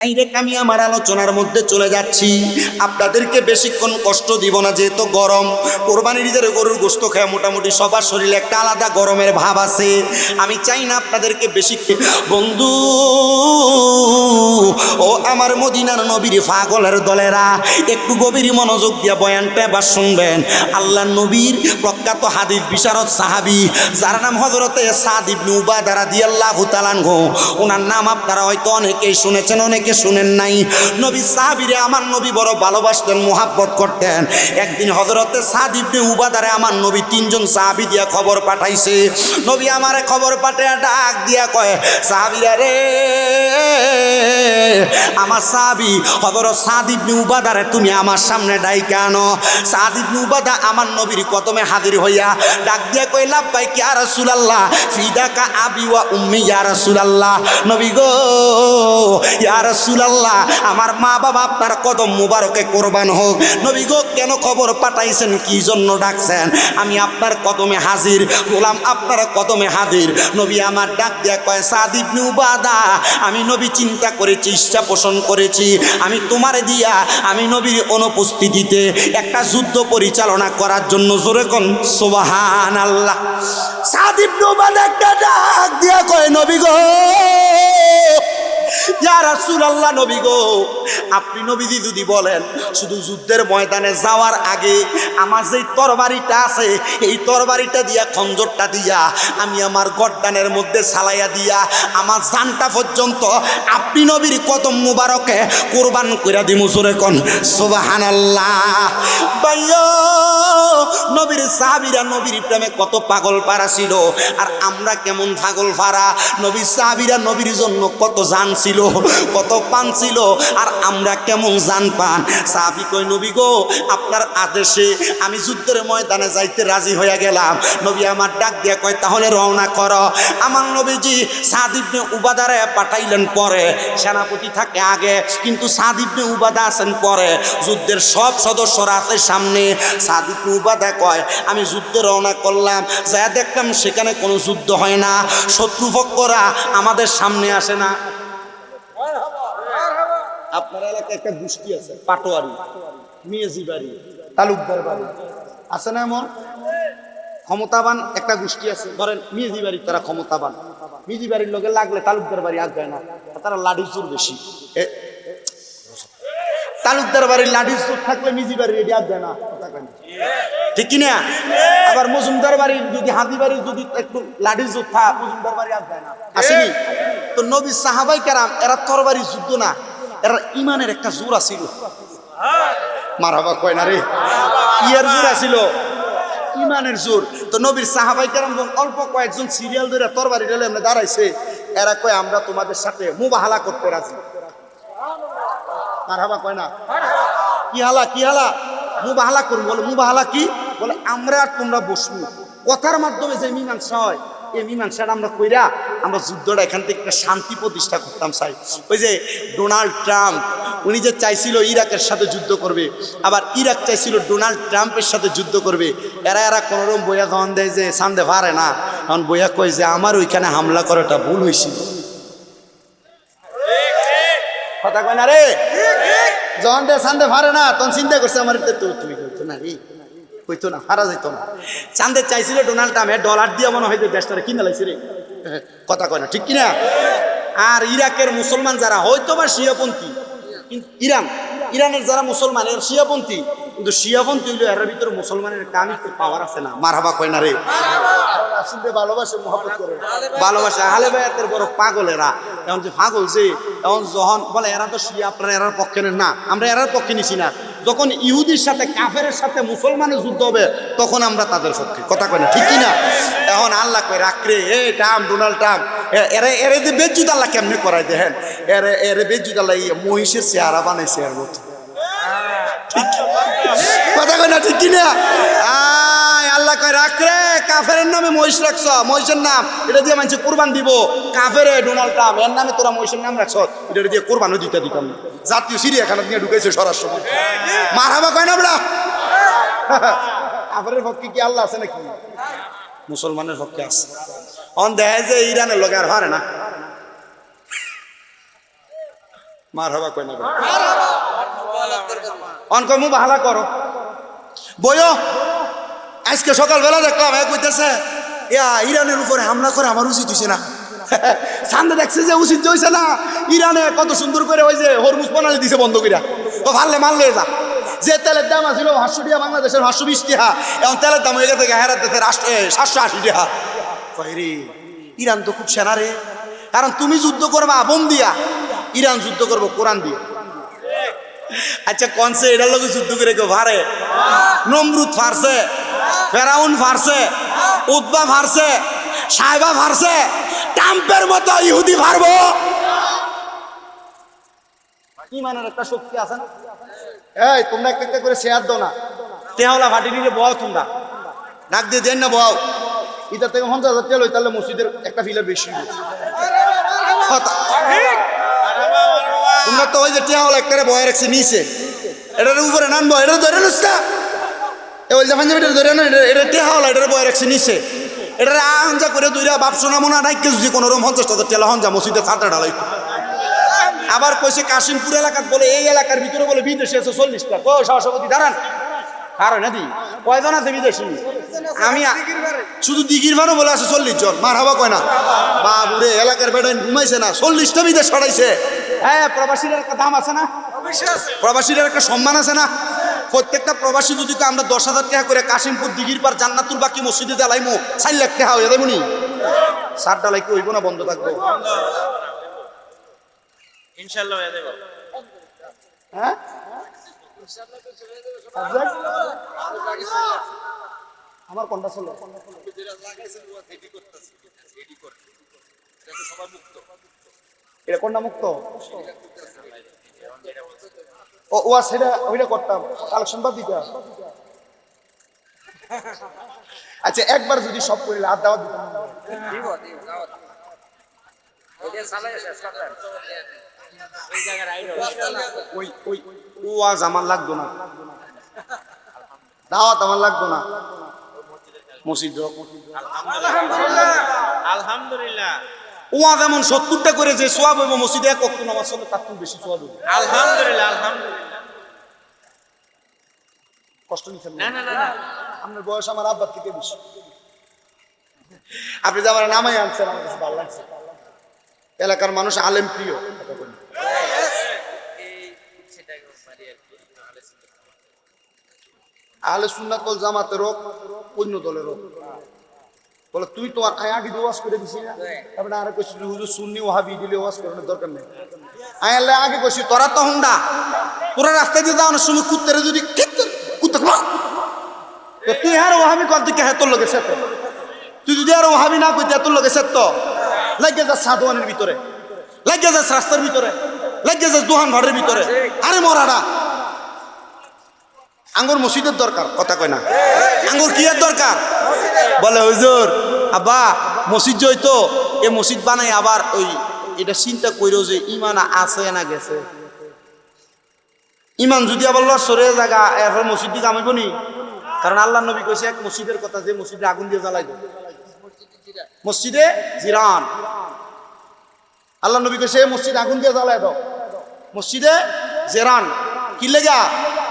Direct আমি আমার আলোচনার মধ্যে চলে যাচ্ছি। আপনাদেরকে বেশিক্ষণ কষ্ট দিব না, যেহেতু গরম। কোরবানির ঈদের গরুর গোশত খায় মোটামুটি সবার শরীরে একটা আলাদা গরমের ভাব আছে। আমি চাই না আপনাদেরকে বেশি। বন্ধু ও আমার মদিনার নবীর পাগলের দলেরা, একটু গভীর মনোযোগ দিয়া বয়ানটা এবার শুনবেন। আল্লাহ নবীর প্রখ্যাত হাদিস বিশারদ সাহাবী, যার নাম হযরতে সাদ ইবনে উবাদা রাদিয়াল্লাহু তাআলা আনহু। ওনার নাম আপনারা হয়তো অনেকেই শুনেছেন, অনেকে শুনেন নাই। নবী সাহাবীরে আমার নবী বড় ভালোবাসতেন, মুহাব্বত করতেন। একদিন হযরতে সাদ ইবনে উবাদারে আমার নবী তিনজন সাহাবী দিয়া খবর পাঠাইছে। নবী আমারে খবর পাঠায় ডাক দিয়া কয়, সাহাবীরা রে, আমার সাহাবী হযরত সাদ ইবনে উবাদারে তুমি আমার সামনে ডাইকে আনো। সাদ ইবনে উবাদা আমার নবীর কদমে হাজির হইয়া ডাক দিয়া কয়, লাব্বাইক ইয়া রাসূলুল্লাহ, ফিদাকা আবি ওয়া উম্মি ইয়া রাসূলুল্লাহ। নবী গো, ইয়া রাসূলুল্লাহ, আমার মা বাবা আপনার কদম মুবারকে কোরবান হোক। নবী গো, কেন খবর পাঠাইছেন, কি জন্য ডাকছেন? আমি আপনার কদমে হাজির, গোলাম আপনার কদমে হাজির। নবী আমার ডাক দিয়া কয়, সাদ ইবনে উবাদা, আমি নবী চিন্তা করেছি, ইচ্ছা পোষণ করেছি, আমি তোমারে দিয়া আমি নবীর অনুপস্থিতিতে একটা যুদ্ধ পরিচালনা করার জন্য। জোরে কোন সুবহানাল্লাহ। সাদ ইবনে উবাদা একটা ডাক দিয়া কয়, নবী গো, ইয়া রাসূলুল্লাহ, নবী গো, আপনি নবীজি যদি বলেন শুধু যুদ্ধের ময়দানে যাওয়ার আগে আমার যেই তরবারিটা আছে, এই তরবারিটা দিয়া, খঞ্জরটা দিয়া আমি আমার গর্দানের মধ্যে সালাইয়া দিয়া আমার জানটা পর্যন্ত আপনি নবীর কদম মুবারকে কুরবান কইরা দিমু। জোরে কোন সুবহানাল্লাহ। ভাইয়া, নবীর সাহাবীরা নবীর প্রেমে কত পাগল পারা ছিল, আর আমরা কেমন পাগল পারা। নবীর সাহাবীরা নবীর জন্য কত জান ছিল, কত পান ছিল, আর আমরা কেমন জান পান। সাহাবী কই, নবী গো, আপনার আদেশে আমি যুদ্ধের ময়দানে যাইতে রাজি হইয়া গেলাম। নবী আমার ডাক দিয়া কয়, তাহলে রওনা করো। আমার নবীজি সাদ ইবনে উবাদারে পাঠাইলেন পরে, সেনাপতি থাকে আগে, কিন্তু সাদ ইবনে উবাদা আছেন পরে। যুদ্ধের সব সদস্যরা আছে সামনে। সাদ ইবনে উবাদা কয়, আমি যুদ্ধে রওনা করলাম, যা দেখলাম সেখানে কোনো যুদ্ধ হয় না, শত্রুপক্ষরা আমাদের সামনে আসে না। আপনার এলাকায় একটা গোষ্ঠী আছে, পাটোয়ারি, মেজি বাড়ি, তালুকদার বাড়ি আছে না? এমন ক্ষমতাবান একটা গোষ্ঠী আছে, ধরেন মেজি বাড়ির, তারা ক্ষমতাবান। মেজি বাড়ির লোকে লাগলে তালুকদার বাড়ি আগ যায় না, তারা লাঠি চুর বেশি। তালুকদার বাড়ির লাঠি চুর থাকলে মেজি বাড়ির এটি আগ যায় না, ঠিক কিনা? আবার মজুমদার বাড়ির যদি, হাতি বাড়ির যদি একটু লাঠি চুর থাক, মজুমদার বাড়ি আগ যায় না, আসেনি? তো নবী সাহাবাই কেরাম এরা তরবারি যুদ্ধ না, এরা ইমানের একটা জোর আছিল। মারহাবা কয় না রে, ইয়ার জোর আছিল, ইমানের জোর। তো নবীর সাহাবাই কেরাম অল্প কয়েকজন সিরিয়াল ধরে তরবারি ঢেলে এমনি দাঁড়াইছে, এরা কয়, আমরা তোমাদের সাথে মুবাহালা করতে রাজি। মারহাবা কয় না, কি হালা, কি হালা, মুবাহালা করুন। বলে মুবাহালা কি? বলে আমরা আর তোমরা বসবো, কথার মাধ্যমে যে মীমাংসা হয়, এই মীমাংসাটা আমরা কইরা আমরা যুদ্ধটা এখান থেকে একটা শান্তি প্রতিষ্ঠা করতাম চাই। ওই যে ডোনাল্ড ট্রাম্প, উনি যে চাইছিল ইরাকের সাথে যুদ্ধ করবে, আবার ইরাক চাইছিল ডোনাল্ড ট্রাম্পের সাথে যুদ্ধ করবে, এরা কোনোরকম বইয়া যখন দেয় যে সামনে পারে না, তখন বইয়া কয় যে আমার ওইখানে হামলা করাটা ভুল হয়েছিল। কথা কয় না রে, যখন দে সান্দে পারে না, তখন চিন্তা করছে আমার তুমি কইতো না রে, কইতো না, হারা যাইতো না। চান্দে চাইছিল ডোনাল্ড ট্রাম্প ডলার দিয়ে মনে হয় দেশটারে কিনে লাইছে রে। কথা কয় না, ঠিক কিনা? আর ইরাকের মুসলমান যারা হয়তো বা শিয়াপন্থী, কিন্তু ইরানের যারা মুসলমান এর শিয়াপন্থী, কিন্তু শিয়াপন্থী হইলো এর ভিতরে মুসলমানের কামিল পাওয়ার আছে না। মারহাবা কয় না রে, ভালোবাসে, মহব্বত করে, ভালোবাসে। আহলে বায়াতের বড় পাগল এরা। এখন যে পাগল যে, এখন যখন বলে এরা তো শিয়া, আপনারা এরার পক্ষে না, আমরা এরার পক্ষে নিছি না। যখন ইহুদির সাথে, কাফেরের সাথে মুসলমানের যুদ্ধ হবে, তখন আমরা তাদের পক্ষে। কথা কয় না, ঠিক কিনা? এখন আল্লাহ কয়, রাখরে এ ট্রাম্প, ডোনাল্ড ট্রাম্প, এরে যে বেজ্জুত আল্লাহ কেমনে করাই দেখেন, এরে বেজ্জুত আল্লাহ মহিষের চেহারা বানাইছে এর মতো। ঠিক কথা কয় না, ঠিক কিনা? আল্লাহ কয়, রাখরে, কাফেরের নামে মহিষ রাখছ, মহিষের নাম এটা দিয়ে মানুষ কোরবান দিব। কাফেরে ডোনাল্ড ট্রাম্প, এর নামে তোরা মহিষের নাম রাখছ, এটা দিয়ে কোরবানও দিতাম। জাতীয় চিড়িয়াখানা নিয়ে ঢুকেছে সরার সময়। মারহাবা কয় না বড়া? কাফেরের পক্ষে কি আল্লাহ আছে নাকি? মুসলমানের পক্ষে আছে। অন দেয় যে ইরানের লোক আর পারে না, মার হবা কই না অনকই মু ভালা করো বইও আজকে সকালবেলা দেখলাম এক কইতেছে ইরানের উপরে হামলা করে আমার উচিত হইছে না সামনে দেখছে যে উচিত হইছে না ইরানে কত সুন্দর করে ওই যে হরমুজ প্রণালী দিছে বন্ধ কইরা তো ভাললে মারলে যা যে তেলের দাম আছিল 500 টাকা বাংলাদেশের 520 টাকা এখন তেলের দাম হয়ে গেছে 780 টাকা কইরে ইরান তো খুব সেনা রে কারণ তুমি যুদ্ধ করবা বোম দিয়া ইরান যুদ্ধ করবো কোরআন দিয়ে আচ্ছা কনসে এটার লোক যুদ্ধ করে কেউ ভারে নমরুদ ফারছে ফেরাউন ফারছে উদ্বা ফারছে সাহেবা ফারছে ট্রাম্পের মতো ইহুদি ফারবো ইমানের একটা শক্তি আছে না এই তোমরা একটা করে শেয়ার দাও না তেহলা ফাটি নিলে বও তোমরা নাক দিয়ে দেন না বও ইতার থেকে 50,000 তেল হই তাহলে মসজিদের একটা ফিলার বেশি তোমরা তো ওই যে টেহলা একটা বয়ে রাখছে নিচে এটার উপরে নানবো এটা ধরে নিস না ওই যে পাঞ্জাবিটা ধরে না এটা টেহলা এটার বয়ে রাখছে নিচে এটার আঞ্জা করে দুইরা বাপ শোনা মোনা নাইকে যদি কোনো রকম 50,000 তেল হন যা মসজিদে ছাত্রা ঢালাই আবার কইছে কাশিমপুর এলাকাত বলে এই এলাকার ভিতরে বলে বিদেশি আছে 40টা কো সভাপতি দাঁড়ান কারণ নাদি কয়জন আছে বিদেশি আমি শুধু দিঘির ভাড়া বলে আছে 40 জন মার হবা কয় না বাবুরে এলাকার বেড়াই ঘুমাইছে না 40টা বিদেশ ছড়াইছে হ্যাঁ প্রবাসীর একটা দাম আছে না প্রবাসীর একটা সম্মান আছে না প্রত্যেকটা প্রবাসী যদি আমরা 10,000 টাকা করে কাশিমপুর দিঘির পার জান্নাতুল বাকি মসজিদে জ্বালাইমো 4 লাখ টাকা হয়ে যাবেনি সার ডালাই কি হইব না বন্ধ থাকবো ইনশাআল্লাহ হয়ে যাবে হ্যাঁ আমার কোনটা চলে এটা কোনটা মুক্ত ও সেটা ওইটা করতাম কালেকশন বাদ দিতাম আচ্ছা একবার যদি সব করে আর দাওয়াত দিতাম ওয়াজ আমার লাগতো না দাওয়াত আমার লাগতো না মসজিদ আলহামদুলিল্লাহ ওয়াজ এমন 70টা করে যে সোয়াব হইব মসজিদে এক ওয়াক্ত নামাজ পড়লে তার থেকে বেশি সোয়াব হইব আলহামদুলিল্লাহ আলহামদুলিল্লাহ কষ্ট নিছেন না না না আপনার বয়স আমার আব্বার থেকে বেশি আপনি যে আমার নামাই আনছেন আমার কাছে ভালো লাগছে এলাকার মানুষ আলেম প্রিয় আহলে সুন্নাত ওয়াল জামাতের রোগ অন্য দলের রোগ বলে তুই তো আগে ওয়াজ করে দিছি না তারপরে আর কইছি হুজুর সুন্নি ওয়াহাবি দিলে ওয়াজ করার দরকার নেই আয়ালে আগে কইছি তোরা তো হুন্ডা পুরো রাস্তা দিয়ে যাওয়ার সময় কুত্তারে যদি কুত্তা তো তুই আর ওয়াহাবি কর দিকে তোর লগে সেত তুই যদি আর ওয়াহাবি না কইতে তোর লগে সেত লাগে যা সাদওয়ানের ভিতরে লাগে যা রাস্তার ভিতরে লাগে যা দোহান ঘরের ভিতরে আরে মরাডা আঙ্গুর মসজিদের দরকার কথা কয় না আঙ্গুর কি এর দরকার বলে হুজুর আব্বা মসজিদ জইতো এই মসজিদ বানাই আবার ওই এটা চিন্তা কইরো যে ইমান আছে না গেছে ইমান যদি আবার লসরে জায়গা এরপর মসজিদ দিকে কামাইব নি কারণ আল্লাহ নবী কইছে এক মসজিদের কথা যে মসজিদে আগুন দিয়ে জ্বালাই দেয় মসজিদে জিরান আল্লাহ নবী কইছে মসজিদ আগুন দিয়ে জ্বালাই দাও মসজিদে জেরান কি লেগা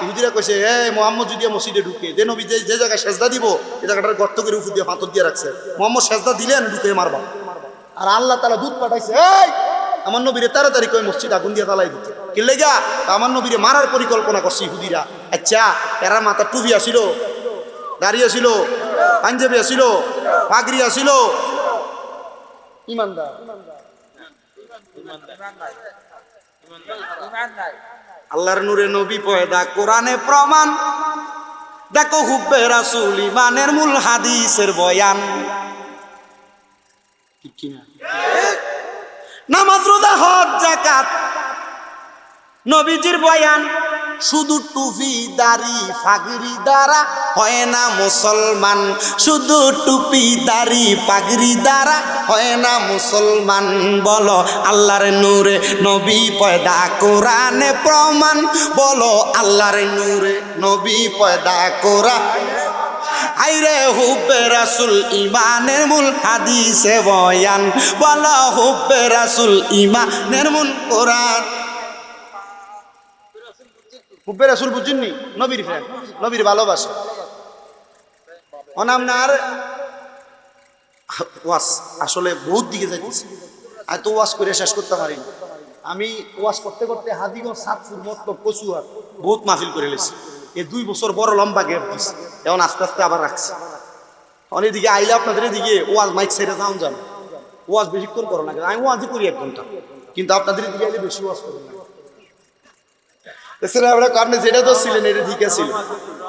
ইহুদিরা কইছে মোহাম্মদ যদি মসজিদে ঢুকে যে নবী যে জায়গায় সেজদা দিব এই জায়গাটার গর্ত করে উপর দিয়ে পাথর দিয়ে রাখছে মোহাম্মদ সেজদা দিলেন ঢুকে মারবা আর আল্লাহ তাআলা দুধ পাঠাইছে আমার নবীরে তাড়াতাড়ি কই মসজিদ আগুন দিয়ে জ্বালাই দিতে কি লেগা আমার নবীরে মারার পরিকল্পনা করছে ইহুদিরা আচ্ছা এরা মাথা টুপি আসিল দাঁড়িয়ে ছিল পাঞ্জাবি আসিল পাগড়ি আসিল ইমানদার আল্লাহর নূরে নবী পয়দা কোরআনে প্রমাণ দেখো হুব্বে রাসূল ইমানের মূল হাদিসের বয়ান ঠিক কি না নামাজ রোজা হজ যাকাত নবীজির বয়ান শুধু টুপি দাড়ি পাগড়ি দ্বারা হয় না মুসলমান শুধু টুপি দাড়ি পাগড়ি দ্বারা হয় না মুসলমান বলো আল্লাহর নূরে নবী পয়দা কোরআনে প্রমাণ বলো আল্লাহর নূরে নবী পয়দা কোরআন আইরে হুব্বে রাসূল ইমানের মূল হাদিসে বয়ান বলো হুব্বে রাসূল ইমানের মূল কোরআন হুব্বে রাসূল বুঝুননি, নবীর ফ্রেন্ড, নবীর ভালোবাসা। অনাম না আর ওয়াজ আসলে বহুত দিকে যাইতেছে, আর তো ওয়াজ করে শেষ করতে পারিনি। আমি ওয়াজ করতে করতে হাদিগঞ্জ, সাতপুর, মতলব, কচুয়ার বহুত মাহফিল করে লেছি। এই 2 বছর বড় লম্বা গ্যাপ দিচ্ছে, এখন আস্তে আস্তে আবার রাখছি। অনেকদিকে আইলে আপনাদের এদিকে ওয়াজ মাইক ছেড়ে যাও যান, ওয়াজ বেশিক্ষণ করো না, আমি ওয়াজই করি 1 ঘন্টা, কিন্তু আপনাদের এদিকে আইলে বেশি ওয়াজ করো না। আপনি যেটা তো ছিলেন এটা ঠিক আছিল,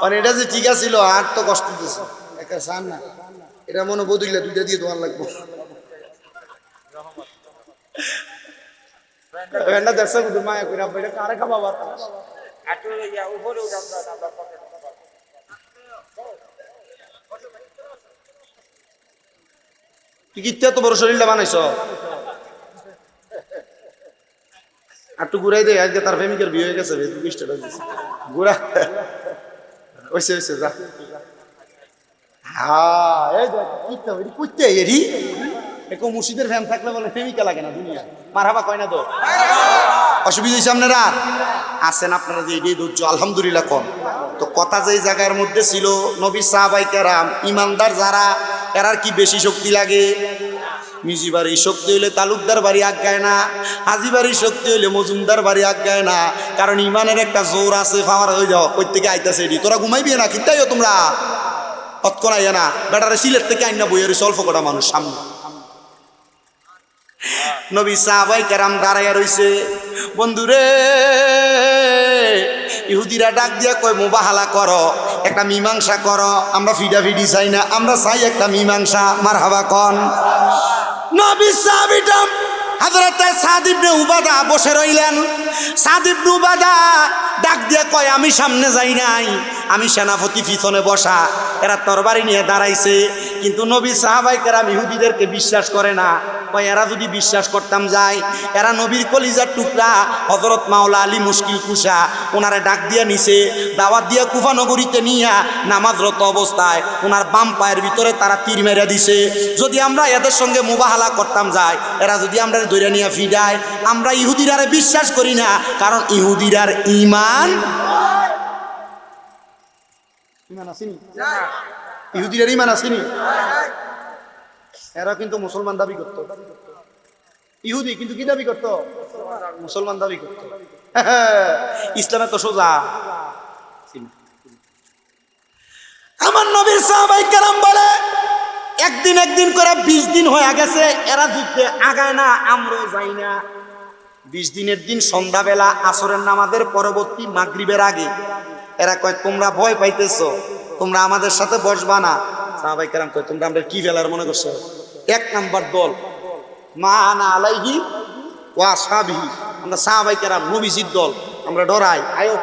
মানে এটা যে ঠিক আছিল আর তো কষ্ট দিচ্ছে একটা সান না, এটা মনে বদলে 2টা দিয়ে দোয়ার লাগবো। মায়া করে আপনি এটা কারে খাবা বাতাস কি এত বড় শরীরটা বানাইছ, একটু ঘুরাই দে, আজকে তার প্রেমিকের বিয়ে হয়ে গেছে, ঘুরা হয়েছে হয়েছে যা। হ্যাঁ এই কুইতে এরি এরকম মুর্শিদের ফ্যান থাকলে বলে প্রেমিকা লাগে না দুনিয়া, মারহাবা কয় না তো? অসুবিধা হয়েছে আপনারা আছেন, আপনারা যে এটাই ধৈর্য আলহামদুলিল্লাহ কম। তো কথা যে জায়গার মধ্যে ছিল, নবী সাহাবায়ে কেরাম ইমানদার যারা, এরার কি বেশি শক্তি লাগে? মিজি বাড়ির শক্তি হইলে তালুকদার বাড়ি আজ্ঞায় না, হাজি বাড়ির শক্তি হইলে মজুমদার বাড়ি আজ্ঞায় না, কারণ ইমানের একটা জোর আছে। পাওয়ার হয়ে যাও কই থেকে আইতাছে এটি, তোরা ঘুমাইবি না কিনতাইও তোমরা অতকরাই না, বেটারে সিলেট থেকে আইনা বইয়ের অল্প কটা মানুষ সামনে। নবী সাহাবায়ে কেরাম দাঁড়াইয়া রইছে, বন্ধুরে ইহুদিরা ডাক দিয়া কয় মুবাহালা করো, একটা মীমাংসা করো, আমরা ফিডাফিডি চাই না, আমরা চাই একটা মীমাংসা। মারহাবা কন। নবী সাহাবীটা হযরত সাদ ইবনে উবাদা বসে রইলেন। সাদ ইবনে উবাদা ডাক দিয়ে কয় আমি সামনে যাই নাই, আমি সেনাপতি পিছনে বসা, এরা তরবারি নিয়ে দাঁড়াইছে, কিন্তু নবী সাহাবায়ে কেরাম ইহুদিদেরকে বিশ্বাস করে না। কয় এরা যদি বিশ্বাস করতাম যায়, এরা নবীর কলিজার টুকরা হযরত মাওলা আলী মুশকিল কুশা, ওনারে ডাক দিয়ে নিছে, দাওয়াত দিয়ে কুফা নগরীতে নিয়া নামাজরত অবস্থায় ওনার বাম পায়ের ভিতরে তারা তীর মেরে দিছে। যদি আমরা এদের সঙ্গে মুবাহালা করতাম যায়, এরা যদি আমরা ধরে নিয়ে ফিরায়, আমরা ইহুদিরারে বিশ্বাস করি না, কারণ ইহুদিরার ইমান আসেনি, ইহুদিরার ইমান আসেনি। এরা কিন্তু মুসলমান দাবি করত, ইহুদি কিন্তু কি দাবি করত? মুসলমান দাবি করত। ইসলামে তো সোজা। আমার নবীর সাহাবায়ে কেরাম বলে একদিন করে 20 দিন হয়ে গেছে, এরা যুদ্ধে আগায় না, আমরাও যাই না। 20 দিনের দিন সন্ধ্যাবেলা আসরের নামাজের পরবর্তী মাগরিবের আগে এরা কয় তোমরা ভয় পাইতেছো, তোমরা আমাদের সাথে বসবা না। সাহাবায়ে কেরাম কয় তোমরা আমরা কি ফেলার মনে করছো? 1 নাম্বার দল মা আনা আলাইহি ওয়া আসহাবিহি, আমরা সাহাবায়ে কেরাম নবীজির দল, আমরা ডরাই। আয়ো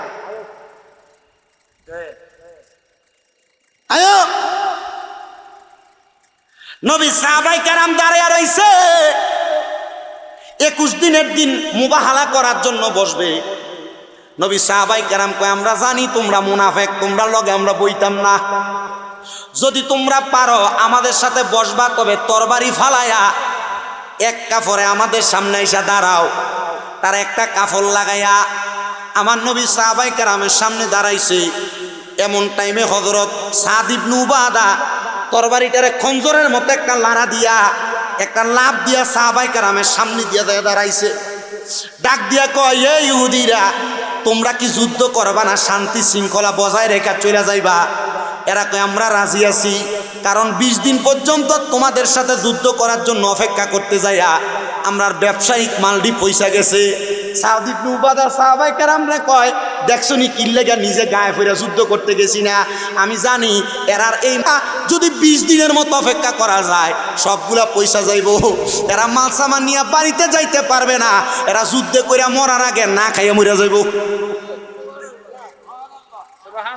আয়ো। নবী সাহাবায়ে কেরাম দাঁড়িয়ে রইছে, 21 দিনের দিন মুবাহালা করার জন্য বসবে। নবী সাহাবায়ে কেরাম কয় আমরা জানি তোমরা মুনাফিক, তোমরা লগে আমরা বইতাম না, যদি তোমরা পারো আমাদের সাথে বসবা, তবে তরবারি ফালায়া এক কাফরে আমাদের সামনে এসে দাঁড়াও। তার একটা কাফল লাগাইয়া আমার নবী সাহাবায়ে কেরামের সামনে দাঁড়াইছে। এমন টাইমে হযরত সাদ ইবনে উবাদা তরবারিটারে খঞ্জরের মতো একটা লাড়া দিয়া, একটা লাভ দিয়া সাহাবায়ে কেরামের সামনে দিয়া দাঁড়াইছে। ডাক দিয়া কয় এই ইহুদিরা, তোমরা কি যুদ্ধ করবা না শান্তি শৃঙ্খলা বজায় রেখে চলে যাইবা? এরা কয় আমরা রাজি আছি, কারণ 20 দিন পর্যন্ত তোমাদের সাথে যুদ্ধ করার জন্য অপেক্ষা করতে যাইয়া আমরার ব্যবসায়িক মালডি পয়সা গেছে। সাদ ইবনে উবাদা সাহাবায়ে কেরামরে কয় দেখছনি কি লাগা নিজে গায়ে ফিরে যুদ্ধ করতে গেছি না, আমি জানি এরার এই যদি 20 দিনের মতো অপেক্ষা করা যায় সবগুলা পয়সা যাইব, এরা মাল সামান নিয়ে বাড়িতে যাইতে পারবে না, এরা যুদ্ধে কইরা মরার আগে না খাইয়া মরে যাইব।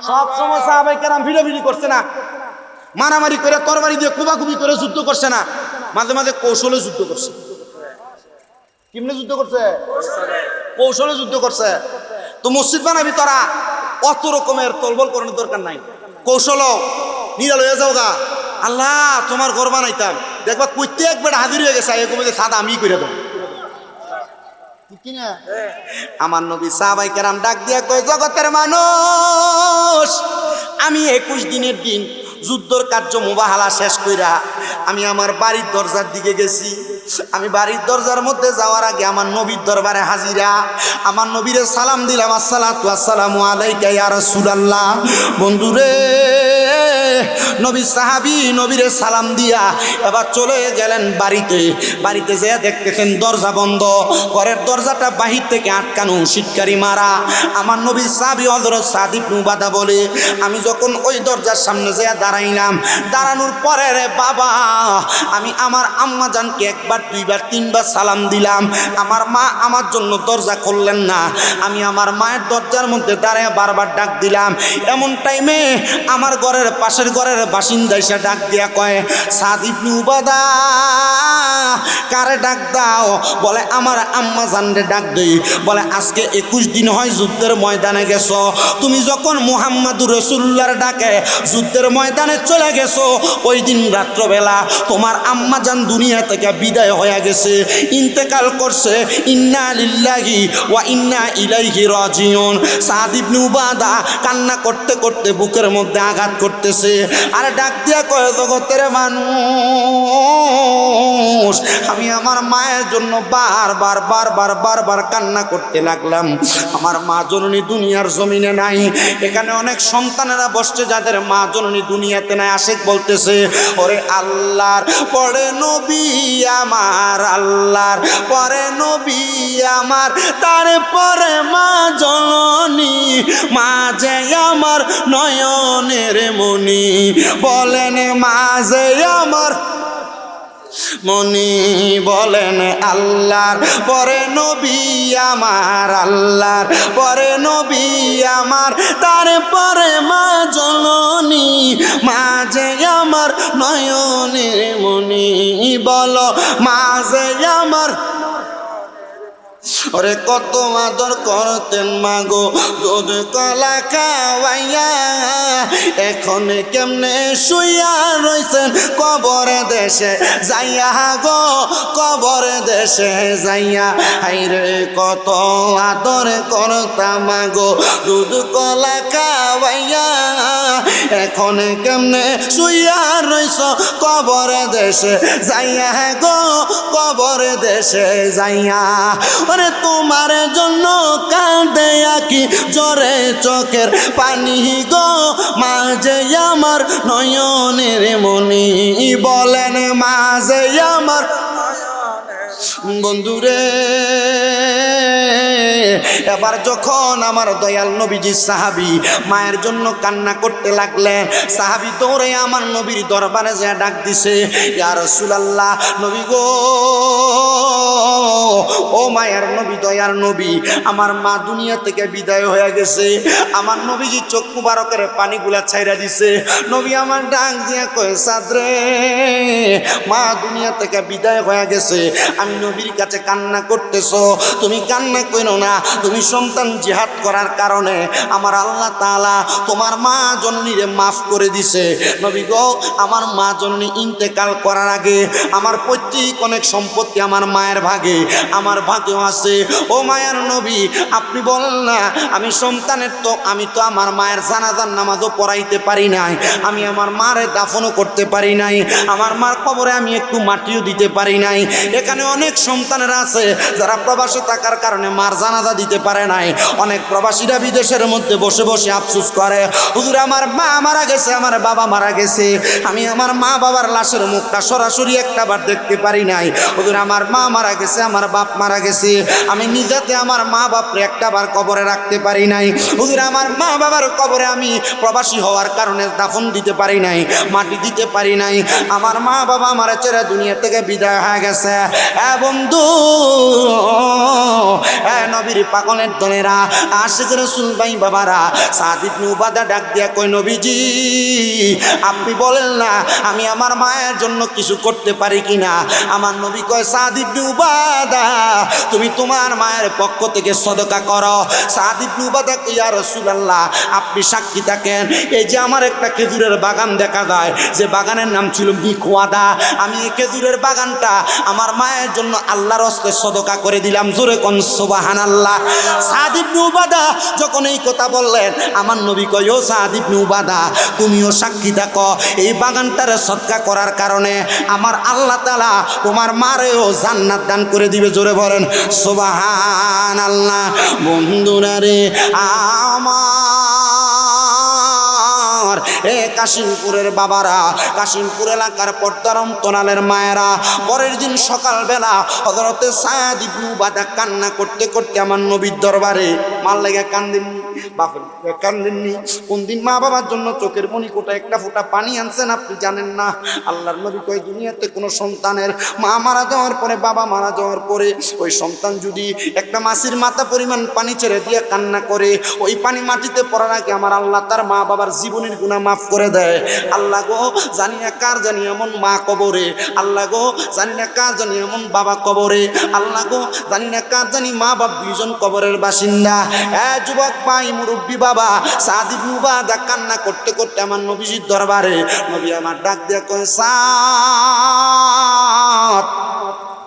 সব সময় সাহাবায়ে কেরাম ভিড়াভিড়ি করছে না, মারামারি করে তরবারি দিয়ে কুবাকুবি করে যুদ্ধ করছে না, মাঝে মাঝে কৌশলে যুদ্ধ করছে। কেমনে যুদ্ধ করছে? কৌশলে যুদ্ধ করছে। তো মসজিদ বানাবি তোরা, অত রকমের তলবল করানোর দরকার নাই, কৌশল নিরাল হয়ে যাও গা। আল্লাহ তোমার ঘর বানাইতাম, দেখবা প্রত্যেক বেড়া হাজির হয়ে গেছে, এরকম সাদা আমি করে দেবো। কি না? আমার নবী সাহাবায়ে কেরাম ডাক দিয়া কয়, জগতের মানুষ, আমি 21 দিনের দিন যুদ্ধর কার্য মুবাহালা শেষ কইরা আমি আমার বাড়ির দরজার দিকে গেছি। আমি বাড়ির দরজার মধ্যে যাওয়ার আগে আমার নবীর দরবারে হাজিরা, আমার নবীরে সালাম দিলাম, আসসালাতু আসসালামু আলাইকা ইয়া রাসূলুল্লাহ। বন্ধুরে, নবী সাহাবী নবীরে সালাম দিয়া এবার চলে গেলেন বাড়িতে। বাড়িতে যেয়ে দেখতেছেন দরজা বন্ধ, ঘরের দরজাটা বাহির থেকে আটকানো, সিটকারি মারা। আমার নবী সাহাবী হযরত সাদ ইবনে উবাদা বলে, আমি যখন ওই দরজার সামনে যেয়ে দাঁড়াইলাম, দাঁড়ানোর পরে রে বাবা, আমি আমার আম্মা জানকে একবার, দুইবার, তিনবার সালাম দিলাম। আমার মা আমার জন্য দরজা খুললেন না। আমি আমার মায়ের দরজার মধ্যে দাঁড়ায় বারবার ডাক দিলাম। এমন টাইমে আমার ঘরের পাশের ঘরের বাসিন্দা এসে ডাক দিয়া কয়, সাদ ইবনে উবাদা, কারে ডাক দাও? বলে আমার আম্মা জানরে ডাক দেই। বলে আজকে 21 দিন হয় যুদ্ধের ময়দানে গেছো, তুমি যখন মুহাম্মাদুর রাসূলুল্লাহর ডাকে যুদ্ধের ময়দানে চলে গেছো, ওই দিন রাত্রবেলা তোমার আম্মা জান দুনিয়া থেকে বিদায় হয়ে গেছে, ইন্তেকাল করছে। ইন্না লিল্লাহি ওয়া ইন্না ইলাইহি রাজিউন। সাদ ইবনে উবাদা কান্না করতে করতে বুকের মধ্যে আঘাত করতেছে, আর ডাক দিয়া কয়, জগতের মানুষ, আমি আমার মায়ের জন্য বারবার বারবার বারবার কান্না করতে লাগলাম। আমার মা জননী দুনিয়ার জমিনে নাই। এখানে অনেক সন্তানেরা বসছে যাদের মা জননী দুনিয়াতে নাই। আশিক বলতেছে, ওরে আল্লাহর পরে নবী আমার, আল্লাহর পরে নবী আমার, তারপরে মা জননী, মা যে আমার নয়নের মনি। বলেন মা যে আমার মনি, বলেন আল্লাহর পরে নবী আমার, আল্লাহর পরে নবী আমার, তারপরে মা জননী, মা যে আমার নয়নের মনি। বলো মা যে আমার। ওরে কত আদর করতেন মাগো দুধ কলা খাওয়াইয়া, এখন কেমনে শুইয়া রইছেন কবরে দেশে যাইয়া গো, কবরে দেশে যাইয়া। হাইরে কত আদর করতাম মাগো দুধ কলা খাওয়াইয়া, এখন কেমনে শুইয়া রইছ কবরে দেশে যাইয়া গো, কবরে দেশে যাইয়া। ওরে তোমার জন্য কাঁদে আঁকি জোরে চোখের পানি গো, মাঝে আমার নয়নের মনি। বলেন মাঝে আমার। বন্ধুরে, এবার যখন আমার দয়াল নবীজি সাহাবী মায়ের জন্য কান্না করতে লাগলেন, সাহাবী দৌড়ে আমার নবীর দরবারে যা ডাক দিছে, ইয়া রাসূলুল্লাহ, নবী গো, ও মায়ের নবী, দয়ার নবী, আমার মা দুনিয়া থেকে বিদায় হয়ে গেছে। আমার নবীজি চোখ মুবারকের পানিগুলা ছাইরা দিছে। নবী আমার ডাক দিয়া কয়, সাদরে, মা দুনিয়া থেকে বিদায় হয়ে গেছে, আমি নবীর কাছে কান্না করতেছো, তুমি কান্না করো না। তুমি সন্তান জিহাদ করার কারণে আমার আল্লাহ তাআলা তোমার মা জননীরে মাফ করে দিছে। নবী গো, আমার মা জননী ইন্তেকাল করার আগে আমার পৈতৃক অনেক সম্পত্তি আমার মায়ের ভাগে, আমার ভাগেও আছে। ও মায়ের নবী, আপনি বলেন না, আমি সন্তানের তো, আমি তো আমার মায়ের জানাজার নামাজও পড়াইতে পারি নাই, আমি আমার মারে দাফনও করতে পারি নাই, আমার মার কবরে আমি একটু মাটিও দিতে পারি নাই। এখানে অনেক সন্তানেরা আছে যারা প্রবাসে থাকার কারণে মার জানাজা দিতে পারে নাই। অনেক প্রবাসীরা বিদেশের মধ্যে বসে বসে আফসোস করে, হুজুর আমার মা মারা গেছে, আমার বাবা মারা গেছে, আমি আমার মা বাবার লাশের মুখটা সরাসরি একটা বার দেখতে পারি নাই। হুজুর আমার মা মারা গেছে, আমার বাপ মারা গেছে, আমি নিজেতে আমার মা বাপরে একটা বার কবরে রাখতে পারি নাই। হুজুর আমার মা বাবার কবরে আমি প্রবাসী হওয়ার কারণে দাফন দিতে পারি নাই, মাটি দিতে পারি নাই, আমার মা বাবা আমার ছেড়ে দুনিয়া থেকে বিদায় হয়ে গেছে। বন্ধু, নবীর পাগলের দলেরা, আশিক রাসূল ভাই বাবারা, সাদ ইবনে উবাদা ডাক দিয়া কই, নবীজি আপনি বলেন না আমি আমার মায়ের জন্য কিছু করতে পারি কিনা। আমার নবী কয়, সাদ ইবনে উবাদা, তুমি তোমার মায়ের পক্ষ থেকে সদকা করো। সাদ ইবনে উবাদা কয়, ইয়া রাসূলুল্লাহ, আপনি সাক্ষী থাকেন, এই যে আমার একটা খেজুরের বাগান দেখা যায়, যে বাগানের নাম ছিল মিখওয়াদা, আমি এই খেজুরের বাগানটা আমার মায়ের জন্য আল্লাহর হস্তে সদকা করে দিলাম। জোরে কোন সুবহানাল্লাহ। সাদ ইবনে উবাদা যখন এই কথা বললেন, আমার নবী কয়, ও সাদ ইবনে উবাদা, তুমিও সাক্ষী থাকো, এই বাগানটারে সদকা করার কারণে আমার আল্লাহ তাআলা তোমার মারেও জান্নাত দান করে দিবে। জোরে বলেন সুবহানাল্লাহ। বন্ধুরা রে আমার, এ কাশিমপুরের বাবারা, কাশিমপুর এলাকার পর্দার অন্তরালের মায়েরা, পরের দিন সকালবেলা হযরতে সাদ ইবনে উবাদা কান্না করতে করতে আমার নবীর দরবারে, মার লেগে কান্দেননি, বাপের লেগে কান্দেননি। কোন দিন মা বাবার জন্য চোখের মনি কোটা একটা ফোঁটা পানি আনছেন আপনি জানেন না। আল্লাহর নবী কয়, দুনিয়াতে কোনো সন্তানের মা মারা যাওয়ার পরে, বাবা মারা যাওয়ার পরে ওই সন্তান যদি একটা মাছির মাথা পরিমাণ পানি ছেড়ে দিয়ে কান্না করে, ওই পানি মাটিতে পড়ার আগে আমার আল্লাহ তার মা বাবার জীবনের গুনাহ মাফ করে দেয়। আল্লাহ গো, জানি না কার জানি এমন মা কবরে, আল্লাহ গো জানি না কার জানি এমন বাবা কবরে, আল্লাহ গো জানি না কার জানি মা বাপ দুইজন কবরের বাসিন্দা। যুবক ভাই, মুরব্বী বাবা, সাদ ইবনে উবাদা কান্না করতে করতে আমার নবীজির দরবারে, নবী আমার ডাক দিয়ে কয়, সাদ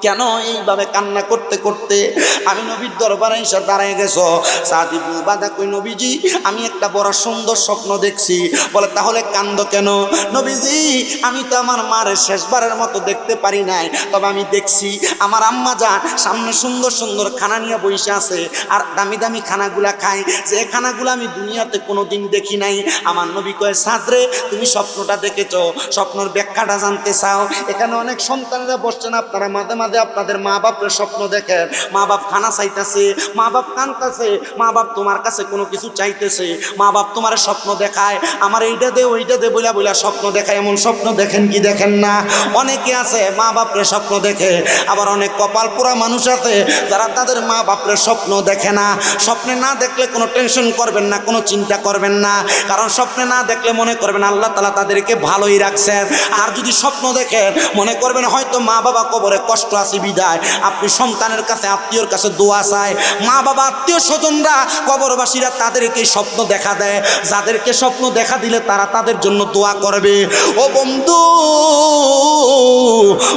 কেন এইভাবে কান্না করতে করতে আমি নবীর দরবারে এসে দাঁড়ায় গেছো? সাদ ইবনে উবাদা কই, নবীজি আমি একটা বড় সুন্দর স্বপ্ন দেখছি। বলে, তাহলে কান্দো কেন? নবীজি আমি তো আমার মার শেষবারের মতো দেখতে পারি নাই, তবে আমি দেখছি আমার আম্মা যান সামনে সুন্দর সুন্দর খানা নিয়ে বসে আছে, আর দামি দামি খানাগুলা খায়, যে খানাগুলো আমি দুনিয়াতে কোনোদিন দেখি নাই। আমার নবী কয়, সাদ রে তুমি স্বপ্নটা দেখেছো, স্বপ্নের ব্যাখ্যাটা জানতে চাও? এখানে অনেক সন্তানরা বসছেন, আপনারা মাঝে মাঝে আপনাদের মা বাপের স্বপ্ন দেখেন, মা বাপ খানা চাইতেছে, মা বাপ কাঁদতেছে, মা বাপ তোমার কাছে কোনো কিছু চাইতেছে, মা বাপ তোমার স্বপ্ন দেখায়, আমার এইটা দে ওইটা দে বইলা বইলা স্বপ্ন দেখায়। এমন স্বপ্ন দেখেন কি দেখেন না? অনেকে আছে মা বাপের স্বপ্ন দেখে, আবার অনেক কপাল পোড়া মানুষ আছে যারা তাদের মা বাপের স্বপ্ন দেখে না। স্বপ্নে না দেখলে কোনো টেনশন করবেন না, কোনো চিন্তা করবেন না, কারণ স্বপ্নে না দেখলে মনে করবেন আল্লাহ তাআলা তাদেরকে ভালোই রাখছেন। আর যদি স্বপ্ন দেখেন মনে করবেন হয়তো মা বাবা কবরে কষ্ট আছে বিদায় আপনি সন্তানের কাছে, আত্মীয়র কাছে দোয়া চায়। মা বাবা, আত্মীয় স্বজনরা, কবরবাসীরা তাদেরকে স্বপ্ন দেখা দেয়, যাদেরকে স্বপ্ন দেখা দিলে তারা তাদের জন্য দোয়া করবে। ও বন্ধু,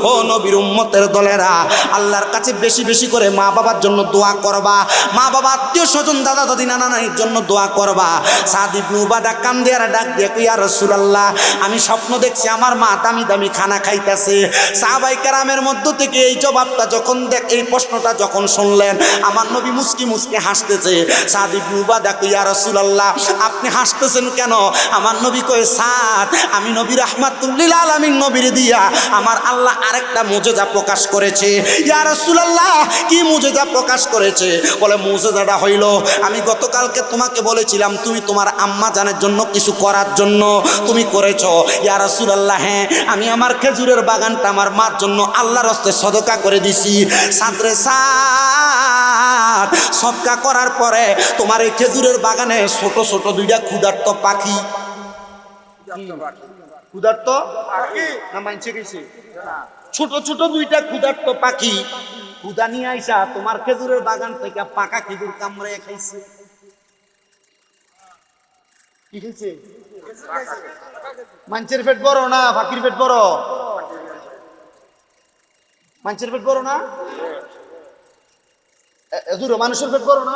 ও নবীর উম্মতের দলেরা, আল্লাহর কাছে বেশি বেশি করে মা বাবার জন্য দোয়া করবা, মা বাবা, আত্মীয় স্বজন, দাদা দাদি, নানা নানির জন্য দোয়া করবা। সাদ ইবনে উবাদা কান্দে আর ডাক দিয়ে কই, ইয়া রাসূলুল্লাহ আমি স্বপ্ন দেখছি আমার মা দামি দামি খানা খাইতেছে। সাহাবায়ে কেরামের মধ্য থেকে এই জবাবটা যখন এই প্রশ্নটা যখন শুনলেন, আমার নবী মুস্কি মুস্কি হাসতেছে। সাদ ইবনে উবাদা কই, ইয়া রাসূলুল্লাহ আপনি হাসতেছেন কেন? আমার নবী কয়, সাদ আমি নবী রাহমাতুল লিল আলামিন নবীর দিয়া আমার আল্লাহ আরেকটা মুজিজা প্রকাশ করেছে। ইয়া রাসূলুল্লাহ কি মুজিজা প্রকাশ করেছে? বলে, মুজিজাটা হইল আমি গতকালকে তোমাকে বলেছিলাম তুমি তোমার আম্মা জানের জন্য কিছু করার জন্য, তুমি করেছো। ইয়া রাসূলুল্লাহ হ্যাঁ, আমি আমার খেজুরের বাগানটা আমার মার জন্য আল্লাহর হস্তে সদকা করে দিছি। সাদরে সাদ, সদকা করার পরে তোমার এই খেজুরের বাগানে ছোট ছোট দুইটা ক্ষুধার্ত পাখি, ক্ষুধার্ত না মানছে গেছে, ছোট ছোট দুইটা ক্ষুধার্ত পাখি ক্ষুধা নিয়ে আইসা তোমার খেজুরের বাগান থেকে পাকা খেজুর কামড়ে খাইছে। কি খাইছে? মানুষের পেট বড় না পাখির পেট বড়? মানুষের পেট বড় না? মানুষের পেট বড় না?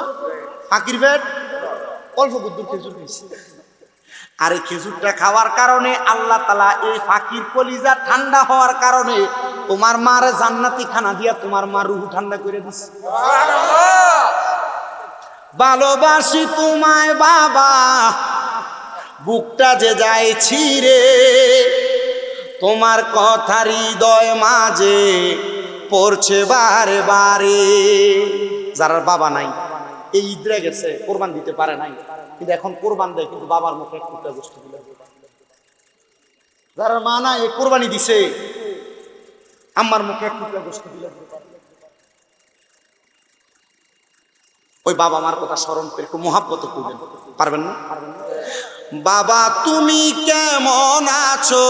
পাখির পেট অল্প বুদ্ধুর খেজুর খাইছে। আর এই খেজুরটা খাওয়ার কারণে আল্লাহ তাআলা এই পাখির কলিজা ঠান্ডা হওয়ার কারণে তোমার মার জান্নাতি খানা দিয়া তোমার মা রুহ ঠান্ডা করে দিছে। ভালোবাসি তোমায় বাবা, বুকটা যে যায় ছিঁড়ে, তোমার কথা হৃদয় মাঝে পড়ছে বারে বারে। যারা বাবা নাই, এই ঈদরে গেছে কোরবান দিতে পারে নাই, কিন্তু এখন কোরবান দেয়, কিন্তু বাবার মুখে একটা গোষ্ঠী দিলে। যারা মা নাই এই কোরবানি দিছে, আম্মার মুখে একটা গোষ্ঠী দিলে ওই বাবা মার কথা স্মরণ করে একটু মহাব্বত করবেন, পারবেন না? বাবা তুমি কেমন আছো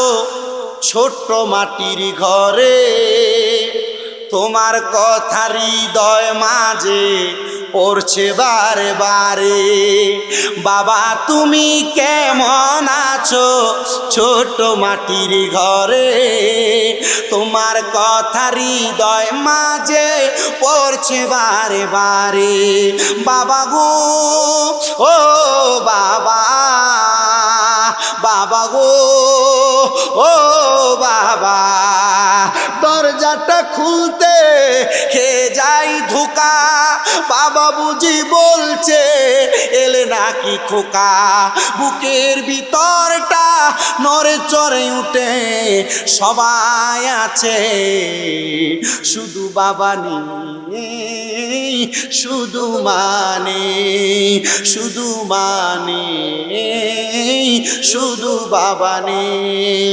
ছোট্ট মাটির ঘরে, তোমার কথা হৃদয় মাঝে পড়ছে বারে বারে। বাবা তুমি কেমন আছো ছোট মাটির ঘরে, তোমার কথা হৃদয় মাঝে পড়ছে বারে বারে। বাবা গো ও বাবা, বাবা গো ও বাবা, দরজাটা খুলতে খেয়ে যাই ধোকা। বাবা বুঝি বলছে এলে নাকি খোকা, বুকের ভিতরটা নড়ে চড়ে উঠে সবাই আছে, শুধু বাবা নেই, শুধু মানে, শুধু মানে, শুধু বাবা নেই।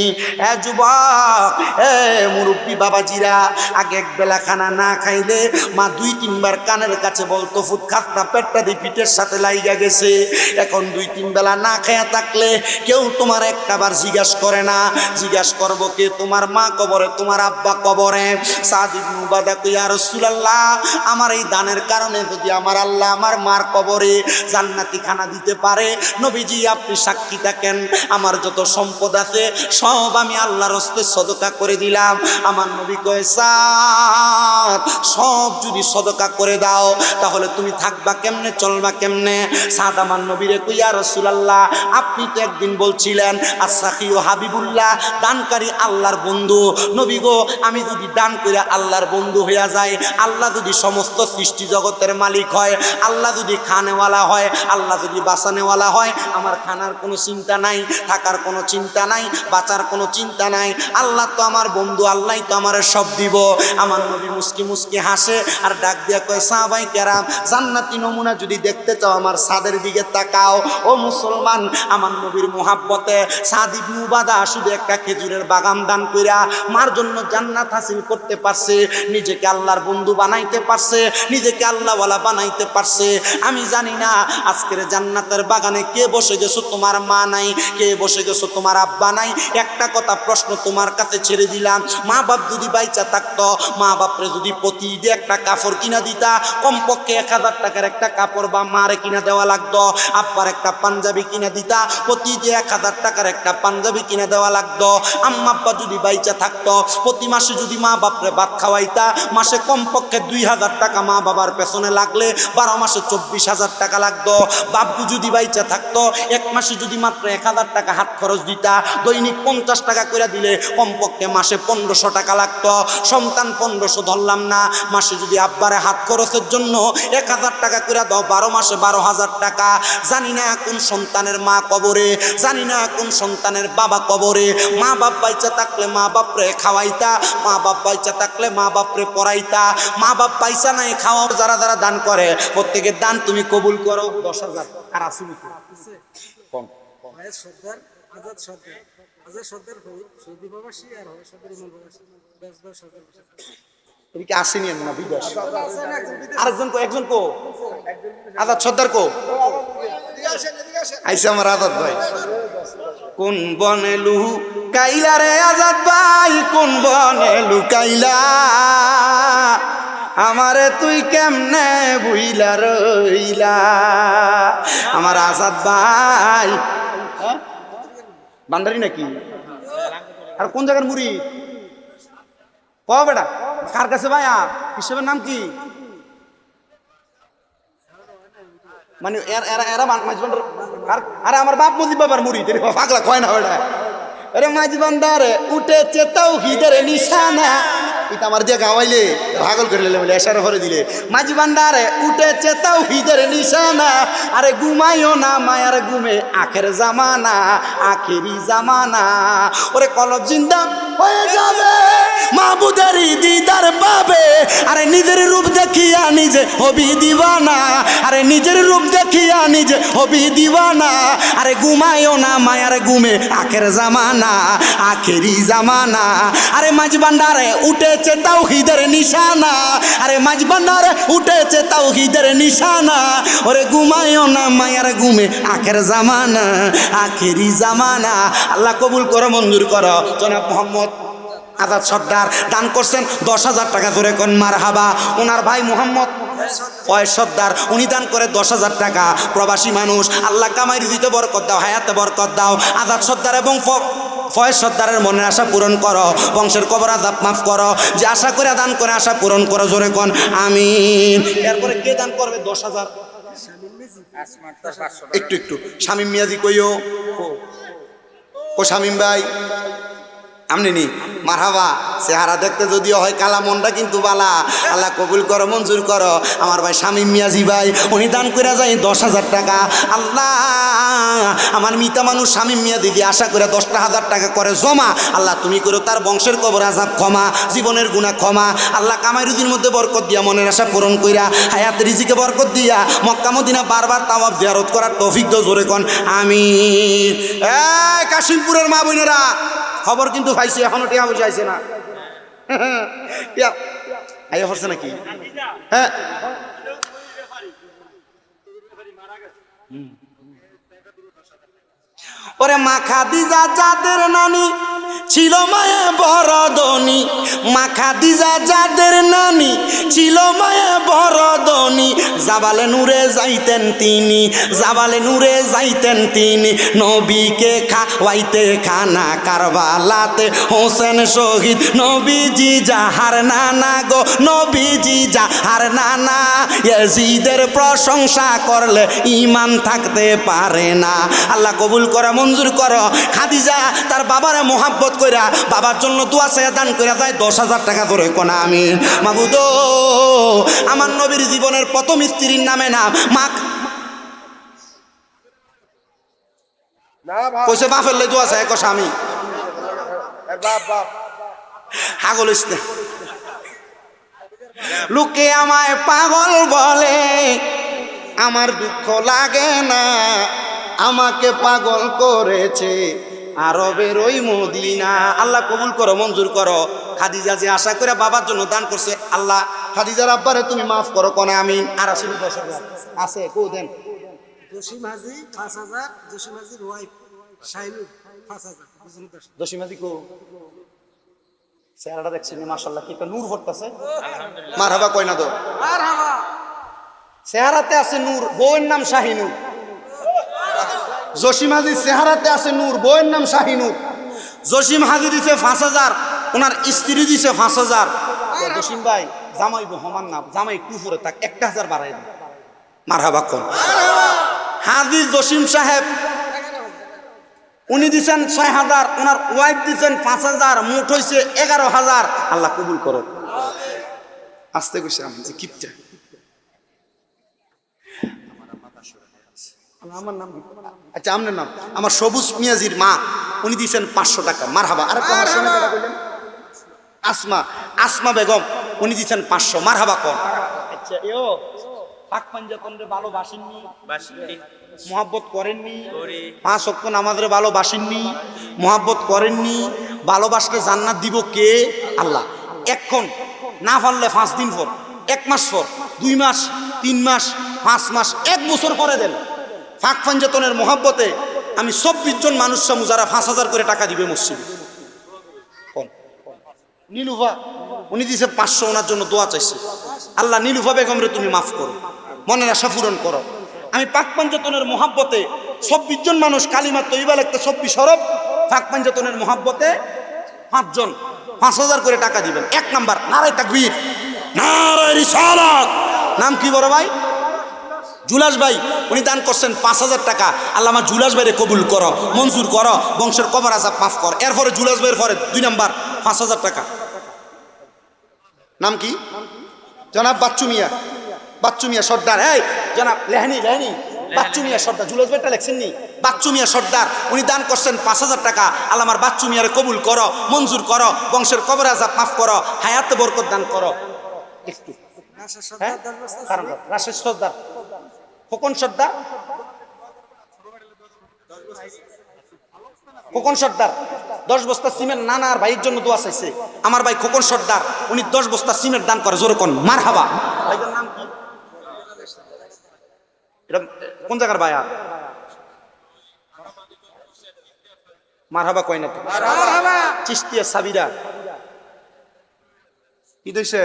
এ যুবক, এ মুরব্বী বাবাজিরা, আগে এক বেলা খানা না খাইলে মা 2-3 বার কানের কাছে বলতো ফুট খাত না, পেটটা দিয়ে পিঠের সাথে লাইগা গেছে। এখন 2-3 বেলা না খায়া থাকলে কেউ তোমার একটা বার জিজ্ঞাসা করে না। জিজ্ঞাসা করবো কে? তোমার মা কবরে, তোমার আব্বা কবরে। সাদ ইবনে উবাদা কই, ইয়া রাসূলুল্লাহ, আমার এই দানের কারণে যদি আমার আল্লাহ আমার মার কবরে জান্নাতি খানা দিতে পারে, নবীজি আপনি সাক্ষী থাকেন, আমার যত সম্পদ আছে সব আমি আল্লাহর হস্তে সদকা করে দিলাম। আমার নবী কয়, সাদ সব যদি সদকা করে দাও তাহলে তুমি থাকবা কেমনে, চলবা কেমনে? সাদ আমার নবীরে কই, ইয়া রাসূলুল্লাহ, আপনি তো একদিন বলছিলেন আস-সাখিউ হাবিবুল্লাহ, দানকারী আল্লাহর বন্ধু। নবী গো, আমি যদি দান করে আল্লাহর বন্ধু হইয়া যায়, আল্লাহ যদি সমস্ত সৃষ্টি জগতের মালিক হয়, আল্লাহ যদি খানেওয়ালা হয়, আল্লাহ যদি বাঁচানেওয়ালা হয়, আমার খানার কোনো চিন্তা নাই, থাকার কোনো চিন্তা নাই, বাঁচার কোনো চিন্তা নাই। আল্লাহ তো আমার বন্ধু, আল্লাহ তো আমার সব দিব। আমার নবী মুস্কি মুস্কি হাসে আর ডাক দিয়া কয়, সাহাবায়ে কেরাম, জান্নাতি নমুনা যদি দেখতে চাও আমার সাদের দিকে তাকাও। ও মুসলমান, আমার নবীর মুহাব্বতে সাদ ইবনে উবাদা শুধু একটা খেজুরের বাগান দান কইরা মার জন্য জান্নাত হাসিল করতে পারছে, নিজেকে আল্লাহর বন্ধু বানাইতে পারছে, নিজেকে আল্লাহওয়ালা বানাইতে পারছে। আমি জানি না আজকের জান্নাতের বাগানে কে বসে গেছো তোমার মা নাই, কে বসে গেছো তোমার আব্বা নাই। একটা কথা প্রশ্ন তোমার কাছে ছেড়ে দিলাম, মা বাপ যদি বাইচা থাকতো, মা বাপরে যদি প্রতিদিন একটা কাপড় কিনা দিতা, কমপক্ষে 1000 টাকার একটা কাপড় বা মারে কিনা দেওয়া লাগতো, আব্বার একটা পাঞ্জাবি কিনা দিতা, প্রতিদিন 1000 টাকার একটা পাঞ্জাবি কিনা দেওয়া লাগতো। আম্মা আব্বা যদি বাইচা থাকতো, প্রতি মাসে যদি মা বাপরে ভাত খাওয়াইতা, মাসে কমপক্ষে 2000 টাকা মা বাবার পেছনে লাগলে 12 মাসে 24,000 টাকা লাগতো। বাপু যদি বাইচা থাকতো, এক মাসে যদি মাত্র 1000 টাকা হাত খরচ দিতা, দৈনিক 50 টাকা করে দিলে কমপক্ষে মাসে 1500 টাকা লাগতো। সন্তান 1500 ধরলাম না, মাসে যদি আব্বারে হাত খরচের জন্য 1000 টাকা করে দাও, 12 মাসে 12,000 টাকা। জানি না কোন সন্তানের মা কবরে, জানি না কোন সন্তানের বাবা কবরে। মা বাপ বাইচা থাকলে মা বাপরে খাওয়াইতা, মা বাপ বাইচা থাকলে মা বাপরে পড়াইতা। মা বাপ পয়সা নাই, খাওয়া যারা যারা দান করে প্রত্যেকের দান তুমি কবুল করো। 10,000 আর আসুন কম সর্দার আজাদ সর্দার, আজাদ সর্দার সৌদি প্রবাসী আর সর্দার ইমান প্রবাসী, সর্দার এদিকে আসেনি না বিদেশ। আরেকজন কো, একজন কো, আজাদ সর্দার কো আইসা আমার আজাদ ভাই। কোন বনে লুকাইলা রে আজাদ ভাই, কোন বনে লুকাইলা, আমারে তুই কেমনে বুইলা রইলা। আমার আজাদ ভাই বান্দারি নাকি? আর কোন জায়গার মুড়ি ক বেটা? কার কাছে ভাই? হিসেবের নাম কি? মানে এরা আরে আমার বাপ মুজিব বাবার মুড়ি পাগলা কয় না বেটা। আরে মাঝ বান্দারে উঠেছে তাওহীদের নিশানা, এটা আমার দিয়ে গাওয়াইলে পাগল করে দিলে বলে এশারা করে দিলে। মাঝ বান্দারে উঠেছে তাওহীদের নিশানা, আরে ঘুমাইও না মায়ার ঘুমে আখের জামানা, আখেরি জামানা। ওরে কলব জিন্দা হয়ে যাবে, মাবুদেরই দিদার পাবে। আরে নিজের রূপ দেখিয়া নিজে হবি দিওয়ানা, আরে নিজের রূপ দেখিয়া নিজে হবি দিওয়ানা। আরে ঘুমাইও না মায়ার ঘুমে আখের জামানা, আখেরি জামানা। আরে মাঝ বান্দারে উঠেছে তাওহীদের নিশানা, আরে মাঝ বান্দারে উঠেছে তাওহীদের নিশানা। ওরে ঘুমাইও না মায়ার ঘুমে আখের জামানা, আখেরি জামানা। আল্লাহ কবুল করো, মঞ্জুর করো। জনাব মোহাম্মদ আজাদ সর্দার দান করছেন 10,000 টাকা, জোরে কোন মারহাবা। ওনার ভাই মোহাম্মদ ফয়েজ সর্দার উনি দান করে 10,000 টাকা। প্রবাসী মানুষ, আল্লাহ কামাই দিতে বরকত দাও, হায়াতে বরকত দাও। আজাদ সর্দার এবং ফয়েজ সর্দারের মনের আশা পূরণ করো, বংশের কবর আযাব মাফ করো। যে আশা করে দান করে আশা পূরণ করো, জোরে কোন আমিন। এরপরে কে দান করবে 10,000? একটু একটু শামীম মিয়াজি কইও, ও শামীম ভাই আমনি নি মারহাবা। চেহারা দেখতে যদিও হয় কালা, মনটা কিন্তু বালা। আল্লাহ কবুল করো, মঞ্জুর করো। আমার ভাই শামীম মিয়াজি ভাই উনি দান করে যায় 10,000 টাকা। আল্লাহ আমার মিতা মানুষ শামীম মিয়া দিদি আশা করে 10,000 টাকা করে জমা। আল্লাহ তুমি করো তার বংশের কবর আযাব ক্ষমা, জীবনের গুনাহ ক্ষমা। আল্লাহ কামাই রুজির মধ্যে বরকত দিয়া, মনের আশা পূরণ কইরা, হায়াত রিজিকে বরকত দিয়া, মক্কা মদিনা বারবার তাওয়াফ জিয়ারত করার তৌফিক দাও, জোরে কোন আমিন। এই কাশিমপুরের মা বোনেরা, খবর কিন্তু পাইছি, এখনো টিয়া বসে আইছে না। টিয়া আইয়া পড়ছে নাকি? হ্যাঁ, ওরে মা খাদিজা যাদের নানি ছিল মায়ে বড় ধনী, মা খাদিজা যাদের নানি ছিল মায়ে বড় ধনী। জাবালে নূরে যাইতেন তিনি, জাবালে নূরে যাইতেন তিনি। নবীকে খাওয়াইতে খানা কারবালাতে হোসেন শহীদ। নবীজি যাহার নানা গো, নবীজি যাহার নানা। ইয়াজিদের প্রশংসা করলে ঈমান থাকতে পারে না। আল্লাহ কবুল করে, মঞ্জুর করো। খাদিজা তার বাবারে মোহাব্বত কইরা, বাবার জন্য দোয়া চেয়ে দান কইরা যায় 10,000 টাকা ধরে কোন আমিন। মাবুদ আমার নবীর জীবনের প্রথম স্ত্রীর নামে না মা কইছে, বাপের লাই দোয়া চায় স্বামী হাগল হইস না। লোকে আমায় পাগল বলে, আমার দুঃখ লাগে না। আমাকে পাগল করেছে আরবের ওই মদিনা। আল্লাহ কবুল করো, মঞ্জুর করো। খাদিজা যে আশা করে বাবার জন্য দান করছে, আল্লাহ খাদিজার আব্বারে তুমি মাফ করো কোন আমিন। আর আছে 10,000 আছে কো দেন। জসিম হাজি 5,000, জসিম হাজির ওয়াইফ শাইনুর 5,000, জসিম হাজি কো চেহারাটা দেখছেন মাশাআল্লাহ, কি একটা নূর ভরতাছে। মারহাবা কয় না তো, মারহাবা। চেহারাতে আছে নূর, বউয়ের নাম শাহিনুর। জসিম হাজি চেহারাতে আছে নূর, বউয়ের নাম শাহিনুর। জসিম হাজি দিছে 5,000, ওনার স্ত্রী দিছে 5,000। জসিম ভাই জামাই হমান না, জামাই একটু উপরে থাক, 1,000 বাড়াই দেন। মারহাবা কোন হাজি জসিম সাহেব উনি দিছেন 6,000, ওনার ওয়াইফ দিছেন 5,000, মোট হয়েছে 11,000। আল্লাহ কবুল করো। আসতে কইছে আমি যে কিপটা। আমার নাম আচ্ছা, আপনার নাম? আমার সবুজ মিয়াজির মা উনি দিয়েছেন 500 টাকা। মারহাবা। আর আসমা, আসমা বেগম উনি দিয়েছেন 500। মারহাবা কোন। আচ্ছা এও পাক পাঞ্জাতনরে ভালোবাসেননি, মোহাব্বত করেননি, 5 ওয়াক্ত নামাজে ভালোবাসেননি, মোহাব্বত করেননি। ভালোবাসলে জান্নাত দিব কে? আল্লাহ। এখন না পারলে 5 দিন পর, 1 মাস পর, 2 মাস, 3 মাস, 5 মাস, 1 বছর পরে দেন। ফাঁক পাঞ্জাতনের মোহাব্বতে আমি 24 জন মানুষ সামু যারা 5,000 করে টাকা দিবে মসজিদে। নীলুফা উনি দিছে 500, ওনার জন্য দোয়া চাইছে। আল্লাহ নীলুফা বেগম রে তুমি মাফ করো, মনের আশা পূরণ করো। আমি পাক পাঞ্জাতনের মোহাব্বতে 24 জন মানুষ কালিমা তৈবা লিখতে 24 হরফ, পাক পাঞ্জাতনের মোহাব্বতে 5 জন 5,000 করে টাকা দিবেন। 1 নাম্বার নারায়ে তাকবীর, নারায়ে রিসালাত। নাম কি বড় ভাই? জুলাস ভাই উনি দান করছেন 5,000 টাকা। আল্লাহ আমার জুলাস ভাইরে কবুল করো, মঞ্জুর করো, বংশের কবর আযাব মাফ কর। এরপরে জুলাস ভাইয়ের পরে 2 নাম্বার 5,000 টাকা। নাম কি? জনাব বাচ্চু মিয়া, বাচ্চু মিয়া সর্দার। এই জনাব লেহানি লেহানি বাচ্চু মিয়া সর্দার। জুলাস ভাইটা লেখছেন নি? বাচ্চু মিয়া সর্দার উনি দান করছেন 5,000 টাকা। আল্লাহ আমার বাচ্চু মিয়ারে কবুল করো, মঞ্জুর করো, বংশের কবর আযাব মাফ করো, হায়াতে বরকত দান করো। একটু হ্যাঁ রাশেদ সর্দার, খোকন সর্দার, খোকন সর্দার 10 বস্তা সিমেন্ট নানার ভাইয়ের জন্য দোয়া চাইছে। আমার ভাই খোকন সর্দার উনি 10 বস্তা সিমেন্ট দান করে, জোরে কোন মারহাবা। ভাইটার নাম কি? এটা কোন জায়গার ভাইয়া? মারহাবা কয় না তো? মারহাবা। চিশতিয়া সাবিরা কি দইছে?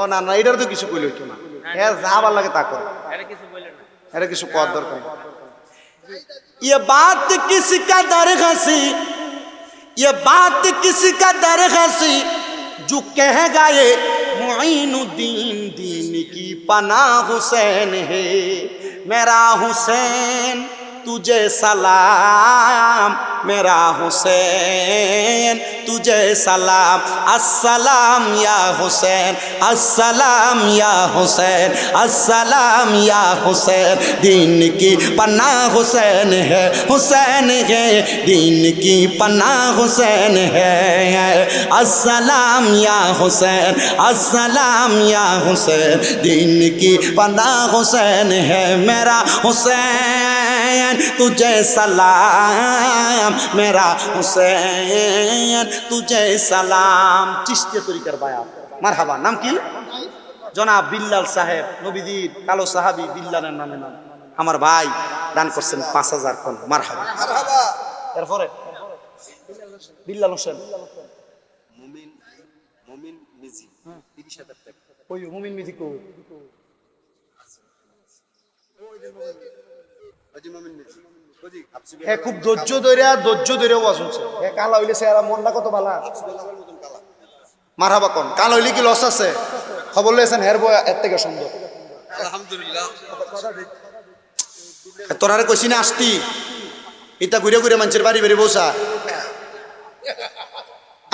ও না না এটার তো কিছু কইলে হইতো না হ্যাঁ যা ভালো লাগে তা কর এটা কিছু কর দরকার নেই। ये बात किसी का दर हंसी ये बात किसी का दर हंसी जो कह गए मुईनुद्दीन दीन की पनाह हुसैन है मेरा हुसैन तुझे सलाम मेरा हुसैन तुझे सलाम अस्सलाम या हुसैन अस्सलाम या हुसैन अस्सलाम या हुसैन दीन की पन्ना हुसैन है दीन की पन्ना हुसैन है अस्सलाम या हुसैन अस्सलाम या हुसैन दीन की पन्ना हुसैन है मेरा हुसैन तुझे सलाम मेरा हुसैन तुझे सलाम चिश्ती तरीकार बाया মারহাবা নাম কি জনাব বিল্লাল সাহেব নবীজির কালো সাহাবী বিল্লালের নামে নাম আমার ভাই দান করছেন 5000 কোন মারহাবা মারহাবা এরপরে বিল্লাল হোসেন মুমিন মিজি 30000 টাকা ওই মুমিন মিজি কো হ্যাঁ খুব ধৈর্য ধরে ওয়াজ শুনছে হ্যাঁ কালা হইলে সেরা মনটা কত ভালো মারহাবা কোন কাল হইলে কি লস আছে খবর লইছেন হের বয় এর থেকে সুন্দর আলহামদুলিল্লাহ তোরারে কইছি না আসতি এটা ঘুরে ঘুরে মানুষের বাড়ি বাড়ি বসা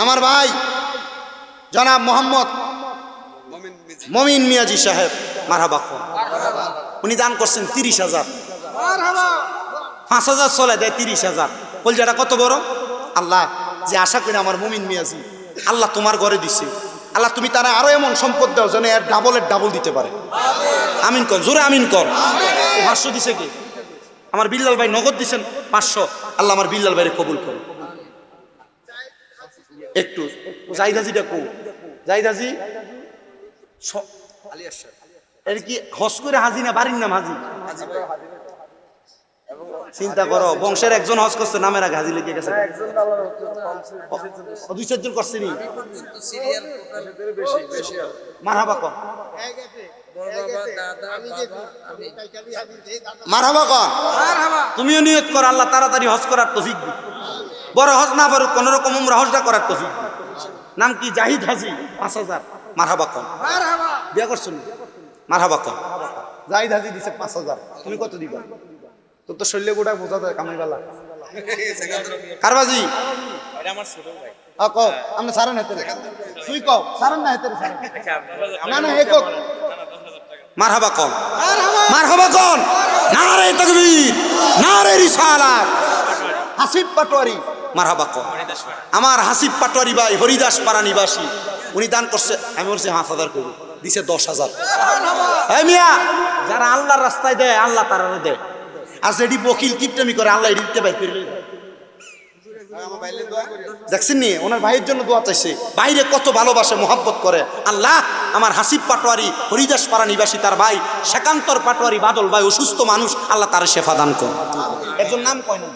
আমার ভাই জনাব মোহাম্মদ মমিন মিয়াজি সাহেব মারহাবা কোন উনি দান করছেন 30000 মারহাবা 5000 চলে দেয় 30000 কলজাটা কত বড় আল্লাহ যে আশা করে আমার মুমিন মিয়াজি আল্লাহ তোমার ঘরে দিছে আল্লাহ তুমি তারা আরো এমন সম্পদ দাও যেন এর ডাবল দিতে পারে আমিন কর জোরে আমিন কর 500 দিছে কি আমার বিল্লাল ভাই নগদ দিছেন 500 আল্লাহ আমার বিল্লাল ভাইরে কবুল করো একটু জাইদাজিটা কো জাইদাজি আলিয়াস এর কি হজ করে হাজি না বাড়ির নাম হাজি চিন্তা করো বংশের একজন হজ করছে নামের আগে হাজি লিখে গেছে দুই চারজন করছে নি মারহাবা কর মারহাবা কর তুমিও নিয়ত কর আল্লাহ তাড়াতাড়ি হজ করার তৌফিক দিন বড় হজ না পারুক কোন রকম উমরা হজটা করার তৌফিক দিন নাম কি জাহিদ হাজি 5000 মারহাবা কর বিয়া করছেন মারহাবা কর জাহিদ হাজি দিছে 5000 তুমি কত দিবা তোর তো শৈল্য গোটা বোঝা যায় কামাই বালা কারবাজি এটা আমার ছোট ভাই কও আমরা সারান হেতে তুই কও সারান না হেতে না না হে কও মারহাবা কও মারহাবা কও নারে তাকবীর নারে রিসালাত হাসিব পাটোয়ারি মারহাবা কও আমার হাসিব পাটোয়ারি ভাই হরিদাস পাড়া নিবাসী উনি দান করছে আমি বলছি 5000 কইব দিছে 10000 এই মিয়া যারা আল্লাহর রাস্তায় দেয় আল্লাহ তারারে দেয় আর যেটি বকিল কিপটামি করে আল্লাহ এডিতে বাইর করে দেখছেন নি ওনার ভাইয়ের জন্য দোয়া চাইছে বাইরে কত ভালোবাসে মোহাব্বত করে আল্লাহ আমার হাসিব পাটোয়ারি হরিদাস পাড়া নিবাসী তার ভাই শেকান্তর পাটোয়ারি বাদল ভাই অসুস্থ মানুষ আল্লাহ তার শেফা দান করে একজন নাম কয় না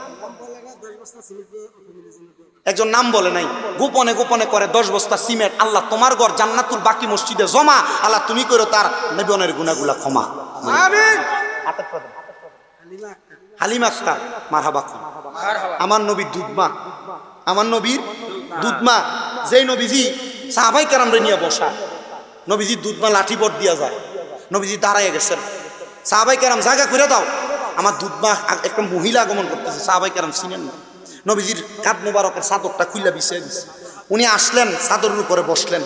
একজন নাম বলে নাই গোপনে গোপনে করে 10 বস্তা সিমেন্ট আল্লাহ তোমার ঘর জান্নাতুল বাকি মসজিদে জমা আল্লাহ তুমি করো তার জীবনের গুনাহগুলা ক্ষমা আমিন হালিমা আক্তার মারহাবা খান আমার নবীর দুধমা আমার নবীর দুধমা যেই নবীজি সাহাবাই কেরামরে নিয়ে বসা নবীজির দুধমা লাঠি বট দিয়া যায় নবীজি দাঁড়াইয়া গেছেন সাহাবাই কেরাম জায়গা করে দাও আমার দুধমা একটা মহিলা আগমন করতেছে সাহাবাই কেরাম চিনেন না নবীজির কাঁধ মুবারকের চাদরটা খুইলা বিছিয়ে দিছে উনি আসলেন চাদরের উপরে বসলেন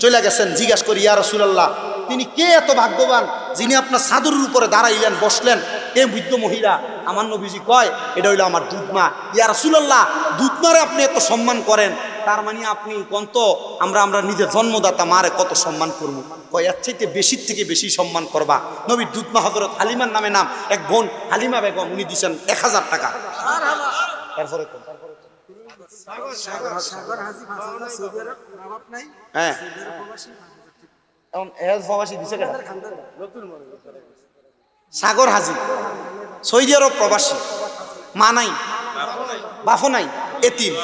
চলে গেছেন জিজ্ঞাসা করি ইয়া রাসূলুল্লাহ তিনি কে এত ভাগ্যবান যিনি আপনার চাদরের উপরে দাঁড়াইলেন বসলেন এ বৃদ্ধ মহিলা আমার নবীজি কয় এটা হইলো আমার দুধমা ইয়া রাসূলুল্লাহ দুধমারে আপনি এত সম্মান করেন তার মানে আপনি কত আমরা নিজের জন্মদাতা মারে কত সম্মান করবো কয় এর চাইতে বেশির থেকে বেশি সম্মান করবা নবীর দুধমা হযরত হালিমার নামে নাম এক বোন হালিমা বেগম উনি দিচ্ছেন 1000 টাকা এরপরে হ্যাঁ সাগর হাজি সৌদি আরব প্রবাসী মা নাই বাপও নাই এতিম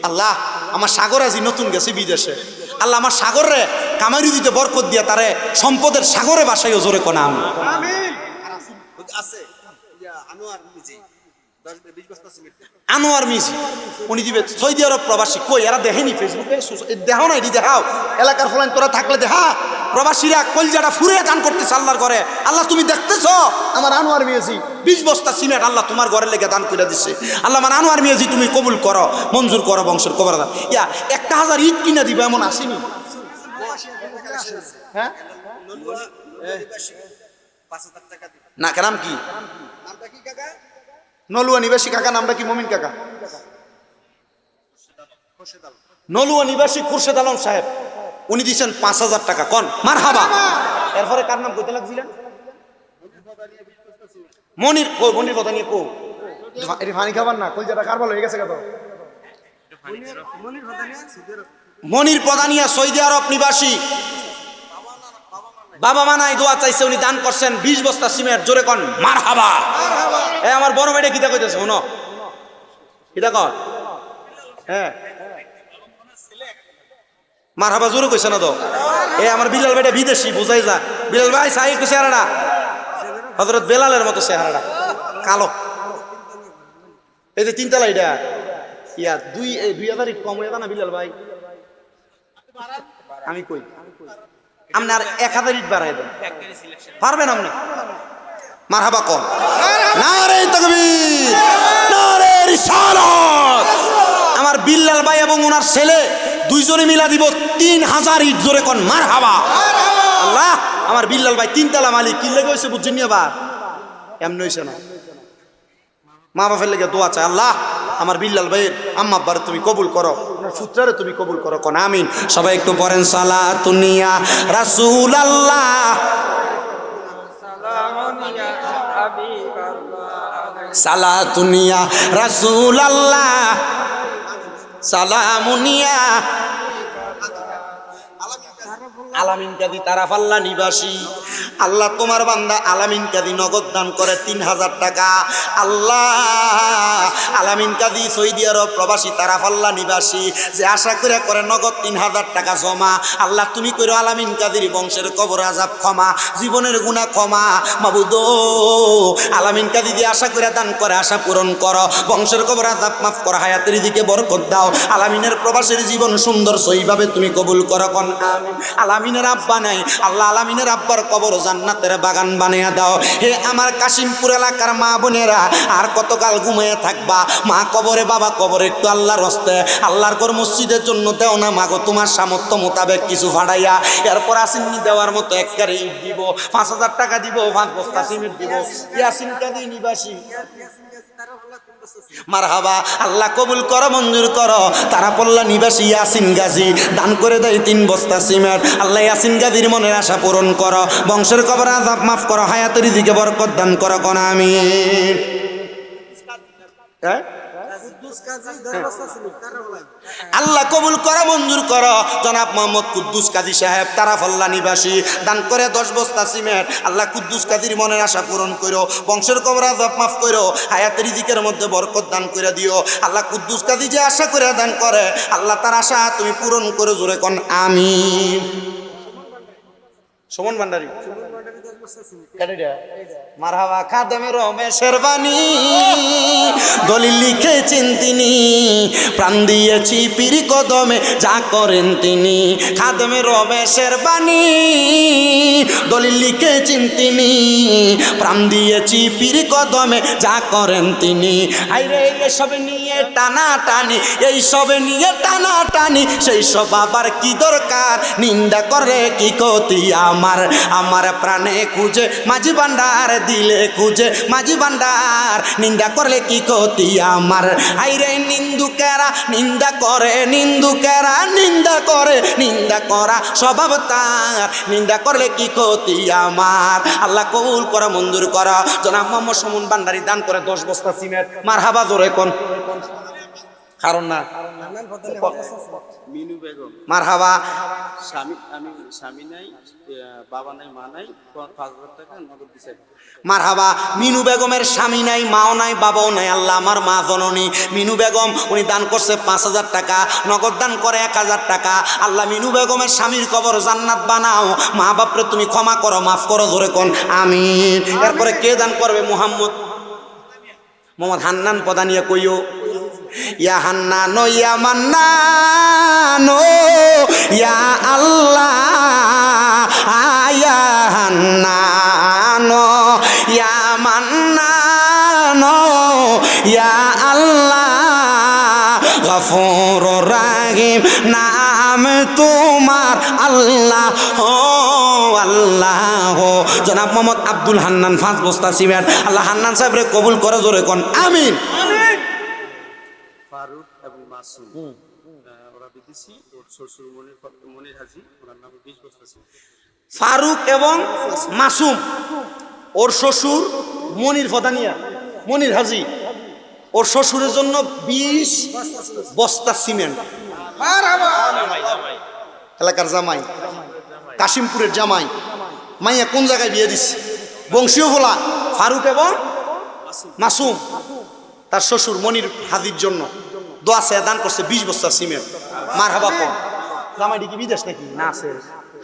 আল্লাহ আমার সাগর হাজি নতুন গেছে বিদেশে আল্লাহ আমার সাগর রে কামারি দিতে বরকত দিয়া তারে সম্পদের সাগরে বাসাইও জোরে কোনা আমি আছে আনোয়ার মিজি 20 বস্তা সিমেন্ট আনোয়ার মিজি উনি দিবে সৌদি আরব প্রবাসী কই এরা দেখেনি ফেসবুকে দেখাও না এটি দেখাও এলাকার ফলান তোরা থাকলে দেখা প্রবাসীরা কলজাটা ফুরে দান করতেছে আল্লাহর ঘরে আল্লাহ তুমি দেখতেছো আমার আনোয়ার মিয়াজি 20 বস্তা সিমেন্ট আল্লাহ তোমার ঘরের লেগে দান করে দিচ্ছে আল্লাহ আমার আনোয়ার মিয়াজি তুমি কবুল করো মঞ্জুর করো বংশের কবর দান ইয়া 1000 ইট কিনা দিবে এমন আসেনি হ্যাঁ 5000 টাকা দিবে না কারাম কি নামটা কি কাকা নলুয়া নিবাসী কাকা নামটা কি মমিন কাকা খোরশেদ আলম নলুয়া নিবাসী খুরশেদ আলম সাহেব উনি দিচ্ছেন 5000 টাকা কন মারহাবা এরপরে কার নাম কইতে লাগছিলেন মনির কো মনির কথা নিয়ে কো এটি পানি খাবার না কলজাটা কার ভালো হয়ে গেছে কত মনির ভাদানিয়া সুদের মনির প্রধানিয়া সৌদি আরব নিবাসী বাবা মানাই দোয়া চাইছে উনি দান করছেন 20 বস্তা সিমেন্ট জোরে কন মারহাবা এ আমার বড় ভাইটা কিতা কইতেছে শুনো কিতা কন হ্যাঁ মারহাবা জোরে কইছে না তো এ আমার বিলাল ভাইটা বিদেশি বুঝাই যা বিলাল ভাই সাই একটু চেহারাটা হযরত বেলালের মতো চেহারাটা কালো এই যে তিনতলা এটা ইয়া 2000 কম হয়ে না বিলাল ভাই আমি কই আপনি আর 1000 ইট বাড়াই দেন পারবেন আপনি মারহাবা কম নারে তাকবীর নারে রিসালাত আমার বিল্লাল ভাই এবং ওনার ছেলে দুইজনে মিলা দিব 3000 ইট জোরে কোন মারহাবা আল্লাহ আমার বিল্লাল ভাই তিনতলা মালিক কি লেগে হইছে বুঝছেন নি আবার এমন হইছে না মা বাপের লেগে দোয়া চাই আল্লাহ আমার বিল্লাল ভাইয়ের আম্মা আব্বার তুমি কবুল করো ওনার পুত্রের তুমি কবুল করো কোন আমিন সবাই একটু পড়েন সালাতুনিয়া রাসূলুল্লাহ সালাতুনিয়া রাসূলুল্লাহ সালামুনিয়া আলামিন কাদি তারাফাল্লা নিবাসী আল্লাহ তোমার বান্দা আলামিন কাদি নগদ দান করে 3000 টাকা আল্লাহ আলামিন কাদি সৌদি আরব প্রবাসী তারাফাল্লা নিবাসী যে আশা করে নগদ 3000 টাকা জমা আল্লাহ তুমি করো আলামিন কাদির বংশের কবর আযাব ক্ষমা জীবনের গুনাহ ক্ষমা মাবুদ আলামিন কাদি দিয়ে আশা করে দান করে আশা পূরণ করো বংশের কবর আযাব মাফ করো হায়াতের দিকে বরকত দাও আলামিনের প্রবাসীর জীবন সুন্দর সহিভাবে তুমি কবুল করো কোন আমিন আলামিনের আব্বা নাই আল্লাহ আলামিনের আব্বার কবর জান্নাতের বাগান বানিয়ে দাও হে আমার কাশিমপুর এলাকার মা বোনেরা আর কতকাল ঘুমিয়ে থাকবা মা কবরে বাবা কবরে একটু আল্লাহর হস্তে আল্লাহর ঘর মসজিদের জন্য দেও না মাগো তোমার সামর্থ্য মোতাবেক কিছু ফাড়াইয়া এরপর আসিনি দেওয়ার মতো একবারে ইট দিব 5000 টাকা দিব 5 বস্তা সিমেন্ট দিব ইয়াসিন কাদি নিবাসী মারহাবা আল্লাহ কবুল করো মঞ্জুর করো তারা পল্লা নিবাসী ইয়াসিন গাজী দান করে দেয় 3 বস্তা সিমেন্ট আল্লাহ ইয়াসিন গাজীর মনের আশা পূরণ করো বংশের কবর আযাব মাফ করো হায়াতের দিকে বরকত দান করো কোন আমিন হ্যাঁ কুদ্দুস কাজী 10 বস্তা সিমেন্ট কারা বলাই আল্লাহ কবুল করো মঞ্জুর করো জনাব মোহাম্মদ কুদ্দুস কাজী সাহেব তারাফাল্লা নিবাসী দান করে 10 বস্তা সিমেন্ট আল্লাহ কুদ্দুস কাজীর মনের আশা পূরণ করো বংশের কবর আযাব মাফ করো হায়াতের রিজিকের মধ্যে বরকত দান করে দিও আল্লাহ কুদ্দুস কাজী যে আশা করে দান করে আল্লাহ তার আশা তুমি পূরণ করে জোরে কোন আমিন সুমন ভান্ডারী মারহাবা খাদেমে রমেশের বাণী দলিল লিখেছেন তিনি প্রাণ দিয়েছি পীর কদমে যা করেন তিনি খাদেমে রমেশের বাণী দলিল লিখেছেন তিনি প্রাণ দিয়েছি পীর কদমে যা করেন তিনি আইরে এসব নিয়ে টানা টানি এইসব নিয়ে টানা টানি সেই সব আবার কি দরকার নিন্দা করে কি ক্ষতি আমার আমার প্রাণে খুঁজে মাঝি ভান্ডার দিলে খুঁজে মাঝি ভান্ডার নিন্দা করলে কি ক্ষতি আমার আইরে নিন্দুকেরা নিন্দা করে নিন্দুকেরা নিন্দা করে নিন্দা করা স্বভাব তার নিন্দা করলে কি ক্ষতি আমার আল্লাহ কবুল করা মঞ্জুর করা জনাব মোহাম্মদ সুমন ভান্ডারী দান করে 10 বস্তা সিমেন্ট মারহাবা জোরে কোন কারণ না হান্নান ফদানি হতাশ আছে মিনু বেগম মারহাবা স্বামী নাই বাবা নাই মা নাই 5,000 টাকা নগদ দিছে মারহাবা মিনু বেগমের স্বামী নাই মাও নাই বাবাও নাই আল্লাহ আমার মা জননী মিনু বেগম উনি দান করছে 5,000 টাকা নগদ দান করে 1,000 টাকা আল্লাহ মিনু বেগমের স্বামীর কবর জান্নাত বানাও মা বাপরে তুমি ক্ষমা করো মাফ করো জোরে কোন আমিন এরপরে কে দান করবে মোহাম্মদ হান্নান পদানিয়া কইও ইয়া হান্নানো ইয়া মান্নানো ইয়া আল্লাহ ইয়া হান্নানো ইয়া মান্নানো ইয়া আল্লাহ গফুরুর রহিম নাম তোমার আল্লাহ ও আল্লাহ জনাব মোহাম্মদ আব্দুল হান্নান 5 বস্তা সিমেন্ট আল্লাহ হান্নান সাহেবরে কবুল করে জোরে কোন আমিন ফারুক এবং মাসুম ওরা বিদেশি ওর শ্বশুর মনির হাজি ওনার নামে 20 বস্তা ছিল ফারুক এবং মাসুম ওর শ্বশুর মনির ফদানিয়া মনির হাজি ওর শ্বশুরের জন্য 20 বস্তা সিমেন্ট এলাকার জামাই কাশিমপুরের জামাই মাইয়া কোন জায়গায় বিয়ে দিচ্ছে বংশীয় ভোলা ফারুক এবং মাসুম তার শ্বশুর মনির হাজির জন্য দোয়া চেয়ে দান করছে 20 বস্তা সিমেন্ট মারহাবা কম জামাইটি কি বিদেশ নাকি না আছে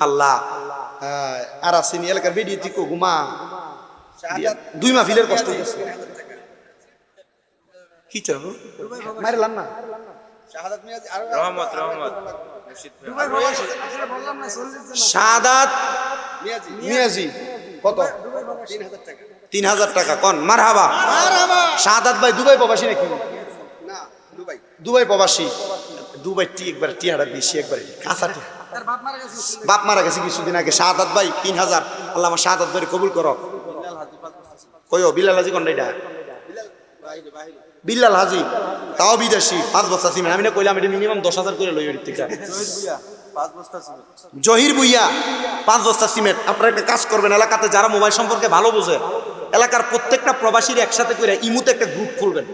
আল্লাহ আর আসেনি এলাকার বেরিয়ে থেকে ঘুমা 2 মাহফিলের কষ্ট হয়েছে কি চাও মারলাম না শাহাদাত মিয়াজি আর রহমত মুর্শিদ ভাই বললাম না 40 জন শাহাদাত মিয়াজি মিয়াজি কত 3,000 টাকা 3,000 টাকা কোন মারহাবা শাহাদাত ভাই দুবাই প্রবাসী নাকি না দুবাই দুবাই প্রবাসী দুবাই একবার টিয়াটা বেশি একবার কাঁচাটি তার বাপ মারা গেছে বাপ মারা গেছে কিছুদিন আগে শাহাদাত ভাই 3,000 আল্লাহ আমার শাহাদাত ভাই কবুল করো বিলাল হাজি 5 বস্তা ছিল কইও বিলাল হাজি কোনটা এটা বিলাল বাইরে বিল্লাল হাজি তাও বিদেশি 5 বস্তা সিমেন্ট আমি না কইলাম এটা মিনিমাম 10,000 করে লই এর থেকে জহির ভুইয়া 5 বস্তা ছিল জহির ভুইয়া 5 বস্তা সিমেন্ট আপনারা একটা কাজ করবেন এলাকাতে যারা মোবাইল সম্পর্কে ভালো বোঝে এলাকার প্রত্যেকটা প্রবাসীর একসাথে করে ইমুতে একটা গ্রুপ খুলবেন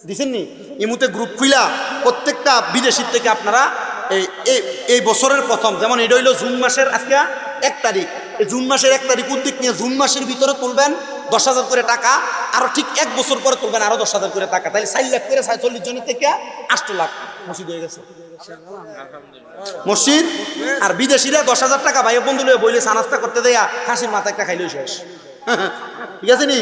দিছেন নি ইমুতে গ্রুপ খুইলা প্রত্যেকটা বিদেশির থেকে আপনারা এই বছরের প্রথম যেমন এটা হইলো জুন মাসের আজকে 1 তারিখ এই জুন মাসের 1 তারিখ উদ্যোগ নিয়ে জুন মাসের ভিতরে তুলবেন 10,000 করে টাকা আরো ঠিক 1 বছর পরে তুলবেন আরো 10,000 করে টাকা তাহলে 4 লাখ করে 46 জনের থেকে 8 লাখ মসজিদ হয়ে গেছে মসজিদ আর বিদেশিরা 10,000 টাকা ভাই বন্ধু লয়ে বইলে সানাস্তা করতে দেয়া খাসির মাথা একটা খাইলেই শেষ ঠিক আছে নি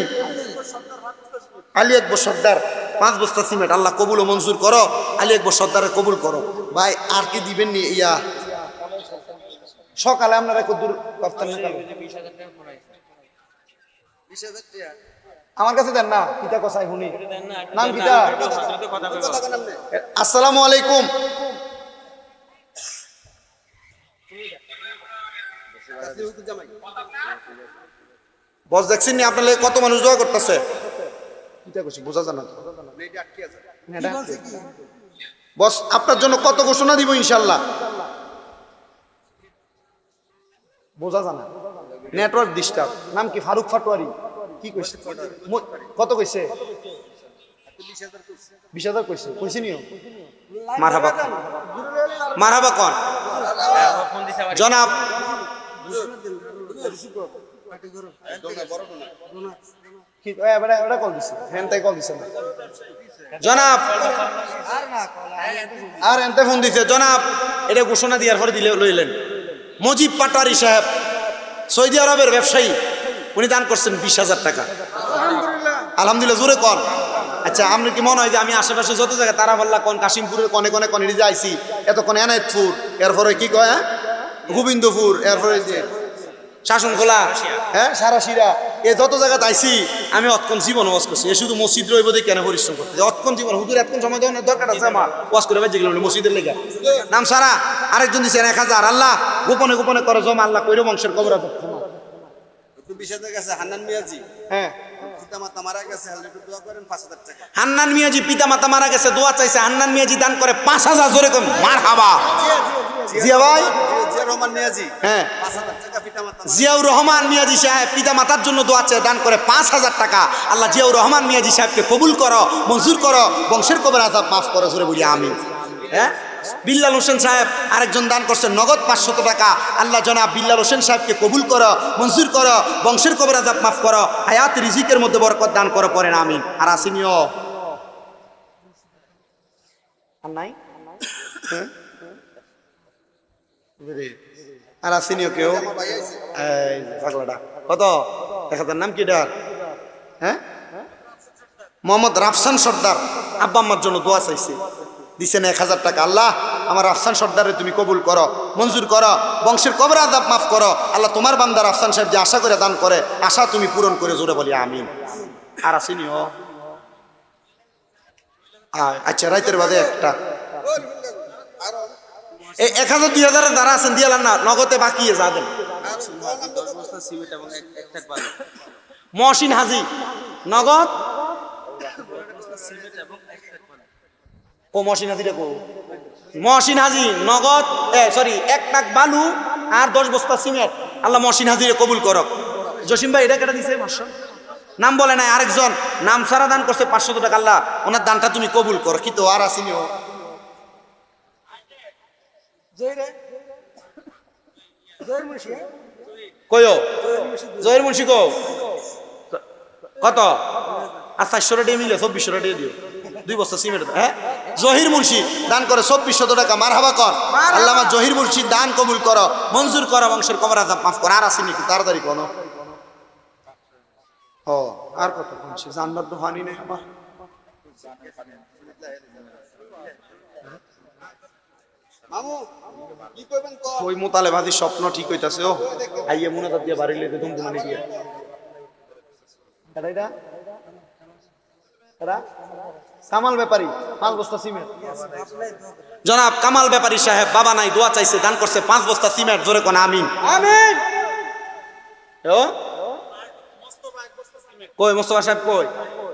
আলী আকবর সর্দার 5 বস্তা সিমেন্ট আল্লাহ কবুল ও মঞ্জুর করো আলী আকবর সর্দারের কবুল করো ভাই আর কি দিবেন নি ইয়া সকালে আপনারা কদ্দুর কফতান নিতে 20,000 টাকা আমার কাছে দেন না কিতা কসাই শুনি নাম কিতা কথা নাম নে আসসালামু আলাইকুম কাছে হুজুর জামাই বস দেখছেন নি আপনার কত মানুষ দোয়া করতেছে কিতা কইছে বোঝা জানা তো নেই 80,000 বস আপনার জন্য কত ঘোষণা দিব ইনশাআল্লাহ বোঝা জানা নেটওয়ার্ক ডিস্টার্ব নাম কি ফারুক ফাটোয়ারি কি কইছে কত কইছে 20,000 কইছে 20,000 কইছে কইছে নিও মারহাবা মারহাবা কোন ফোন দিছে আমার জনাব দোনা বড় দোনা কি এবারে কল দিছে হেনটাই কল দিছে না জনাব আর এনতে ফোন দিছে জনাব এটা ঘোষণা দেওয়ার পরে দিলে লইলেন মজিব পাটারি সাহেব সৌদি আরবের ব্যবসায়ী উনি দান করছেন 20,000 টাকা আলহামদুলিল্লাহ জোরে কন আচ্ছা আপনার কি মনে হয় যে আমি আশেপাশে যত জায়গায় তারাবাল্লা কন কাশিমপুরের কনে কনে কনে যে আইছি এতক্ষণ এনায়েতপুর এরপরে কি কয় গোবিন্দপুর এরপরে যে শাসনখোলা হ্যাঁ সারাশিরা এ যত জায়গায় আইছি আমি অতক্ষণ জীবন ওয়াজ করছি এ শুধু মসজিদ রইব দিয়ে কেন পরিশ্রম করতে অতক্ষণ জীবন হুজুর এতক্ষণ সময় দেওয়ার দরকার আছে আমার ওয়াজ করে বাজে গেল মসজিদের লেগে নাম সারা আরেকজন দিচ্ছেন 1,000 আল্লাহ গোপনে গোপনে করে জমা আল্লাহ কইরো বংশের কবর আছে 20,000 কাছে হান্নান মিয়াজি হ্যাঁ পিতামাতা মারা গেছে, একটু দোয়া করেন 5,000 টাকা। হান্নান মিয়াজি পিতা মাতা মারা গেছে, দোয়া চাইছে, হান্নান মিয়াজি দান করে 5,000, জোরে কম মারহাবা। জিয়া ভাই, জিয়া রহমান নিয়াজি হ্যাঁ 5,000 টাকা পিতামাতা জিয়াউর রহমান মিয়াজি সাহেব পিতা মাতার জন্য দোয়া চেয়ে দান করে 5,000 টাকা। আল্লাহ জিয়াউর রহমান মিয়াজি সাহেবকে কবুল করো, মঞ্জুর করো, বংশের কবর আযাব মাফ করো, জোরে বলি আমিন। হ্যাঁ, বিল্লাল হোসেন সাহেব আরেকজন দান করছেন নগদ 500 টাকা। আল্লাহ জনাব বিল্লাল হোসেন সাহেবকে কবুল করো, মঞ্জুর করো, বংশের কবর আযাব মাফ করো, হায়াত রিজিকের মধ্যে বরকত দান করো, পড়েন আমিন। আর আসিনিও আর নাই, হ্যাঁ? আর আসিনিও কেউ, এই যে পাগলাটা কত 1000 নাম কি ডার? হ্যাঁ, মোহাম্মদ রাফসান সর্দার আব্বা আম্মার জন্য দোয়া চাইছে, দিছেন 1000 টাকা। আল্লাহ আমার রাফসান সর্দারে তুমি কবুল করো, মঞ্জুর করো, বংশের কবর আযাব মাফ করো। আল্লাহ তোমার বান্দা রাফসান সাহেব যে আশা করে দান করে, আশা তুমি পূরণ করে, জোরে বলি আমিন। আর আসিনিও আচ্ছা, রাইতের বাদে একটা এই 1000 2000 দ্বারা আছেন দিয়ালাম না, নগদে বাকি যা দেন। 10 বস্তা সিমেন্ট এবং এক ট্রাক বালু। মহসিন হাজি নগদ, ও মহসিন হাজি দেখো, মহসিন হাজি নগদ, সরি 1 ট্রাক বালু আর 10 বস্তা সিমেন্ট। আল্লাহ মহসিন হাজিরে কবুল করক। জসিম ভাই এটা কেটে দিছে মাস্টার, নাম বলে নাই, আরেকজন নাম সারা দান করছে 500 টাকা। আল্লাহ ওনার দানটা তুমি কবুল করো। কি তো আর আসিনিও কয়ো জয়ের মুন্সি কো কত? আর 400 টাকা মিলে 2400 টাকা দিও, 2 বস্তা সিমেন্ট। হ্যাঁ, জহির মুন্সি দান করে 2400 টাকা। মারহাবা কর। আল্লাহ আমার জহির মুন্সি দান কবুল করো, মঞ্জুর করো, বংশের কবর আযাব মাফ করো। আর আসেনি কি তাড়াতাড়ি কোন? ও আর কত মুন্সি জান্নাত তো হানি নেই আমার। মামু কি কইবেন কো? ওই মোতালে ভাজি স্বপ্ন ঠিক হইতাছে। ও আইয়ে মুনাজাত দিয়ে বাড়ি লেগে দুমদুমানি দিয়ে এটা এটা কামাল ব্যাপারী 5 বস্তা সিমেন্ট। জনাব কামাল ব্যাপারী সাহেব বাবা নাই, দোয়া চাইছে, দান করছে 5 বস্তা সিমেন্ট, জোরে কোন আমিন। আমিন। ও কই মোস্তফা সাহেব কই?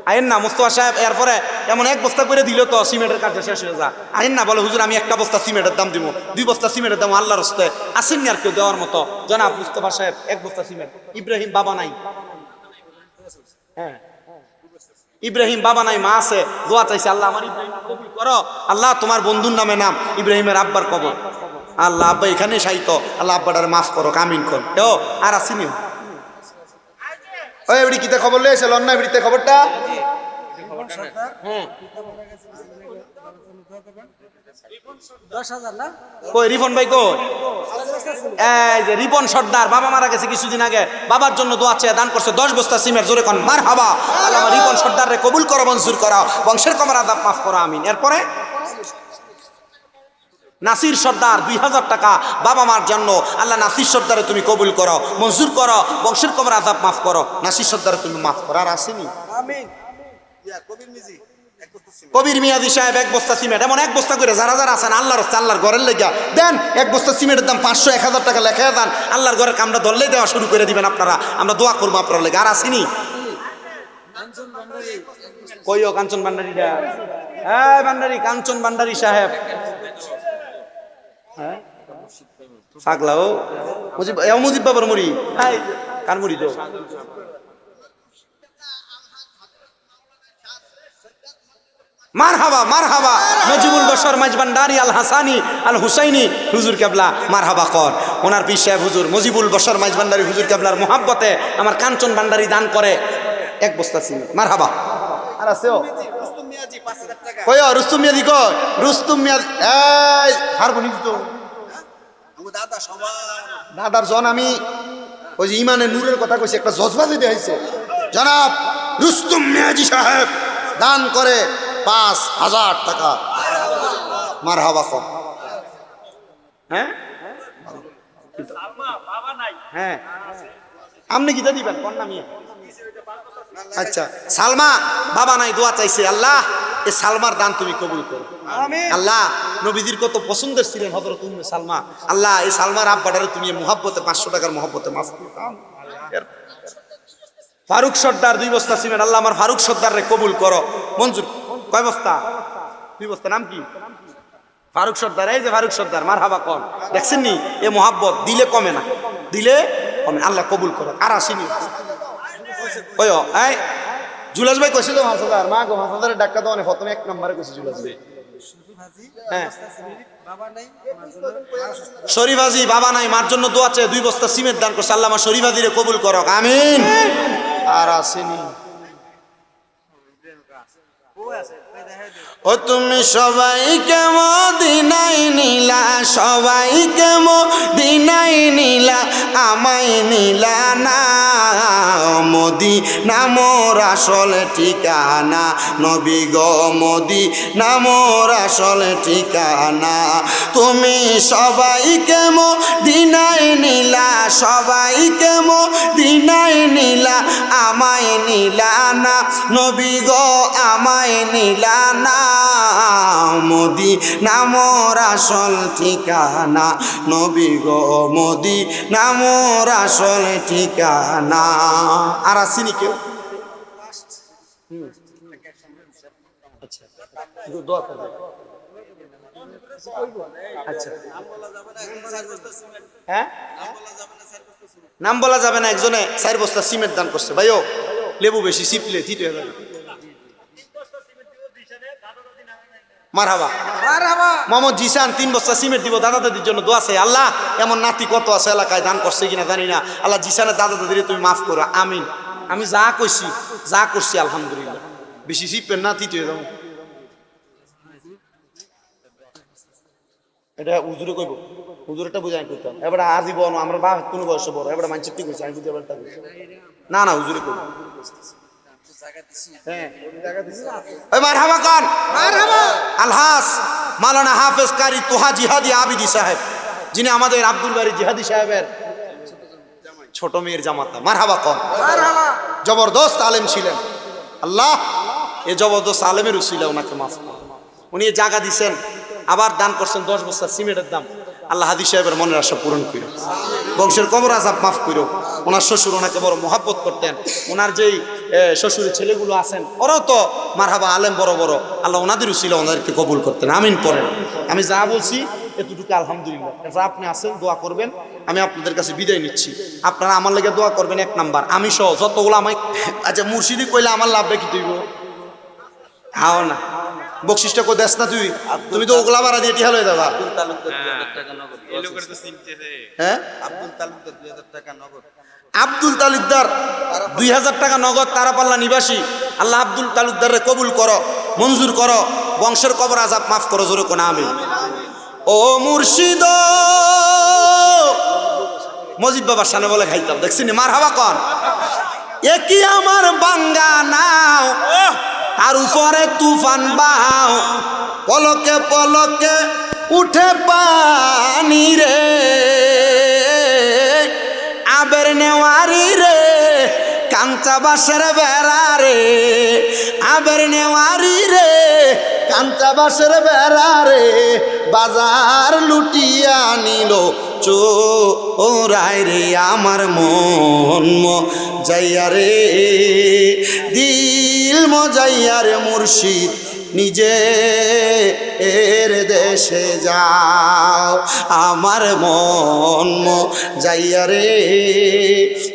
আইন না মোস্তফা সাহেব, এরপরে এমন 1 বস্তা করে দিল তো সিমেন্টের কাজ শেষ হয়ে যা। আইন না বলে হুজুর আমি 1 বস্তা সিমেন্টের দাম দিব, 2 বস্তা সিমেন্টের দাম আল্লাহর রাস্তায় আসেন না আর কেউ দেওয়ার মতো। জনাব মোস্তফা সাহেব 1 বস্তা সিমেন্ট। ইব্রাহিম বাবা নাই, হ্যাঁ ইব্রাহিম বাবা নাই, মা আছে, দোয়া চাইছে, আল্লাহ আমার ইব্রাহিম কবুল করো। আল্লাহ তোমার বন্ধুর নামে নাম ইব্রাহিমের আব্বার কবর, আল্লাহ আব্বা এখানে সাইতো, আল্লাহ আব্বাটারে মাফ করো, কামিন কর। ও আর আসিনি ওই এবারে কিতে খবর লইছে লন না এবারে খবরটা? হ্যাঁ 10,000 না? কই রিপন ভাই কই? এই যে রিপন সর্দার বাবা মারা গেছে কিছুদিন আগে, বাবার জন্য দোয়া চেয়ে দান করছে 10 বস্তা সিমেন্ট, জোরে কোন মারহাবা। আল্লাহ আমার রিপন সর্দারে কবুল করো, মঞ্জুর করো, বংশের কবর আযাব মাফ করো, আমিন। এরপরে নাসির সর্দার 2000 টাকা বাবা মার জন্য। আল্লাহ নাসির সর্দারে তুমি কবুল করো, মঞ্জুর করো, বংশের কবর আযাব মাফ করো, নাসির সর্দারে তুমি মাফ করো। আর আসেনি আমিন। ইয়া কবির মিজি 1 বস্তা সিমেন্ট। কবির মিয়াজি সাহেব 1 বস্তা সিমেন্ট। এমন 1 বস্তা করে যারা যারা আছেন আল্লাহর রাস্তায় আল্লাহর ঘরের লেগা দেন। 1 বস্তা সিমেন্টের দাম 500 1000 টাকা লেখা দেন, আল্লাহর ঘরের কামটা ধরলেই দেওয়া শুরু করে দিবেন আপনারা, আমরা দোয়া করবো আপনার লেগে। আর আসেনি কইও কাঞ্চন ভান্ডারিটা, হ্যাঁ ভান্ডারি কাঞ্চন ভান্ডারি সাহেব, হ্যাঁ পাগলা ও মুজিব, মুজিব বাবার মুড়ি, হ্যাঁ কার মুড়ি তো মারহাবা মারহাবা। মুজিবুল বশর মাইজবান্ডারি আল হাসানি আল হুসাইনি হুজুর কেবলা মারহাবা কর। ওনার পীর সাহেব হুজুর মুজিবুল বশর মাইজবান্ডারি হুজুর কেবলার মোহাব্বতে আমার কাঞ্চন ভান্ডারি দান করে 1 বস্তা সিমেন্ট, মারহাবা। আর আছে ও রুস্তুম মিয়াজি 5,000 টাকা। কই রুস্তুম মিয়াদি কই? রুস্তুম মিয়াদি এই হারবনি তো আমু দাদা সবার দাদার জন আমি ওই যে ইমানের নূরের কথা কইছি, একটা জজবা দিতে হইছে। জনাব রুস্তুম মিয়াজি সাহেব দান করে 5000 টাকা, মারহাবা কর। হ্যাঁ হ্যাঁ আপনি কিটা দিবেন কোন নামিয়ে? আচ্ছা সালমা বাবা নাই, দোয়া চাইছে, আল্লাহ এই সালমার দান তুমি কবুল করো। আল্লাহ নবীজির কত পছন্দের ছিলেন হযরত উম্মে সালমা, আল্লাহ এই সালমার আব্বাটারে তুমি মুহাব্বতে 500 টাকার মুহাব্বতে মাফ করো। ফারুক সর্দার 2 বস্তা সিমেন্ট, আল্লাহ আমার ফারুক সর্দারে কবুল করো, মঞ্জুর। কয় বস্তা? 2 বস্তা। নাম কি? ফারুক সর্দার। এই যে ফারুক সর্দার, মারহাবা কন। দেখছেন নি এ মোহাব্বত, দিলে কমে না, দিলে কমে। আল্লাহ কবুল করো। আর আসেনি ওই এই জুলাস ভাই কইছিল 5000, মা গো 5000 টাকা তো অনেক, প্রথমে 1 নম্বরে কইছে জুলাস ভাই। হ্যাঁ, বাবা নাই আমার জন্য শরীফ হাজি বাবা নাই, মার জন্য দোয়া চাই, 2 বস্তা সিমেন্ট দান করছে, আল্লাহ আমার শরীফ হাজিরে কবুল করো, আমিন। আর আসেনি ও তুমি সবাইকে মদিনায় নিলা, সবাইকে মদিনায় নিলা, আমায় নিলা না। মদিনা মোর আসল ঠিকানা, নবী গো মদিনা মোর আসল ঠিকানা। তুমি সবাইকে মদিনায় নিলা, সবাইকে মদিনায় নিলা, আমায় নিলা না। নবী গো আমায় নিলা না। মদিনা মোর আসল ঠিকানা, নবী গো মদিনা মোর আসল ঠিকানা। আর আসেনি কেউ? আচ্ছা, দোয়া করবে। আচ্ছা, হ্যাঁ, নাম বলা যাবে না। একজনে 4 বস্তা সিমেন্ট দান করছে। ভাইও লেবু বেশি চিপলে ঠিক হয়ে যাবে। মারহাবা। মোহাম্মদ জিসান 3 বস্তা সিমেন্ট দিব দাদা দাদির জন্য দোয়া চাই। আল্লাহ এমন নাতি কত আছে এলাকায়, দান করছে কিনা জানি না, আল্লাহ জিসানের দাদা দাদিরে তুমি মাফ করো, আমিন। আমি যা কইছি যা করছি আলহামদুলিল্লাহ। বেশি চিপেন না, তিত হয়ে যাবো। এটা হুজুরে কইব, হুজুরটা বুঝাই করতাম। এবার আজীবন আমরা বাপ কোনো বয়সে বড়, এবার মানুষ ঠিক হয়েছে, আমি বুঝতে পারতাম না। না হুজুরে কইব। মারহাবা কান, আলহাস মাওলানা হাফেজ কারি তোহা জিহাদি আবিদি সাহেব, যিনি আমাদের আব্দুল বারী জিহাদি সাহেবের ছোট মেয়ের জামাতা। মারহাবা কন। জবরদস্ত আলেম ছিলেন। আল্লাহ এ জবরদস্ত আলেমের উসিলা ওনাকে মাফ করুন। উনি জায়গা দিচ্ছেন, আবার দান করছেন 10 বস্তা সিমেন্টের দাম। আল্লাহ হাদি সাহেবের মনের আশা পূরণ করো, বংশের কবর আযাব মাফ করো। ওনার শ্বশুর ওনাকে বড় মহাব্বত করতেন। ওনার যেই শ্বশুরের ছেলেগুলো আছেন ওরাও তো মারহাবা আলেম বড় বড়, আল্লাহ ওনাদের উসিলা ওনাদেরকে কবুল করতেন, আমিন পড়েন। আমি যা বলছি এতটুকু আলহামদুলিল্লাহ। এটা আপনি আছেন, দোয়া করবেন। আমি আপনাদের কাছে বিদায় নিচ্ছি, আপনারা আমার লেগে দোয়া করবেন 1 নাম্বার, আমি সহ যতগুলো আমায়। আচ্ছা মুর্শিদি কইলে আমার লাভটা কি তুইব? হাও না, বকশিসটা কো দেস না তুই, তুমি তো ওগুলা ভাড়া দিয়ে টিহাল হয়ে যাবা। হ্যাঁ, আব্দুল তালুকদার 2000 টাকা নগদ, তারাপাল্লা নিবাসী। আল্লাহ আব্দুল তালুকদারে কবুল করো, মঞ্জুর করো, বংশের কবর আযাব মাফ করো, জোরে কোন আমিন। ও মুর্শিদ মজিদ বাবার সামনে বলে খাইতাম, দেখছিনি? মারহাবা কন। একই আমার বাঙ্গা নাও, তার উপরে তুফান বাও, পলকে পলকে উঠে পানি রে, আবের নেওয়ারি রে, কাঞ্চা বাসের বেড়া রে, আবের নেওয়ারি রে, কাঞ্চা বাসের বেড়া রে, বাজার লুটিয়া নিল চোরাই রে, আমার মন যাইয়া রে, দিল মজাইয়া রে, মুর্শিদ নিজে এর দেশে যাও, আমার মন যাইয়া রে,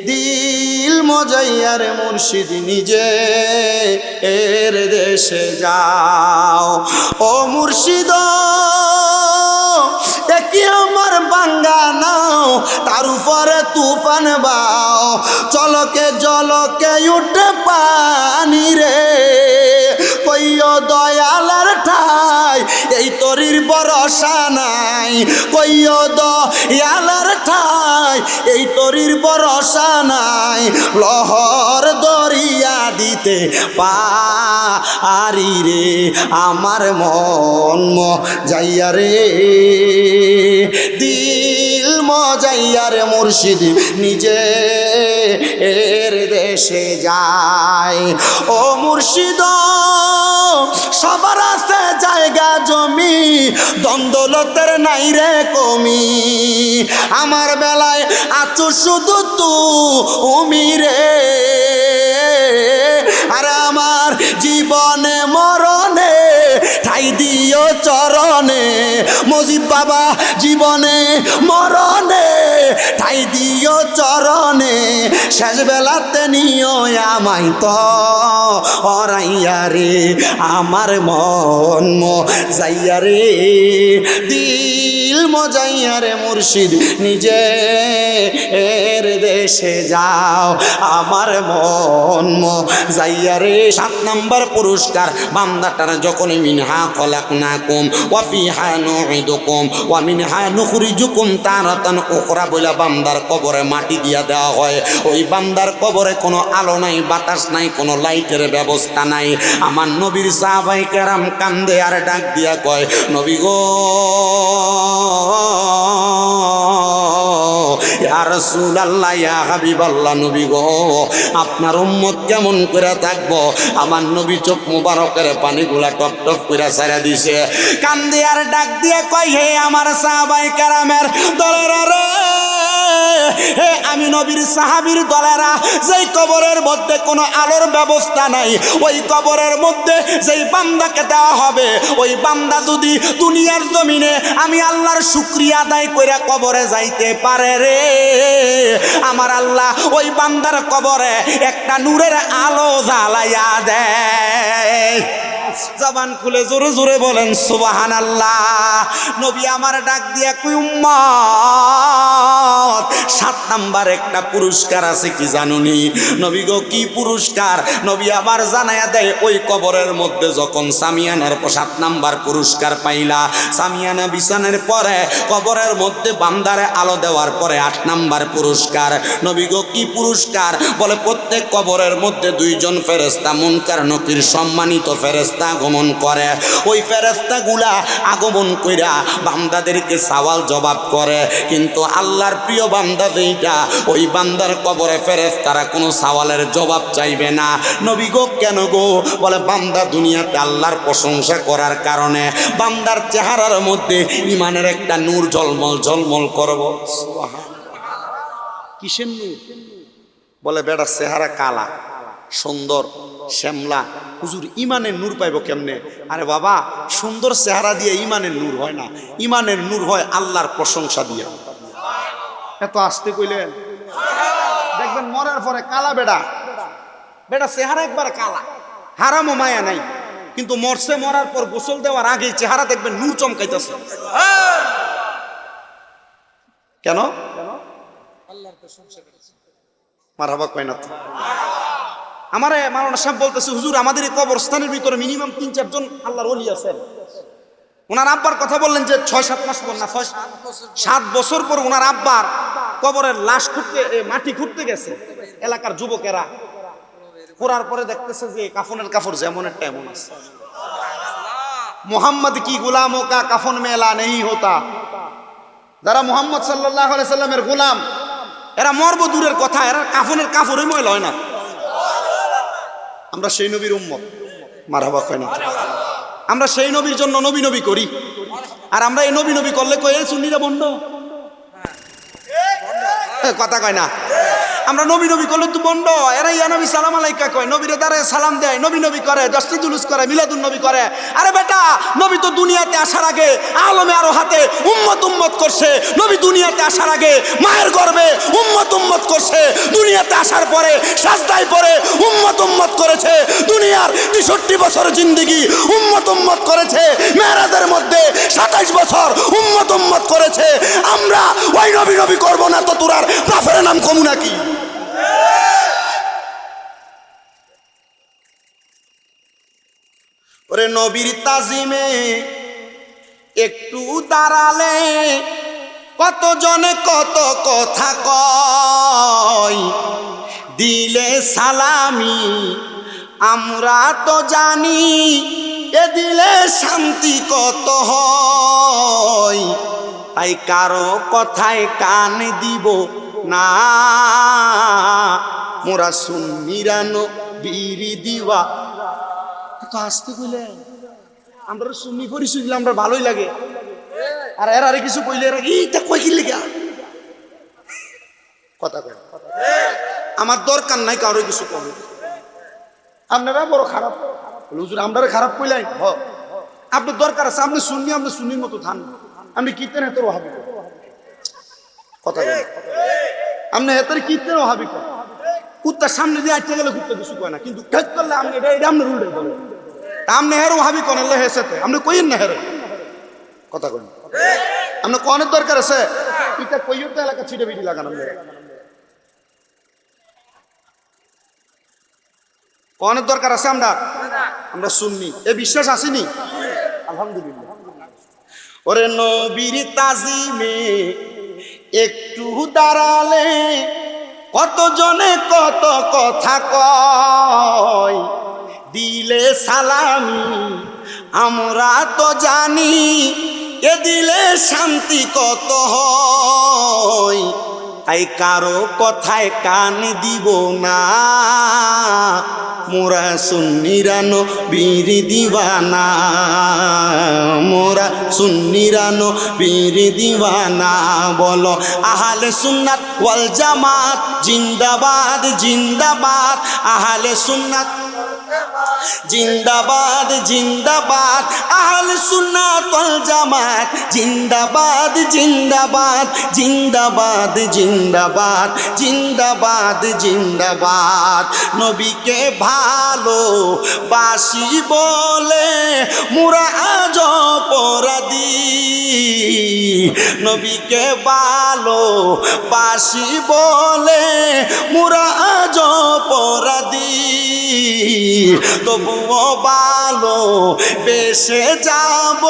দিল মজাইয়া রে, মুর্শিদ নিজে এর দেশে যাও। ও মুর্শিদ একই আমার বাঙ্গা নাও, তার উপরে তুফান বাও, চলকে জলকে উঠে পানি রে, কইও দয়ালার ঠাই এই তরির ভরসা নাই, কইও দয়ালার ঠাই এই তরির ভরসা নাই, লহর দরিয়া দিতে পারি রে, আমার মন যাইয়া রে, দিল মজাইয়া রে, মুর্শিদ নিজে এর দেশে যায়। ও মুর্শিদ সবার আছে জায়গা জমি, দ্বন্দ্বলতের নাই রে কমি, আমার বেলায় আছো শুধু তুমি রে, আর আমার জীবনে মরণে ঠাই দিও চরণে, মজিদ বাবা জীবনে মরণে ঠাই দিও চরণে, শেষ বেলাতে নিও আমায় তো অরাইয়া রে, আমার মন যাইয়া রে, দিল মজাইয়া রে মুর্শিদ নিজে এর দেশে যাও, আমার মন যাইয়া রে। 7 নম্বর পুরস্কার বান্দাটার যখন মিনহা খলাকনাকুম ওয়া ফিহা নুঈদুকুম ওয়া মিনহা নুখরিজুকুম তারাতান উখরা বলে বান্দার কবরে মাটি দিয়া দেওয়া হয়। ওই বান্দার কবরে কোনো আলো নাই, বাতাস নাই, কোনো লাইটের ব্যবস্থা নাই। আমার নবীর সাহাবায়ে কেরাম কান্দে আর ডাক দিয়া কয়, নবী গো ইয়া রাসূলুল্লাহ ইয়া হাবিবাল্লাহ, নবী গো আপনার উম্মত কেমন করে থাকবো? আমার নবী চোখ মুবারকের পানিগুলা টপ টপ করে ছাড়া দিছে, কান্দে আর ডাক দিয়ে কয়, হে আমার সাহাবায়ে কেরামের দলেরা রে, হে আমি নবীর সাহাবীর দলেরা, যেই কবরের মধ্যে কোনো আলোর ব্যবস্থা নাই, ওই কবরের মধ্যে যেই বান্দাকে দেওয়া হবে, ওই বান্দা যদি দুনিয়ার জমিনে আমি আল্লাহর শুকরিয়া আদায় করে কবরে যাইতে পারে রে, আমার আল্লাহ ওই বান্দার কবরে একটা নূরের আলো জ্বালাইয়া দেয়। জবান খুলে জোরে জোরে বলেন সুবহানাল্লাহ। নবী আমার ডাক দিয়া কই, উম্মত 7 নাম্বার একটা পুরস্কার আছে, কি জানুনি? নবী গো কি পুরস্কার? নবী আবার জানায়া দেয়, ওই কবরের মধ্যে যখন সামিয়ানার 7 নাম্বার পুরস্কার পাইলা, সামিয়ানা বিছানের পরে কবরের মধ্যে বান্দারে আলো দেওয়ার পরে 8 নাম্বার পুরস্কার। নবী গো কি পুরস্কার? বলে প্রত্যেক কবরের মধ্যে 2 জন ফেরেশতা মুনকার নকির সম্মানিত ফেরেশতা আগমন করে। ওই ফেরেশতাগুলা আগমন কইরা বান্দাদেরকে সওয়াল জবাব করে, কিন্তু আল্লাহর প্রিয় বান্দা যেইটা, ওই বান্দার কবরে ফেরেশতারা কোনো সওয়ালের জবাব চাইবে না। নবী গো কেন গো? বলে বান্দা দুনিয়াতে আল্লাহর প্রশংসা করার কারণে বান্দার চেহারার মধ্যে ঈমানের একটা নূর ঝলমল ঝলমল করব। সুবহানাল্লাহ। কিসের নূর? বলে বেটা চেহারা কালা, সুন্দর, শ্যামলা, হুজুর ঈমানের নূর পাইব কেমনে? আরে বাবা, সুন্দর চেহারা দিয়ে ঈমানের নূর হয় না, ঈমানের নূর হয় আল্লাহর প্রশংসা দিয়ে। এত আসতে কইলেন, দেখবেন মরার পরে কালা বেটা, বেটা চেহারা একবার কালা, হারামও মায়া নাই, কিন্তু মরছে, মরার পর গোসল দেওয়ার আগে চেহারা দেখবেন নূর চমকাইতেছে। কেন? আল্লাহর প্রশংসা করেছে। মারহাবা কয় না তো? আমারে মাওলানা সাহেব বলতেছে, হুজুর আমাদের এই কবরস্থানের ভিতরে মিনিমাম 3-4 জন আল্লাহর ওলি আছেন। ওনার আব্বার কথা বললেন যে 6-7 মাস পর না 7 বছর পর ওনার আব্বার কবরের লাশ খুঁড়তে, মাটি খুঁড়তে গেছে এলাকার যুবকেরা। খোঁড়ার পরে দেখতেছে যে কাফনের কাপড় যেমন একটা এমন আছে। মোহাম্মদ কি গুলামোं का কাফন মেলা নেই হোতা। যারা মোহাম্মদ সাল্লাল্লাহু আলাইহি সাল্লামের গোলাম, এরা মরব দূরের কথা, এরা কাফনের কাপড়ই ময়লা হয় না। আমরা সেই নবীর উম্মত, মারহাবা কয় না? আমরা সেই নবীর জন্য নবী নবী করি, আর আমরা এই নবী নবী করলে কই সুন্নিরা বন্ধ কথা কয় না। আমরা নবী নবী করলে তো বন্ধ। এরা ইয়া নবী সালাম আলাইকা কয়, নবীরে দাঁড়ায় সালাম দেয়, নবী নবী করে, দশটি জুলুস করে, মিলাদুন নবী করে। আরে বেটা, নবী তো দুনিয়াতে আসার আগে আলমে আরো হাতে উম্মত উম্মত করছে। নবী দুনিয়াতে আসার আগে মায়ের গর্ভে উম্মত উম্মত করছে, দুনিয়াতে আসার পরে সাজদায় পরে উম্মত উম্মত করেছে, দুনিয়ার 63 বছর জিন্দেগি উম্মত উম্মত করেছে, মেরাজের মধ্যে 27 বছর উম্মত উম্মত করেছে। আমরা ওই নবী নবী করবো না তো তোরার বাপের নাম কমু নাকি? ওরে নবীর তাজিমে একটু দাঁড়ালে কতজনে কত কথা কয়, দিলে সালামি আমরা তো জানি, এ দিলে শান্তি কত হয়। তাই কারো কথায় কান দিব না, মোরা সুন্নিরা নবীর দিওয়া। তো আসতে কইলেন আমরা সুন্নি পরিচয় দিলে আমরা ভালোই লাগে, আর এর আরে কিছু কইলে এরা এইটা কই কি লেগা কথা কয়। আমার দরকার নাই কারো কিছু কম, আপনারা বড় খারাপ বলে, হুজুর আপনারা খারাপ কইলাই হ আপনার দরকার আছে, আপনি শুননি, আপনি শুনির মতো থান, আপনি কীর্তেন হেতর ওহাবি কথা বলেন, আপনি হেতর কীর্তেন ওহাবি কুত্তার সামনে দিয়ে আটকে গেলে কুত্তা কিছু কয় না, কিন্তু ঠেক করলে আপনি এটা আপনার উল্টে বলে আপনি হের ওহাবি করেন হেসেতে আপনি কইন না হেরে কথা কইন, আপনি কনের দরকার আছে এটা কইও তো এলাকা ছিটে বিটি লাগান, কনের দরকার আছে আমরা শুননি, এ বিশ্বাস আসেনি আলহামদুলিল্লাহ। ওরে নবীর তাজিমে একটু দাঁড়ালে কত জনে কত কথা কয়, দিলে সালামি আমরা তো জানি, এ দিলে শান্তি কত হয়, তাই কারো কথায় কান দিব না, মোরা সুন্নিরানো বীর দিওয়ানা, মোরা সুন্নিরানো বীর দিওয়ানা। বলো আহলে সুন্নাত ওয়াল জামাত জিন্দাবাদ জিন্দাবাদ, আহলে সুন্নাত জিন্দাবাদ জিন্দাবাদ, আহলে সুন্নাত ওয়াল জামাত জিন্দাবাদ জিন্দাবাদ জিন্দাবাদ জিন্দাবাদ জিন্দাবাদ জিন্দাবাদ। নবীকে ভালো বাসি বলে মোরা আজ অপরাধী, নবীকে ভালো বাসি বলে মোরা আজ অপরাধী, তবুও ভালো বেসে যাব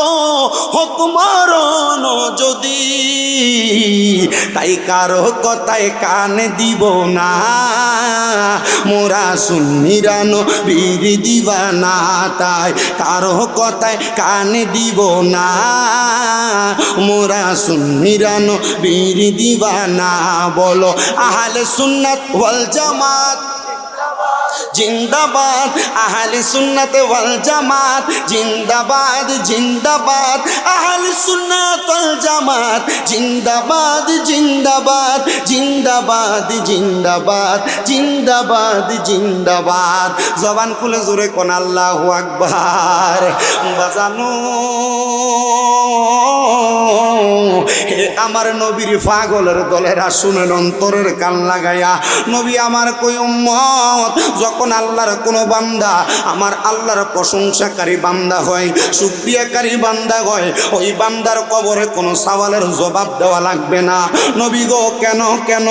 হোক মরণ যদি, তাই কারো কথায় কান দিব না, মোরা সুন্নিরানো বীর দিওয়ানা, তাই কারো কথায় কান দিব না, মোরা সুন্নিরানো বীর দিওয়ানা। বলো আহলে সুন্নাত ওয়াল জামাত জিন্দাবাদ, আহলে সুন্নাত ওয়াল জামাত জিন্দাবাদ জিন্দাবাদ, আহলে সুন্নাত ওয়াল জামাত জিন্দাবাদ জিন্দাবাদ জিন্দাবাদ জিন্দাবাদ জিন্দাবাদ জিন্দাবাদ। জবান খুলে জোরে কোন আল্লাহু আকবার। বাজানো হে আমার নবীর পাগলের দলেরা শুনেন অন্তরের কান লাগাইয়া, নবী আমার কই উম্মত, যখন আল্লাহর কোনো বান্দা আমার আল্লাহর প্রশংসাকারী বান্দা হয়, শুকরিয়াকারী বান্দা হয়, ওই বান্দার কবরে কোনো সওয়ালের জবাব দেওয়া লাগবে না। নবী গো কেন কেন?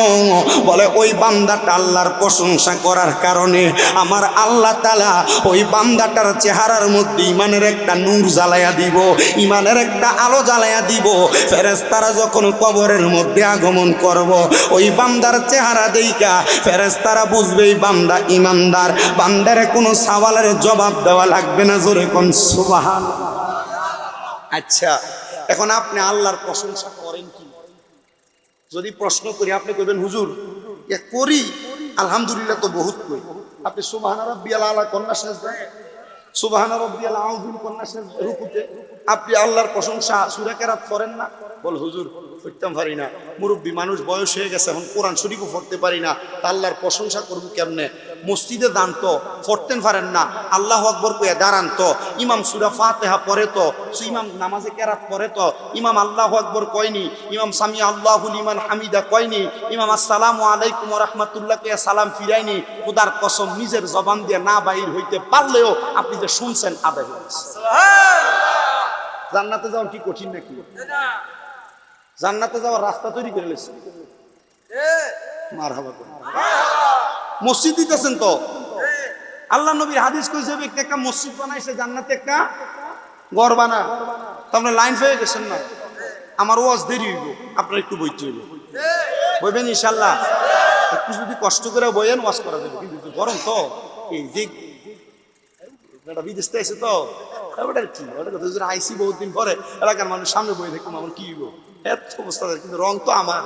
বলে ওই বান্দাটা আল্লাহর প্রশংসা করার কারণে আমার আল্লাহ তাআলা ওই বান্দাটার চেহারার মধ্যে ইমানের একটা নূর জ্বালায়া দিব, ইমানের একটা আলো জ্বালায়া দিব। ফেরেশতারা যখন কবরের মধ্যে আগমন করব, ওই বান্দার চেহারা দেইখা ফেরেশতারা বুঝবে এই বান্দা ইমানদার, বান্দারে কোনো সওয়ালের জবাব দেওয়া লাগবে না। জোরে কোন সুবহানাল্লাহ। আচ্ছা, এখন আপনি আল্লাহর প্রশংসা করেন কি? যদি প্রশ্ন করি আপনি কইবেন হুজুর এ করি আলহামদুলিল্লাহ তো বহুত কই। আপনি সুবহান রাব্বিয়াল আলা কন্যা সেজদা, সুবহান রাব্বিয়াল আযীম কন্যা সেজদা রুকুতে আপনি আল্লাহর প্রশংসা সূরা কেরাত করেন না? বল হুজুর পড়তাম পারি না, মুরব্বী মানুষ বয়স হয়ে গেছে, এখন কোরআন শরীফও পড়তে পারি না, তা আল্লাহর প্রশংসা করব কেমনে? মসজিদে দান তো পড়তেন পারেন না, আল্লাহু আকবার কইয়া দাঁড়ান তো, ইমাম সূরা ফাতিহা পড়ে তো, ইমাম নামাজে কেরাত পড়ে তো, ইমাম আল্লাহু আকবার কয়নি, ইমাম সামি আল্লাহু লিমান হামিদা কয়নি, ইমাম আসসালামু আলাইকুম ওয়া রাহমাতুল্লাহ কে সালাম ফিরাইনি। খোদার কসম নিজের জবান দিয়ে না বাইর হইতে পারলেও আপনি যে শুনছেন আদায় হয়েছে। জান্নাতে যাওয়া কি কঠিন নাকি? জান্নাতে যাওয়ার রাস্তা তৈরি করে লেছে। মারহাবা করে মসজিদ দিতেছেন তো। আল্লাহ নবীর হাদিস কইছে ব্যক্তি একটা মসজিদ বানাইছে, জান্নাতে একটা ঘর বানা। তাহলে লাইন হয়ে গেছেন না? আমার ওয়াজ দেরি হইব, আপনার একটু বইতে হইব। বইবেন ইনশাল্লাহ? একটু যদি কষ্ট করে বইয়েন ওয়াজ করা যাবে, কিন্তু গরম তো এই যে বিদেশ থেকে এসে তো ওটার কি ওটা কথা আইসি বহুত দিন পরে এলাকার মানুষ সামনে বই দেখুন আমার কি হইব এত অবস্থা, কিন্তু রং তো আমার।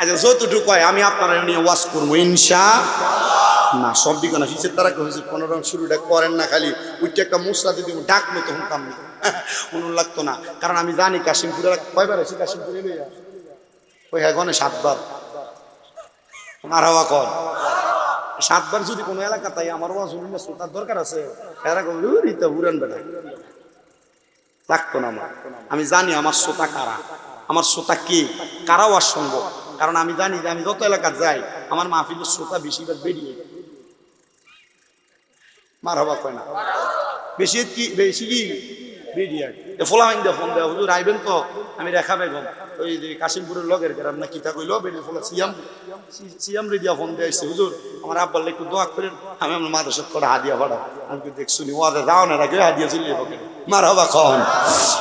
আচ্ছা যতটুকু হয় আমি আপনারা নিয়ে ওয়াজ করবো ইনশাআল্লাহ। না সব দিকে না, হিসেব তারা কেউ কোনো রং শুরুটা করেন না, খালি উঠে একটা মুসরা দিয়ে দিব, ডাকলো তখন কাম মনে লাগতো না। কারণ আমি জানি কাশিমপুরে কয়বার আছি, কাশিমপুরে ওই হ্যাঁ গনে 7 বার। মারহাবা কর 7বার যদি কোনো এলাকা তাই আমার ওয়াজ শুনলে শ্রোতার দরকার আছে, এরা বলবে রিতা উড়ান বেটা লাগতো না আমার। আমি জানি আমার শ্রোতা কারা, আমার শ্রোতা কে, কারা ওয়াজ শুনবো। কারণ আমি জানি যে আমি যত এলাকা যাই আমার মাহফিলের শ্রোতা বেশিরভাগ বেরিয়ে মার হবা কয় না, বেশি কি বেরিয়ে ফোলা হাইন দেওয়া ফোন দেওয়া হুজুর আইবেন তো, আমি রেখা বেগম ওই যে কাশিমপুরের লগের গ্রাম না কিতা কইল বেরিয়ে ফোলা সিয়াম রেডিয়া ফোন দিয়ে আসছে, হুজুর আমার আব্বার একটু দোয়া করেন, আমি আমার মাদ্রাসার করে হাদিয়া পাঠাও। আমি তো দেখ শুনি ওদের রাওনা রাখে হাদিয়া চলিয়ে পাবেন মার হবা খন।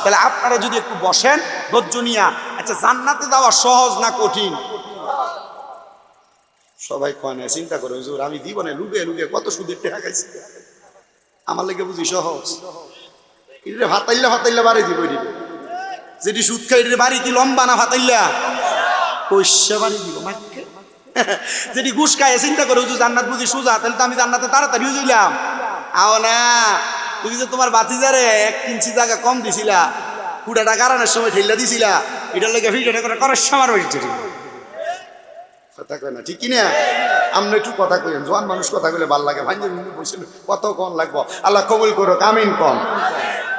তাহলে আপনারা যদি একটু বসেন ধৈর্য নিয়া, আচ্ছা জান্নাতে যাওয়া সহজ না কঠিন? সবাই কয় না, চিন্তা করে হুজুর আমি জীবনে লুকে লুকে কত সুদের টাকা খাইছি, আমার লেগে বুঝি সহজ। এটা ভাতাইল্লা বাড়ি দিব, যেটি সুদ খাই এটা বাড়ি কি লম্বা না ভাতাইল্লা পয়সা বাড়ি দিব মাকে। যেটি ঘুষ খায় চিন্তা করে হুজুর জান্নাত বুঝি সোজা, তাহলে তো আমি জান্নাতে তাড়াতাড়ি হইলাম। আও না, তুমি যে তোমার বাতিজারে 1 ইঞ্চি জায়গা কম দিছিলা, কুড়াটা কারণের সময় ঠেলা দিছিলা, এটার লেগে ভিডিওটা করে করার সময় হয়েছে। কথা কয় না ঠিক কিনা? আমরা একটু কথা কইেন, জোয়ান মানুষ কথা কইলে ভাল লাগে, ভাই বলছিল কত কম লাগবো, আল্লাহ কবুল করো কামিন কম।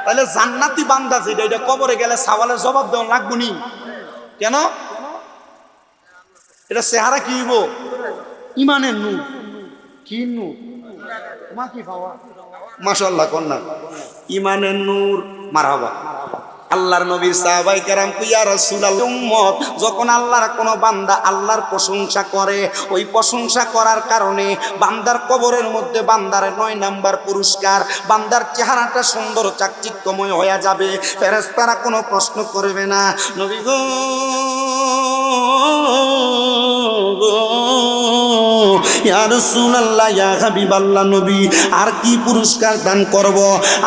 তাহলে জান্নাতি বান্দা যেটা, এটা কবরে গেলে সওয়ালের জবাব দেওয়া লাগবো নি কেন? এটা চেহারা কি হইব? ইমানের নূর। কি নূর? মা কি পাওয়া মাশাআল্লাহ কন্যা, ইমানের নূর। মারহাবা। আল্লাহর নবী সাহাবায়ে কেরাম কই ইয়া রাসূলুল্লাহ, উম্মত যখন আল্লাহর কোন বান্দা আল্লাহর প্রশংসা করে, ওই প্রশংসা করার কারণে বান্দার কবরের মধ্যে বান্দার 9 নাম্বার পুরস্কার, বান্দার চেহারাটা সুন্দর চাকচিক্যময় হয়ে যাবে, ফেরেশতারা কোনো প্রশ্ন করবে না। নবী গো ইয়া রাসূলুল্লাহ ইয়া হাবিবাল্লাহ, নবী আর কি পুরস্কার দান করব?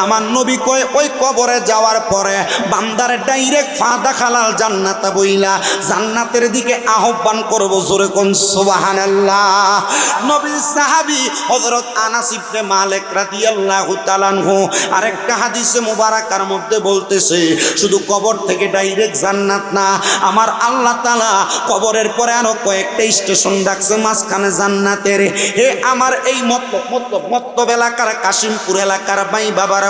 আমার নবী কয় ওই কবরে যাওয়ার পরে বান্দারে ডাইরেক্ট ফাদা খালাল জান্নাতে বইলা জান্নাতের দিকে আহ্বান করব। জোরে কোন সুবহানাল্লাহ। নবীর সাহাবী হযরত আনাস ইবনে মালিক রাদিয়াল্লাহু তাআলা আনহু আরেকটা হাদিসে মুবারাকার মধ্যে বলতেছে, শুধু কবর থেকে ডাইরেক্ট জান্নাত না, আমার আল্লাহ তাআলা কবরের পরে আরো কয়েকটা স্টেশন রাখছে মাঝখানে জান্নাতের। হে আমার এই মতলব এলাকার কাশিমপুর এলাকার ভাই বাবারা,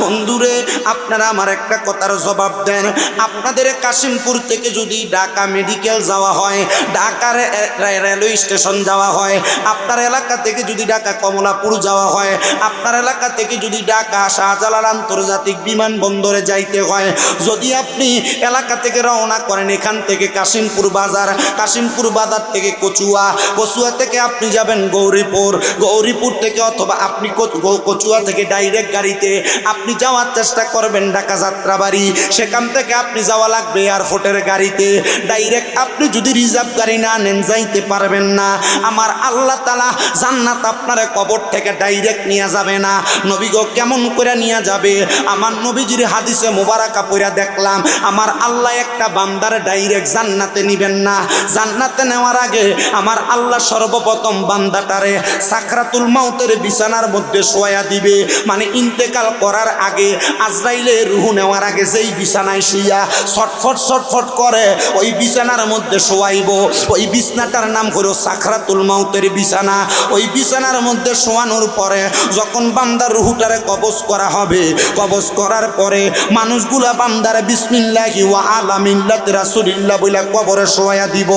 বন্ধুরে আপনারা আমার একটা কথার জবাব দেন। আপনাদের কাশিমপুর থেকে যদি ঢাকা মেডিকেল যাওয়া হয়, ঢাকার রেলওয়ে স্টেশন যাওয়া হয়, আপনার এলাকা থেকে যদি ঢাকা কমলাপুর যাওয়া হয়, আপনার এলাকা থেকে যদি ঢাকা শাহজালাল আন্তর্জাতিক বিমানবন্দরে যাইতে হয়, যদি আপনি এলাকা থেকে রওনা করেন এখান থেকে কাশিমপুর বাজার, কাশিমপুর বাজার থেকে কচুয়া, কচুয়া থেকে আপনি যাবেন গৌরীপুর, গৌরীপুর থেকে অথবা আপনি কচুয়া থেকে ডাইরেক্ট গাড়িতে আপনি যাওয়ার চেষ্টা করবেন ঢাকা যাত্রাবাড়ি, সেখান থেকে আপনি যাওয়া লাগবে এয়ারপোর্টের গাড়িতে ডাইরেক্ট। আপনি যদি রিজার্ভ গাড়ি না নেন যাইতে পারবেন না। আমার আল্লাহ তাআলা জান্নাত আপনারে কবর থেকে ডাইরেক্ট নিয়ে যাবে না। নবী গো কেমন করে নিয়ে যাবে? আমার নবীজির হাদিসে মুবারাকা পড়া দেখলাম, আমার আল্লাহ একটা বান্দারে ডাইরেক্ট জান্নাতে নিবেন না। জান্নাতে নেওয়ার আগে আমার আল্লাহ সর্বপ্রথম বান্দাটারে সাকরাতুল মাউতের বিছানার মধ্যে শোয়া দিবে, মানে ইন্তেকাল করার আগে, আজরাইলের রূহ নেওয়ার আগে যেই বিছানায় শুইয়া ছটফট করে ওই বিছানার মধ্যে শোয়াইব, ওই বিছানাটার নাম হলো সাকরাতুল মাউতের বিছানা। ওই বিছানার মধ্যে শোয়ানোর পরে যখন বান্দার রূহটারে কবজ করা হবে, কবজ করার পরে মানুষগুলা বান্দারে বিসমিল্লাহি ওয়া আলা মিল্লাতি রাসূলিল্লাহ বলে কবরে শোয়া দিব।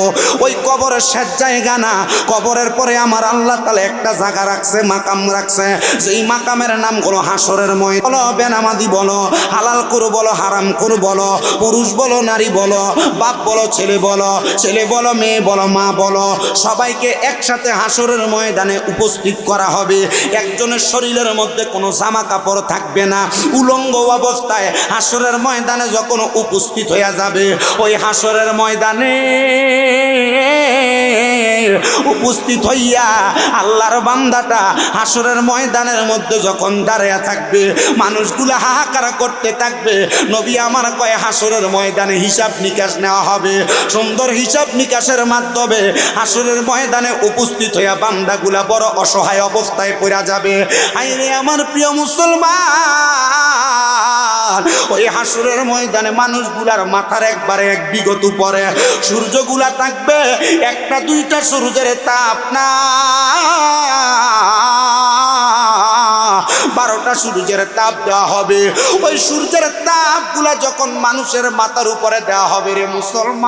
ওই কবরের শেষ জায়গা না, কবরের পরে আমার আল্লাহ তাআলা একটা জায়গা রাখছে, মাকাম রাখছে, যেই মাকামের নাম হলো হাসরের ময়দান। বলো বেনামাজি বলো, হালাল করো বলো, হারাম করো বলো, পুরুষ বলো নারী বলো, বাপ বলো ছেলে বলো, ছেলে বলো মেয়ে বলো, মা বলো, সবাইকে একসাথে হাসরের ময়দানে উপস্থিত করা হবে। একজনের শরীরের মধ্যে কোনো জামা কাপড় থাকবে না, উলঙ্গ অবস্থায় হাসরের ময়দানে যখন উপস্থিত হয়ে যাবে, ওই হাসরের ময়দানে উপস্থিত হইয়া আল্লাহর বান্দাটা হাসরের ময়দানের মধ্যে যখন দাঁড়িয়ে থাকবে, মানুষগুলা হাহাকার করতে থাকবে। নবী আমার কয় হাসরের ময়দানে হিসাব নিকাশ নেওয়া হবে। সুন্দর হিসাব নিকাশের মাধ্যমে হাসরের ময়দানে উপস্থিত হইয়া বান্দাগুলা বড় অসহায় অবস্থায় পড়া যাবে। আইরে আমার প্রিয় মুসলমান, মুসলমান, ওই হাসরের ময়দানে মানুষগুলার মাথার একবারে এক বিগত উপরে সূর্যগুলা থাকবে, একটা দুইটা সূর্যের তাপ না, 12টা সূর্যের তাপ দেওয়া হবে। ওই সূর্যের তাপগুলা যখন মানুষের মাথার উপরে দেওয়া হবে রে মুসলমান,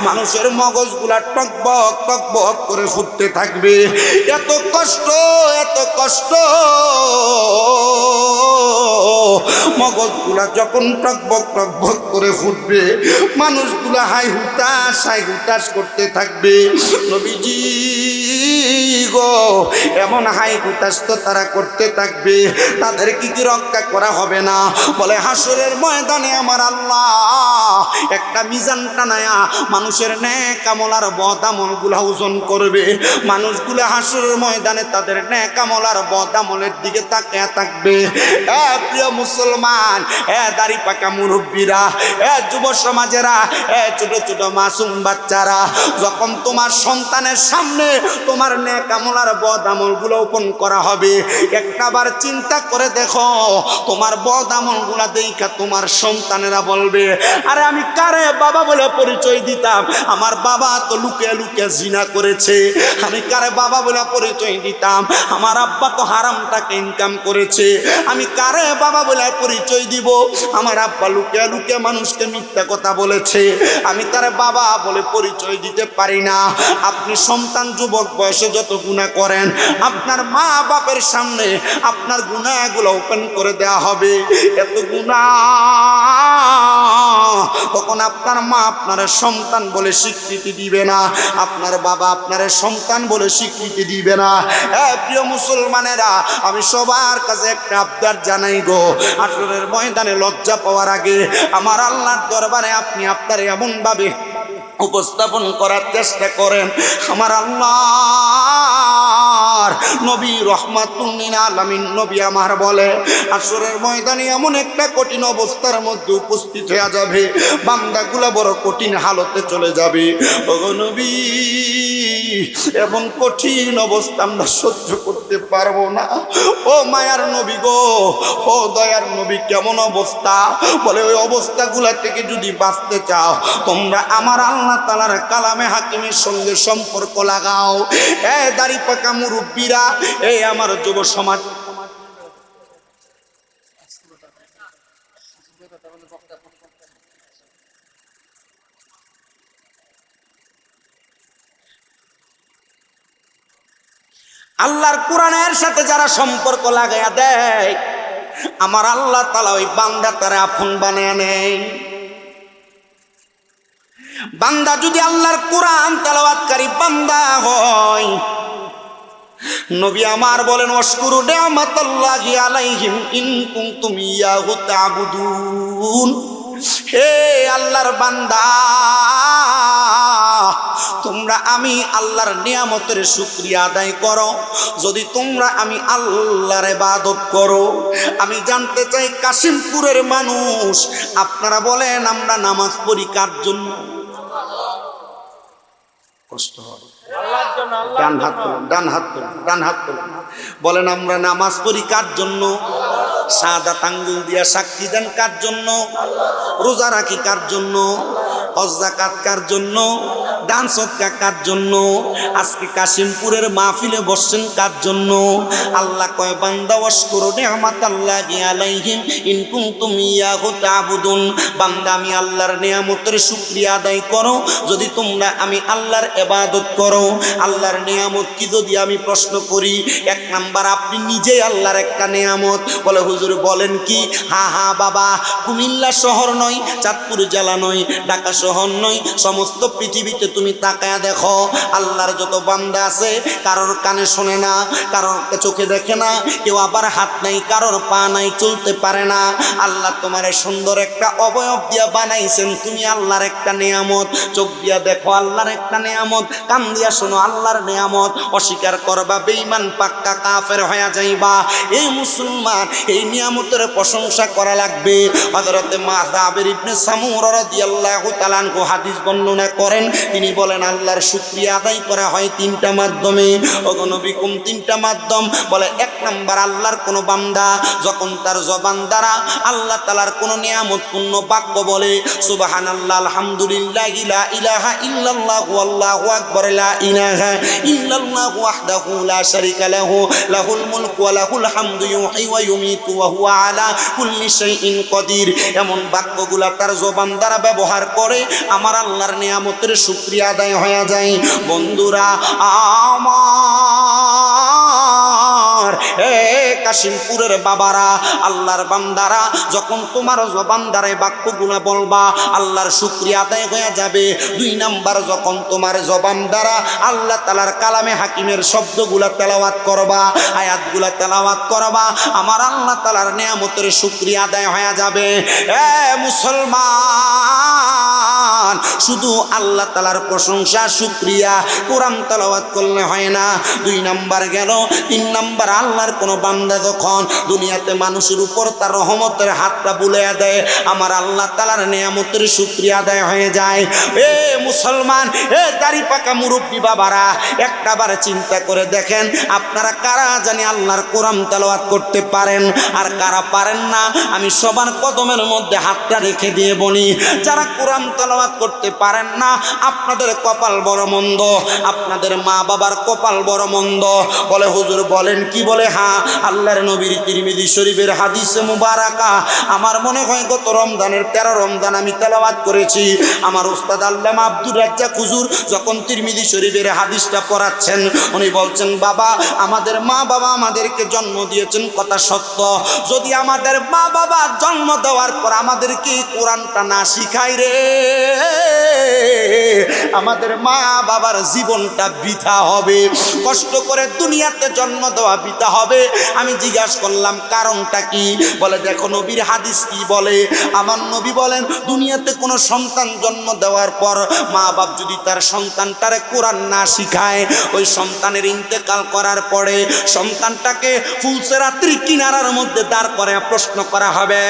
মানুষের মগজগুলা টকবক টকবক করে ফুটতে থাকবে। এত কষ্ট, এত কষ্ট, মগজগুলা যখন টকবক টকবক করে ফুটবে, মানুষগুলা হাই হুতাশ করতে থাকবে। নবীজি গো, এমন হাই হুতাশ তো তারা করতে থাকবে, তাদের কি রক্ষা করা হবে না? বলে হাসরের ময়দানে আমার আল্লাহ একটা মিজান টানায়া মানুষের নেক আমল আর বদ আমলগুলা ওজন করবে। মানুষগুলো হাসরের ময়দানে তাদের নেক আমল আর বদ আমলের দিকে তাকিয়ে থাকবে। প্রিয় মুসলমান, দাড়ি পাকা মুরব্বীরা, যুব সমাজেরা, ছোট ছোট মাসুম বাচ্চারা, যখন তোমার সন্তানের সামনে তোমার নেক আমল আর বদ আমলগুলো ওপেন করা হবে, একটাবার চিন্তা করে দেখো, তোমার বদ আমলগুলা দেখা তোমার সন্তানেরা বলবে, আরে আমি কারে বাবা বলে পরিচয় দিতাম, আমার বাবা তো লুকিয়ে লুকিয়ে জিনা করেছে। আমি কারে বাবা বলে পরিচয় দিতাম, আমার আব্বা তো হারাম টাকা ইনকাম করেছে। আমি কারে বাবা বলে পরিচয় দিব, আমার আব্বা লুকিয়ে লুকিয়ে মানুষকে মিথ্যা কথা বলেছে। আমি তারে বাবা বলে পরিচয় দিতে পারি না। আপনি সন্তান যুবক বয়সে যত গুনাহ করেন, আপনার মা বাপের সামনে আপনার গুনাহগুলো ওপেন করে দেওয়া হবে। এত গুনাহ, তখন আপনার মা আপনার সন্তান বলে স্বীকৃতি দিবে না, আপনার বাবা আপনার সন্তান বলে স্বীকৃতি দিবে না। প্রিয় মুসলমানেরা, আমি সবার কাছে একটা আবদার জানাই গো, হাসরের ময়দানে লজ্জা পাওয়ার আগে আমার আল্লাহর দরবারে আপনি আপনার এমন ভাবে উপস্থাপন করার চেষ্টা করেন, আমার আল্লাহর নবী রহমাতুল লিল আলামিন নবী আমার বলে, হাসরের ময়দানে এমন একটা কঠিন অবস্থার মধ্যে উপস্থিত হয়ে যাবে, বান্দাগুলা বড় কঠিন হালতে চলে যাবে। ওগো নবী, এমন কঠিন অবস্থা আমরা সহ্য করতে পারবো না। ও মায়ার নবী গো, ও দয়ার নবী, কেমন অবস্থা? বলে ওই অবস্থাগুলা থেকে যদি বাঁচতে চাও, তোমরা আমার আল্লাহ তাআলার কালামে হাকিমের সঙ্গে সম্পর্ক লাগাও। দাড়ি পাকা মুরব্বীরা, আমার যুব সমাজ, আল্লাহর কোরআনের সাথে যারা সম্পর্ক লাগাইয়া দেয়, আমার আল্লাহ তাআলা ওই বান্দা তারা আপন বানায় নেয়। বান্দা যদি আল্লাহর কোরআন তেলাওয়াতকারী বান্দা হয়, নবী আমার বলেন, ওয়াশকুরু নি'মাতাল্লাহি আলাইহিম ইন কুনতুম ইয়াহু তা'বুদুন। হে আল্লাহর বান্দা, তোমরা আমি আল্লাহর নিয়ামতের শুকরিয়া আদায় করো যদি তোমরা আমি আল্লাহর ইবাদত করো। আমি জানতে চাই, কাশিমপুরের মানুষ, আপনারা বলেন আমরা নামাজ পড়ি কার জন্য? কষ্ট হয়, ডান হাত তুলুন, ডান হাত তুলুন, ডান হাত তুলুন। বলেন আমরা নামাজ পড়ি কার জন্য? শাহাদাত আঙ্গুল দিয়া সাক্ষী দেন কার জন্য? রোজা রাখি কার জন্য? হজ যাকাত কার জন্য? দান সদকা কার জন্য? আজকে কাশিমপুরের মাহফিলে বসছেন কার জন্য? আল্লাহ কয়, বান্দা ওয়াশকুরু নি'মাতাল্লাহি আলাইহিম ইন কুনতুম ইয়াহু তা'বুদুন। বান্দা আমি আল্লাহর নিয়ামতের শুকরিয়া আদায় করো যদি তোমরা আমি আল্লাহর ইবাদত করো। আল্লাহর নিয়ামত কি যদি আমি প্রশ্ন করি, এক নাম্বার আপনি নিজেই আল্লাহর একটা নিয়ামত। বলে হুজুর বলেন কি? হা বাবা, কুমিল্লা শহর নয়, চাঁদপুর জেলা নয়, ঢাকা শহর নয়, সমস্ত পৃথিবীতে তুমি তাকায়া দেখো, আল্লাহর যত বান্দা আছে, কারোর কানে শোনে না, কারোর চোখে দেখে না, কেউ আবার হাত নাই, কারোর পা নাই, চলতে পারে না। আল্লাহ তোমার সুন্দর একটা অবয়ব দিয়া বানাইছেন, তুমি আল্লাহর একটা নিয়ামত। চোখ দিয়া দেখো, আল্লাহর একটা নিয়ামত। কান দিয়া শোনো, আল্লাহর নিয়ামত। অস্বীকার করবা, বেঈমান, পাক্কা কাফের হয়ে যাইবা। এই মুসলমান, এই নিয়ামতের প্রশংসা করা লাগবে। হযরতে মাযহাবের ইবনে সামূরা রাদিয়াল্লাহু তাআলা আনহু হাদিস বর্ণনা করেন, তিনি তিনি বলেন আল্লাহর শুকরিয়া আদায় করা হয় তিনটা মাধ্যমে। ওগো নবী কোন তিনটা মাধ্যম? বলে এক নাম্বার, আল্লাহর কোন বান্দা যখন তার জবান দ্বারা আল্লাহ তাআলার কোন নিয়ামতপূর্ণ বাক্য বলে, সুবহানাল্লাহ, আলহামদুলিল্লাহ, লা ইলাহা ইল্লাল্লাহু আল্লাহু আকবার, লা ইলাহা ইল্লাল্লাহু ওয়াহদাহু লা শারীকা লাহু লাহুল মুলকু ওয়া লাহুল হামদু ইউহয়ী ওয়া ইউমীতু ওয়া হুয়া আলা কুল্লি শাইইন কাদির, এমন বাক্যগুলা তার জবান দ্বারা ব্যবহার করে আমার আল্লাহর নিয়ামতের শুকরিয়া আদায় হয়ে যায়। বন্ধুরা আমার, হে কাশিমপুরের বাবারা, আল্লাহর বান্দারা, যখন তোমার জবান দ্বারা বাক্যগুলা বলবা আল্লাহর শুকরিয়া আদায় হয়ে যাবে। দুই নাম্বার, যখন তোমার জবান দ্বারা আল্লাহ তাআলার কালামে হাকিমের শব্দগুলা তেলাওয়াত করবা, আয়াতগুলা তেলাওয়াত করবা, আমার আল্লাহ তাআলার নিয়ামতের শুকরিয়া আদায় হয়ে যাবে। এ মুসলমান, শুধু আল্লাহ তাআলার প্রশংসা শুকরিয়া কোরআন তেলাওয়াত করলে হয় না। দুই নাম্বার গেল। তিন নাম্বার, আল্লাহর কোন বান্দা যখন দুনিয়াতে মানুষের উপর তার রহমতের হাতটা বুলাইয়া দেয়, আমার আল্লাহ তাআলার নিয়ামতের শুকরিয়া আদায় হয়ে যায়। এ মুসলমান, এ দাড়ি পাকা মুরব্বী বাবারা, একটাবার চিন্তা করে দেখেন আপনারা কারা জানি আল্লাহর কোরআন তেলাওয়াত করতে পারেন আর কারা পারেন না। আমি সবার কদমের মধ্যে হাতটা রেখে দিয়ে বলি, যারা কোরআন তেলাওয়াত করতে পারেন না আপনাদের কপাল বড় মন্দ, আপনাদের মা বাবার কপাল বড় মন্দ। বলে হুজুর বলেন কি? বলে হ্যাঁ, আল্লাহর নবীর তিরমিজি শরীফের হাদিসে মুবারাকা, আমার মনে হয় গত রমজানের 13 রমজান আমি তেলাওয়াত করেছি। আমার উস্তাদ আল্লামা আব্দুর রাজ্জাক হুজুর যখন তিরমিজি শরীফের হাদিসটা পড়াচ্ছেন, উনি বলছেন বাবা, আমাদের মা বাবা আমাদেরকে জন্ম দিয়েছেন, কথা সত্য। যদি আমাদের মা বাবা জন্ম দেওয়ার পর আমাদেরকে কোরআনটা না শিখায় রে, আমাদের মা বাবার জীবনটা বৃথা হবে, কষ্ট করে দুনিয়াতে জন্ম দেওয়া বৃথা হবে। আমি জিজ্ঞাসা করলাম কারণটা কি? বলে দেখো নবীর হাদিস কি বলে। আমার নবী বলেন দুনিয়াতে কোনো সন্তান জন্ম দেওয়ার পর মা বাপ যদি তার সন্তানটারে কোরআন না শিখায়, ওই সন্তানের ইন্তেকাল করার পরে সন্তানটাকে ফুলসেরাত্রি কিনারার মধ্যে দাঁড় করে প্রশ্ন করা হবে,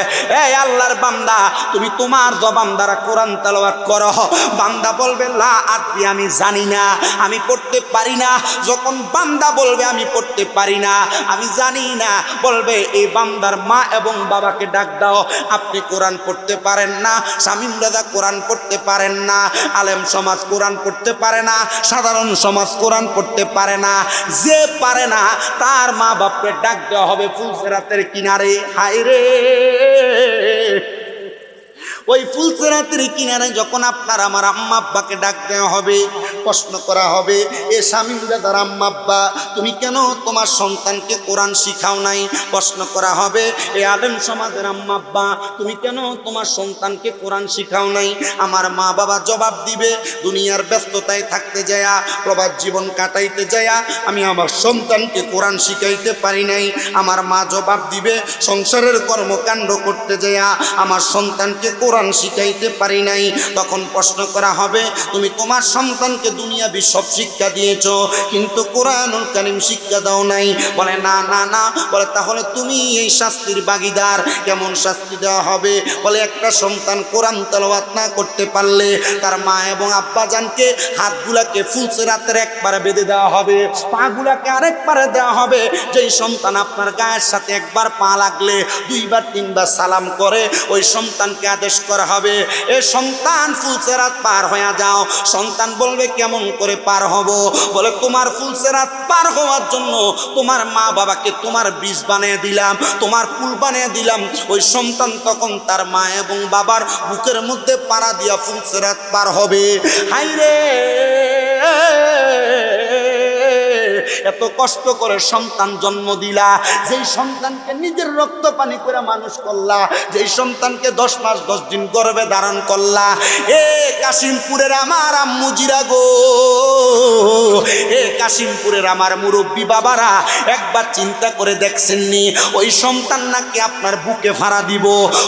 এই আল্লাহর বান্দা তুমি তোমার জবান দ্বারা কোরআন তেলাওয়াত করো। বান্দা বলবে লা আদরি, আমি জানি না, আমি পড়তে পারি না। যখন বান্দা বলবে আমি পড়তে পারি না, আমি জানি না, বলবে এই বান্দার মা এবং বাবাকে ডাক দাও। আপনি কোরআন পড়তে পারেন না, শামীম দাদা কোরআন পড়তে পারেন না, আলেম সমাজ কোরআন পড়তে পারে না, সাধারণ সমাজ কোরআন পড়তে পারে না। যে পারে না তার মা বাপকে ডাক দেওয়া হবে ফুলসেরাতের কিনারে। হায় রে, ওই ফুলসেরাতের কিনারে যখন আপনার আমার আম্মা আব্বাকে ডাক দেওয়া হবে, প্রশ্ন করা হবে, এ শামীম দাদার আম্মা আব্বা তুমি কেন তোমার সন্তানকে কোরআন শিখাও নাই? প্রশ্ন করা হবে, এ আলেম সমাজের আম্মা আব্বা তুমি কেন তোমার সন্তানকে কোরআন শিখাও নাই? আমার মা বাবা জবাব দিবে, দুনিয়ার ব্যস্ততায় থাকতে যায়া, প্রবাদ জীবন কাটাইতে যায়া আমি আমার সন্তানকে কোরআন শিখাইতে পারি নাই। আমার মা জবাব দিবে, সংসারের কর্মকাণ্ড করতে যায়া আমার সন্তানকে কোরআন শিখাইতে পারি নাই। তখন প্রশ্ন করা হবে, তুমি তোমার সন্তানকে দুনিয়াবি সব শিক্ষা দিয়েছো কিন্তু কোরআনুল কারীম শিক্ষা দাও নাই। বলে না না না। বলে তাহলে তুমি এই শাস্তির ভাগীদার। কেমন শাস্তি দেওয়া হবে? বলে একটা সন্তান কোরআন তেলাওয়াত না করতে পারলে তার মা এবং আব্বাজানকে হাতগুলাকে ফুলসেরাতের একবারে বেঁধে দেওয়া হবে, পাগুলাকে আরেকবারে দেওয়া হবে। যেই সন্তান আপনার গায়ের সাথে একবার পা লাগলে 2 বার 3 বার সালাম করে, ওই সন্তানকে আদেশ করা হবে, এ সন্তান ফুলসেরাত পার হয়ে যাও। সন্তান বলবে কেমন করে পার হব? বলে তোমার ফুলসেরাত পার হওয়ার জন্য তোমার মা বাবাকে তোমার ব্রিজ বানিয়ে দিলাম, তোমার পুল বানিয়ে দিলাম। ওই সন্তান তখন তার মা এবং বাবার বুকের মধ্যে পাড়া দিয়া ফুলসেরাত পার হবে। হাইরে, এত কষ্ট করে সন্তান জন্ম দিলা, যেই সন্তানকে নিজের রক্ত পানি করে মানুষ করলা, যেই সন্তানকে 10 মাস 10 দিন গর্ভে ধারণ করলা। এ কাশিমপুরের আমার আম্মুজিরা গো, এ কাশিমপুরের আমার মুরব্বী বাবারা, একবার চিন্তা করে দেখছেননি ওই সন্তান নাকি আপনার বুকে ফাড়া দিব,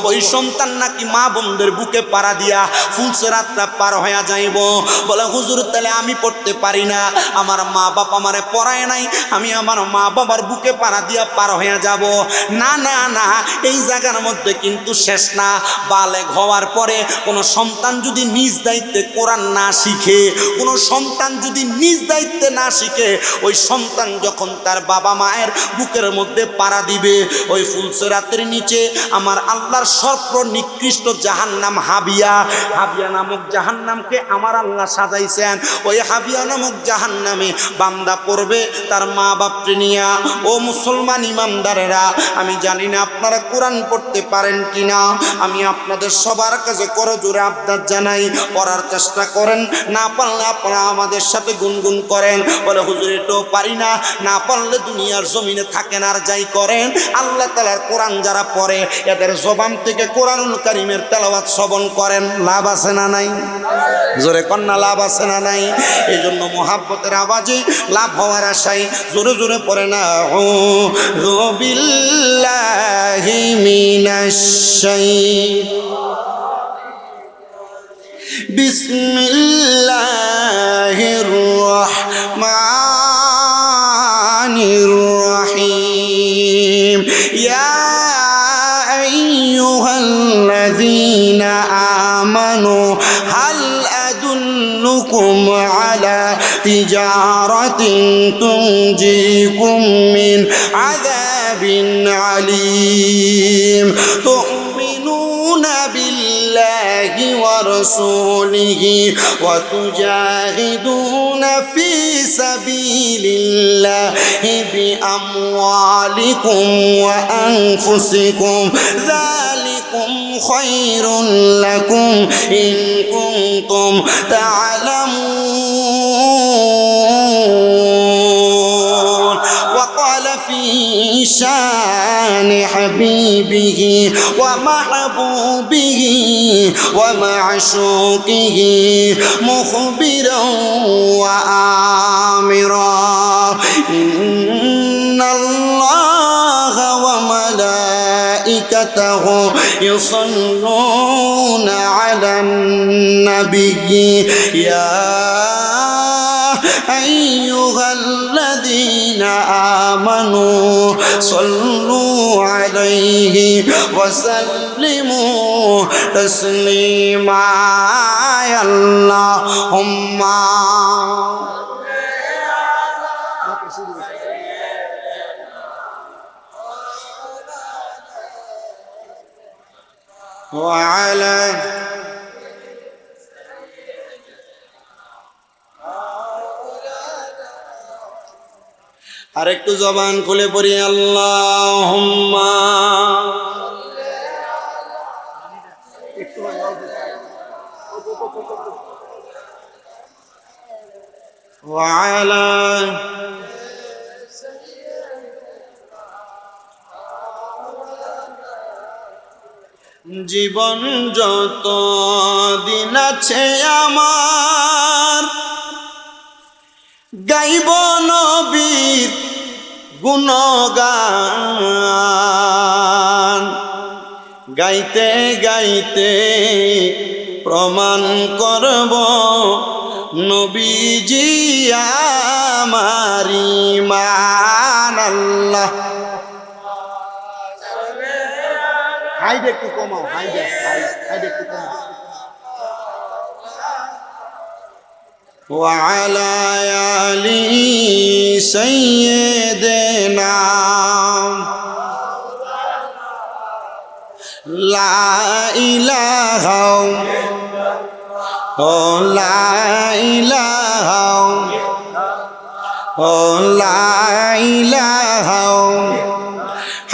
ওই সন্তান নাকি মা বোনদের বুকে পাড়া দিয়া ফুলসেরাতটা পার হয়ে যাইব। বলে হুজুর তাহলে আমি পড়তে পারি না, আমার মা বাপ আমারে পড়ায় পড়ায় নাই, আমি আমার মা বাবার বুকে পাড়া দিয়া পার হয়ে যাব। না না না, এই জায়গার মধ্যে কিন্তু শেষ না। বালেগ হওয়ার পরে কোনো সন্তান যদি নিজ দায়িত্বে কোরআন না শিখে, কোনো সন্তান যদি নিজ দায়িত্বে না শিখে, ওই সন্তান যখন তার বাবা মায়ের বুকের মধ্যে পাড়া দিবে, ওই ফুলসেরাতের নিচে আমার আল্লাহর সর্বনিকৃষ্ট জাহান্নাম হাবিয়া, হাবিয়া নামক জাহান্নামকে আমার আল্লাহ সাজাইছেন। ওই হাবিয়া নামক জাহান্নামে বান্দা পড়বে তার মা বাপকে নিয়া। ও মুসলমান ইমানদারেরা, আমি জানি না আপনারা কোরআন পড়তে পারেন কিনা, আমি আপনাদের সবার কাছে করজোরে আবদার জানাই, পড়ার চেষ্টা করেন। না পারলে আপনারা আমাদের সাথে গুনগুন করেন, বলে হুজুর এটাও পারি না, না পারলে দুনিয়ার জমিনে থাকেন আর যাই করেন। আল্লাহ তাআলার কোরআন যারা পড়ে এদের জবান থেকে কোরআনুল কারীমের তেলাওয়াত শ্রবণ করেন, লাভ আছে না নাই? জোরে কন্যা লাভ আছে না নাই? এই জন্য মোহাব্বতের আওয়াজে লাভ হওয়ার আশায় জোরে জোরে পড়ে না, আউযু বিল্লাহি মিনাশ বিসমিল্লাহির রহমানির রহিম। ইয়া আইয়ুহাল্লাযীনা আমানু হাল আদুল্লুকুম আলা তিজারাতিন তুনজিকুম মিন আযাবিন আলীম। তু'মিনুনা বিল্লাহি ওয়া রাসূলিহি ওয়া তুজাহিদুনা ফি সাবিলিল্লাহি বিআমওয়ালিকুম ওয়া আনফুসিকুম, যালিকুম খায়রুল লাকুম ইন কুনতুম তা'লামুন। وقال في شان حبيبه ومحبوبه ومعشوقه مخبرا وآمرا، إن الله وملائكته يصلون على النبي يا أيها الذين آمنوا صلوا عليه وسلموا تسليما. اللهم وعلى আর একটু জবান খুলে পড়ি, আল্লাহুম্মা ওয়া আলা জীবন যত দিন আছে আমার, গাইব নবীর গুণগান, গাইতে গাইতে প্রমাণ করব নবীজি আমার ঈমান। আল্লাহ হাইড একটু কমাও, হাইড একটু কমাও। وعلى آل سيدنا لا إله لا إله لا إله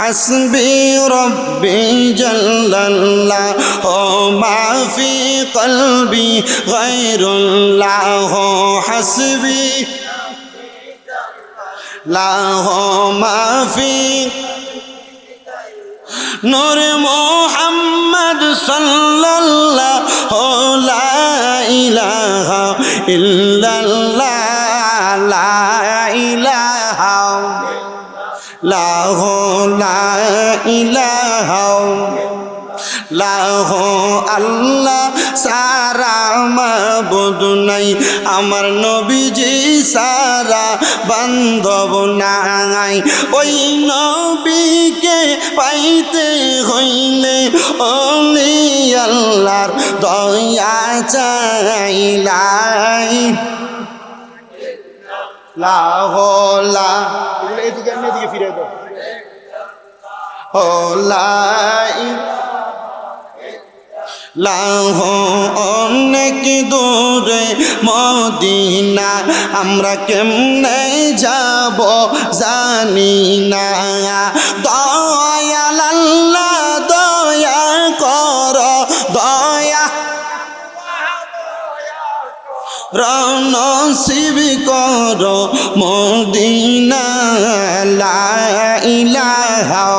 حسبي ربي جل الله ما في قلبي غير الله حسبي لا ما في نور محمد صلى الله لا إله إلا الله لا إله لا إله লাহ আল্লাহ সারা মাবুদ নাই, আমার নবীজি সারা বান্ধব নাই। ওই নবীকে পাইতে হইলে ওলি আল্লাহর দয়া চাইলাই। লাহ লা এগুলো এদিকে ফিরে দাও। ও লাই লাহ অনেক দূরে মদিনা, আমরা কেমনে যাব জানি না। দয়াল আল্লাহ দয়া কর, দয়া নসিব কর মদিনা। লা ইলাহা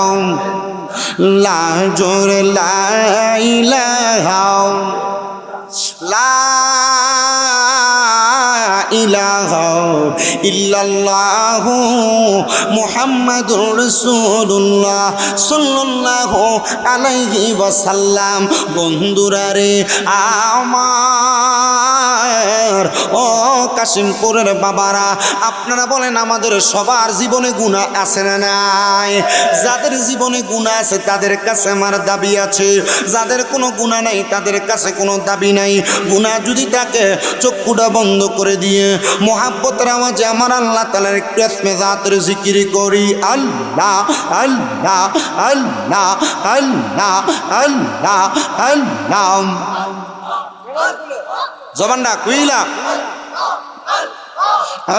লা জোর লা ইলাহা লা ইলাহা ইল্লাল্লাহু মুহাম্মাদুর রাসূলুল্লাহ সাল্লাল্লাহু আলাইহি ওয়াসাল্লাম। বন্ধুরা রে আমার, ও কাশিমপুরের বাবারা, আপনারা বলেন আমাদের সবার জীবনে গুনাহ আছে না নাই? যাদের জীবনে গুনাহ আছে তাদের কাছে আমার দাবি আছে, যাদের কোনো গুনাহ নাই তাদের কাছে কোনো দাবি নাই। গুনাহ যদি থাকে চক্ষুটা বন্ধ করে দিয়ে মোহাব্বতের আওয়াজে আমার আল্লাহ তাআলার একটু ইসমে জাতের জিকির করি। আল্লাহ আল্লাহ আল্লাহ আল্লাহ আল্লাহ আল্লাহ। জবানটা কুইলা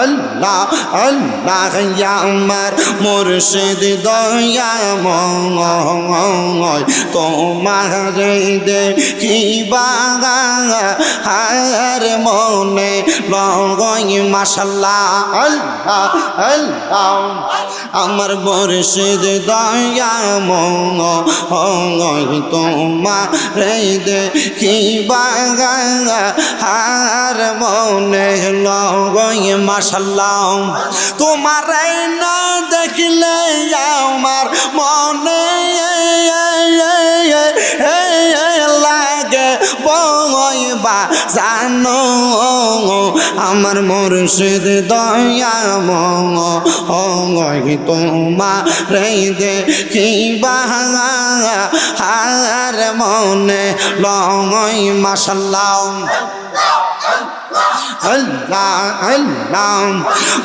আল্লাহ আল্লাহ আমার মুর্শিদ দয়াময়, তোমার দেখিবা হার মনে লগই মাশাল্লাহ। আল্লাহ আল্লাহ আমার মুর্শিদ দয়াময়, তোমার দেখিবা হার মনে লগই মাশাল্লাহ। তোমার না দেখলে আমার মনে লাগে বইবা জানো, আমার মুর্শিদ দয়াময়, তোমার দেখিবা হার মনে লগই মাশাল্লাহ। আল্লাহ আল্লাহ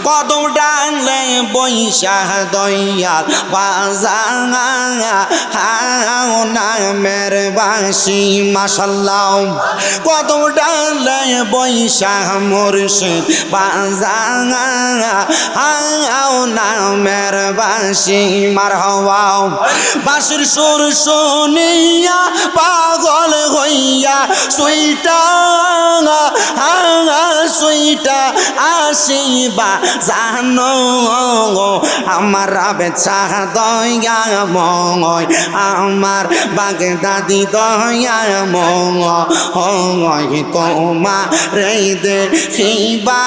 কদম ডালে বৈশা দয়াল বাজাও নামের বাসি মাশাল্লাহ। কদম ডালে বৈশা মুর্শিদ বাজাও নামের বাসি মারহাবা। বাঁশির সুর শুনিয়া পাগল হইয়া সুইটা সুইটা আসিবা জানো, আমার বেচা দয়াময়, আমার বাগদাদি দয়াময়, তোমার দেখিবা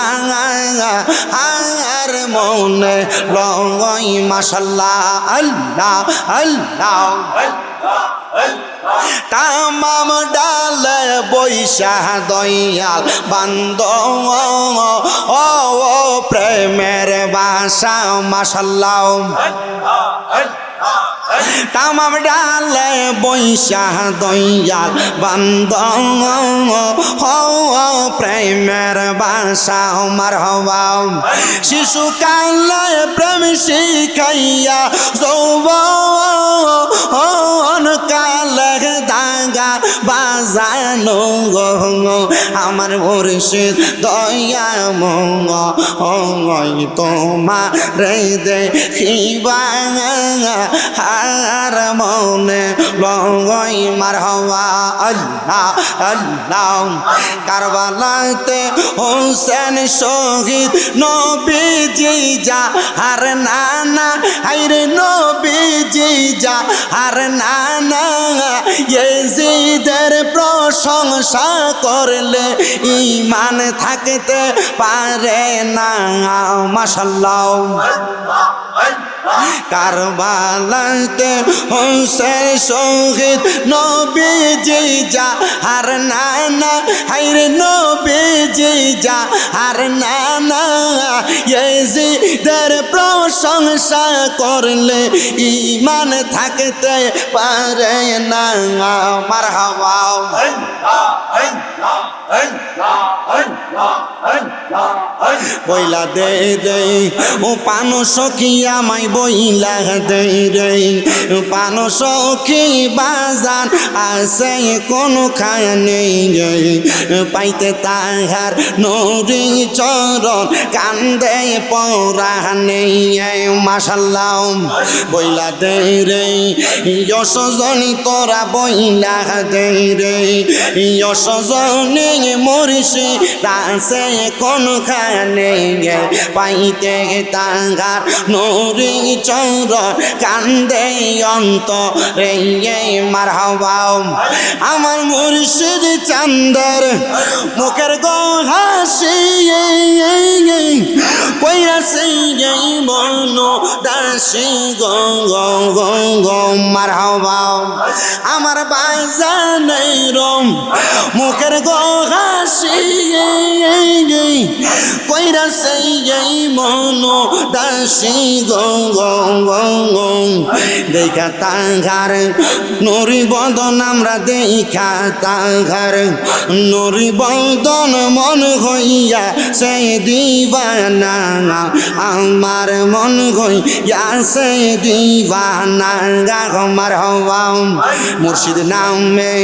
আর মনে লগই মাশাল্লাহ। আল্লাহ আল্লাহ তামাম ডালে বৈশা দয়াল বান্দ ও প্রেমের বাসা মাশাল্লাহ। তামাম ডালে বৈশা দয়াল বান্দ প্রেমের বাসা মারহাবা। শিশুকালে প্রেম শিখাইয়া যৌবন কালে দাঙ্গা বাজানো, আমার মুর্শিদ দয়াময়, তোমার দেখিবা আর মনে লগই মারহাবা। আল্লাহ আল্লাহ কারবালাতে হোসেন শহীদ নবীজি যা আর নানা, হায়রে নবীজি যা আর নানা, ইয়েজিদের প্রশংসা করলে ঈমান থাকতে পারে না মাশাল্লাহ। কারবালাতে হইছে শহীদ নবীজি যাহার নানা হায়রে নবীজি যাহার নানা ইয়েজিদের প্রশংসা করলে ঈমান থাকতে পারে না মারহাবা বইলা দে দে ও পানো সখী আমায় বইলা দে রে পানো সখী বাজান আছে কোনো খানে পাইতে তাহার নরি চরণ কান্দে পরানে মাশাল্লাহ বইলা দে রে যশজনী তোরা বইলা দে রে যশজনী মরিষি রাসে কোন খানে পাইতে তাহার নরি চরণ কান্দে অন্তরে মারহাবা আমার মুর্শিদ চান্দার মুখের গো হাসি কইরা সেই মন দাসী গো গো গো গো মারহাবা আমার বাজানের রম মুখের গো হাসি কইরা সেই মন দাসী গো গো গো গো দেখা তাহার নুরি বদন আমরা দেখা তাহার নুরি বদন মন হইয়া সে দিবানা আমার মন হইয়া সে দিবানা আমার হওয়া মুর্শিদ নামে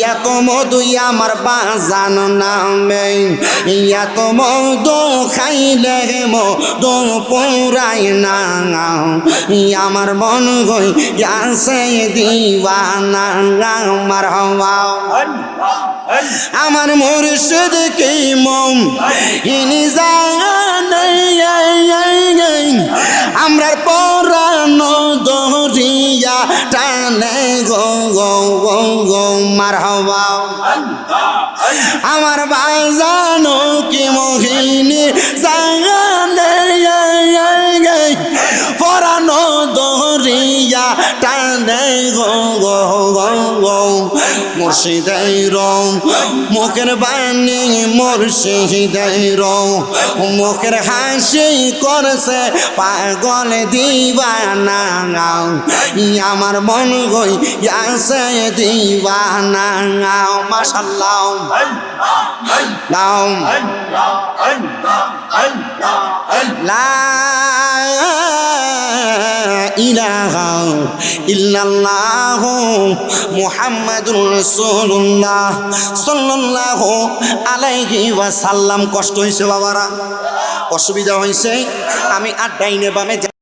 এত মধু আমার বাজান নামে এত মধু খাইলে মধু পুরাই না আমার মন হইয়া সে দিবানা আমার হওয়া আমার মুর্শিদ কি মম ইনি জানে আমরার পরানো দরিয়া টানে গো গো গো গো মারহাবা আমার বাজানো কি মোহিনী জানে পরানো দরিয়া টানে গো গো গো গো মুর্শিদের মুখের বাণী মুর্শিদের মুখের হাসি করছে পাগল দিবানা আমার মন গইয়াছে দিবানা মাশাআল্লাহ নাম লা ইলাহা ইল্লাল্লাহু মুহাম্মাদুর রাসূলুল্লাহ সাল্লাল্লাহু আলাইহি ওয়াসাল্লাম। কষ্ট হইছে বাবারা, অসুবিধা হইছে, আমি আর ডাইনে বামে